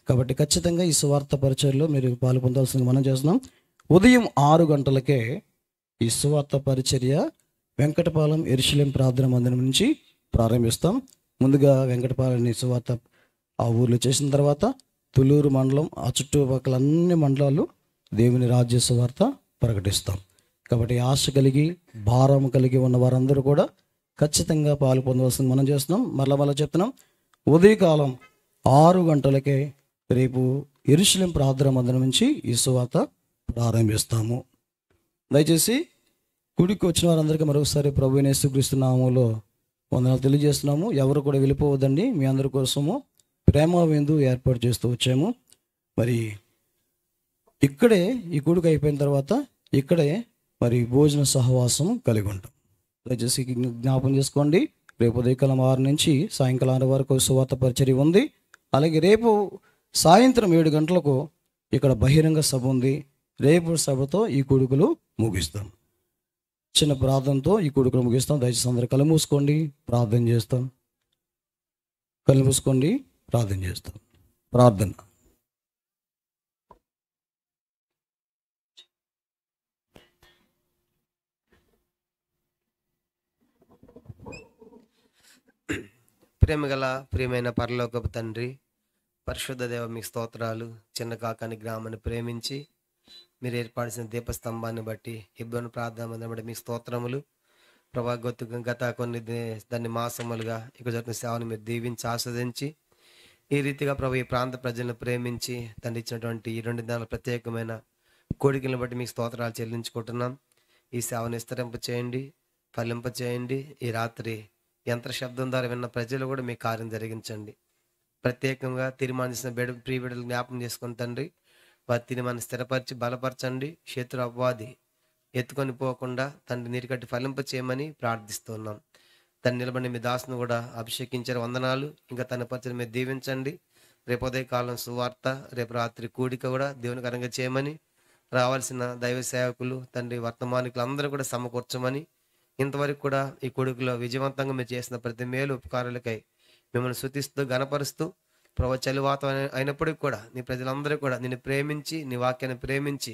S3: కాబట్టి ఖచ్చితంగా ఈ సువార్త పరిచయంలో మీరు పాలు పొందాల్సింది మనం చేస్తున్నాం. ఉదయం 6 గంటలకే ఈ సువార్త పరిచర్య వెంకటపాలెం యెరూషలేం ప్రార్థన మందిరం నుంచి ప్రారంభిస్తాం. ముందుగా వెంకటపాలెం సువార్త ఆ ఊర్లో చేసిన తర్వాత తుళ్ళూరు మండలం, ఆ చుట్టుపక్కల అన్ని మండలాలు దేవుని రాజ్య సువార్త ప్రకటిస్తాం. కాబట్టి ఆశ కలిగి భారం కలిగి ఉన్న వారందరూ కూడా ఖచ్చితంగా పాలు పొందవలసింది మనం చేస్తున్నాం. మరలా చెప్తున్నాం, ఉదయకాలం 6 గంటలకే రేపు యెరూషలేం ప్రార్థన మందిరం నుంచి ఈ సువార్త ప్రారంభిస్తాము. దయచేసి గుడికి వచ్చిన వారందరికీ మరొకసారి ప్రభువైన యేసుక్రీస్తు నామములో వందనాలు తెలియజేస్తున్నాము. ఎవరు కూడా వెళ్ళిపోవద్దండి. మీ అందరి కోసము ప్రేమ విందు ఏర్పాటు చేస్తూ వచ్చాము. మరి ఇక్కడే ఈ కూడిక అయిపోయిన తర్వాత ఇక్కడే మరి భోజన సహవాసం కలిగి ఉంటాం. దయచేసి జ్ఞాపం చేసుకోండి. రేపు ఉదయకాలం 6 నుంచి సాయంకాలం 6 వరకు సువార్త పరిచర్య ఉంది. అలాగే రేపు సాయంత్రం 7 గంటలకు ఇక్కడ బహిరంగ సభ ఉంది. రేపు సభతో ఈ కూడికలు ముగిస్తాం. చిన్న ప్రార్థనతో ఈ కూడికలు ముగిస్తాం. దయచేసి అందరూ కళ్ళు మూసుకోండి, ప్రార్థన చేస్తాం. కళ్ళు మూసుకోండి, ప్రార్థన చేస్తాం. ప్రార్థన.
S7: ప్రేమగల ప్రియమైన పరలోకపు తండ్రి, పరిశుద్ధ దేవ మీకు స్తోత్రాలు. చిన్న కాకాని గ్రామాన్ని ప్రేమించి మీరు ఏర్పడిన దీపస్తంభాన్ని బట్టి, హెబ్రోను ప్రార్థన మందిరం బట్టి మీకు స్తోత్రములు. ప్రభా, గత దాన్ని మాసములుగా ఇక జరుగుతున్న సేవను మీరు దీవించి ఆస్వాదించి ఈ రీతిగా ప్రభు ఈ ప్రాంత ప్రజలను ప్రేమించి తండ్రి ఇచ్చినటువంటి ఈ 2 దినాల ప్రత్యేకమైన కోడికలను బట్టి మీకు స్తోత్రాలు చెల్లించుకుంటున్నాం. ఈ సేవను విస్తరింప చేయండి, ఫలింప చేయండి. ఈ రాత్రి యంత్ర శబ్దం ద్వారా విన్న ప్రజలు కూడా మీ కార్యం జరిగించండి. ప్రత్యేకంగా తీర్మానించిన ప్రియ బిడ్డలు జ్ఞాపం చేసుకుని తండ్రి, వారి తీర్మానం స్థిరపరిచి బలపరచండి. శత్రు అపవాది ఎత్తుకొని పోకుండా తండ్రి నీరు కట్టి ఫలింప చేయమని ప్రార్థిస్తున్నాం. తను నిలబడి మీ దాసును కూడా అభిషేకించారు, వందనాలు. ఇంకా తన పరిచయం మీరు దీవించండి. రేపు ఉదయకాలం సువార్త, రేపు రాత్రి కూడిక కూడా దేవునికరంగా చేయమని రావాల్సిన దైవ సేవకులు తండ్రి వర్తమానికులు అందరూ కూడా సమకూర్చమని, ఇంతవరకు కూడా ఈ కొడుకులో విజయవంతంగా మీరు చేసిన ప్రతి మేలు ఉపకారాలకై మిమ్మల్ని స్తుతిస్తూ గణపరుస్తూ ప్రభు చలివాతం అయినప్పటికీ కూడా నీ ప్రజలందరూ కూడా నిన్ను ప్రేమించి నీ వాక్యాన్ని ప్రేమించి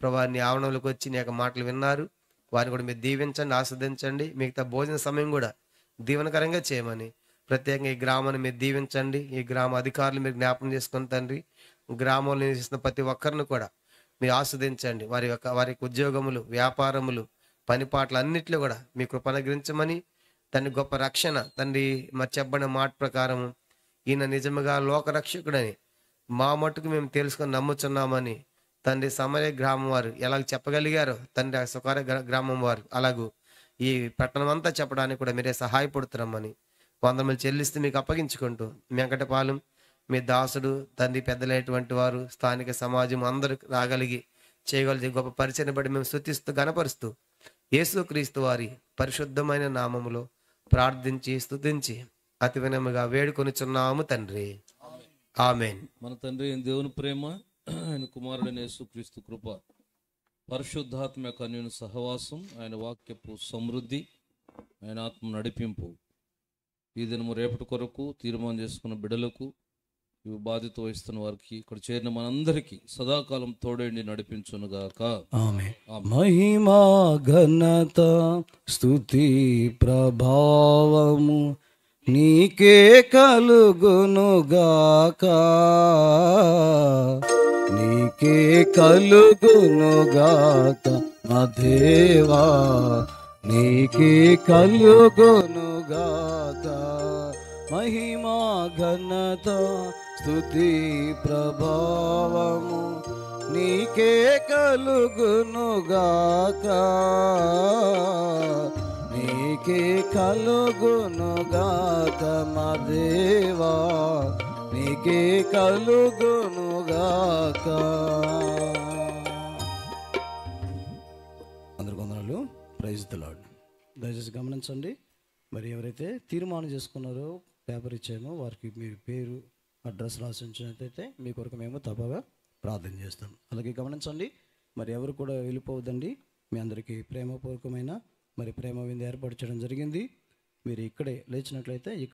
S7: ప్రభు నీ ఆవరణలోకి వచ్చి నీ యొక్క మాటలు విన్నారు. వారిని కూడా మీరు దీవించండి, ఆస్వాదించండి. మిగతా భోజన సమయం కూడా దీవెనకరంగా చేయమని, ప్రత్యేకంగా ఈ గ్రామాన్ని మీరు దీవించండి. ఈ గ్రామ అధికారులు మీరు జ్ఞాపకం చేసుకుని తండ్రి, గ్రామంలో నివసిస్తున్న ప్రతి ఒక్కరిని కూడా మీరు ఆస్వాదించండి. వారి ఉద్యోగములు, వ్యాపారములు, పనిపాట్లు అన్నిట్లో కూడా మీ కృప అనుగ్రహించమని, తండ్రి గొప్ప రక్షణ తండ్రి మరి చెప్పబడిన మాట ప్రకారం ఈయన నిజముగా లోకరక్షకుడని మా మట్టుకు మేము తెలుసుకొని నమ్ముచున్నామని తండ్రి సమరయ గ్రామం వారు ఎలాగ చెప్పగలిగారో తండ్రి ఆ సుకార గ్రామం వారు అలాగూ ఈ పట్టణం అంతా చెప్పడానికి కూడా మీరే సహాయపడుతున్నామని వందములు చెల్లిస్తూ మీకు అప్పగించుకుంటూ, వెంకటపాలెం మీ దాసుడు తండ్రి పెద్దలైనటువంటి వారు స్థానిక సమాజం అందరూ రాగలిగి చేయగలిగే గొప్ప పరిచయం బట్టి మేము స్తుతిస్తూ గణపరుస్తూ యేసుక్రీస్తు వారి పరిశుద్ధమైన నామములో ప్రార్థించి స్తుతించి అతి వినముగా వేడుకొనిచున్నాము తండ్రి. ఆమేన్.
S5: మన తండ్రి అయిన దేవుని ప్రేమ, ఆయన కుమారుడైన యేసుక్రీస్తు కృప, పరిశుద్ధాత్మ యొక్క అన్యోన్య సహవాసం, ఆయన వాక్యపు సమృద్ధి, ఆయన ఆత్మ నడిపింపు ఈ దినము రేపటి కొరకు తీర్మానం చేసుకున్న బిడ్డలకు, ఇవి బాధ్యత వహిస్తున్న వారికి, ఇక్కడ చేరిన మనందరికీ సదాకాలం తోడేండి నడిపించునుగాక.
S3: ఆమేన్. మహిమా ఘనత స్తుతి ప్రభావము నీకే కలుగునుగాక, నీకే కలుగునుగాక నా దేవా, నీకే కలుగునుగాక. మహిమా ఘనత స్తుతి ప్రభావము నీకే కలుగునుగాక, నీకే కలుగునుగాక మా దేవా, నీకే కలుగునుగాక. అందరికి వందనాలు. Praise the Lord. దయచేసి గమనించండి, మరి ఎవరైతే తీర్మానం చేసుకున్నారో పేపర్ ఇచ్చామో వారికి మీ పేరు అడ్రస్ రాసి ఉంచినట్లయితే మీ కొరకు మేము తప్పగా ప్రార్థన చేస్తాం. అలాగే గమనించండి, మరి ఎవరు కూడా వెళ్ళిపోవద్దండి. మీ అందరికీ ప్రేమపూర్వకమైన మరి ప్రేమ విందు ఏర్పాటు చేయడం జరిగింది. మీరు ఇక్కడే లేచినట్లయితే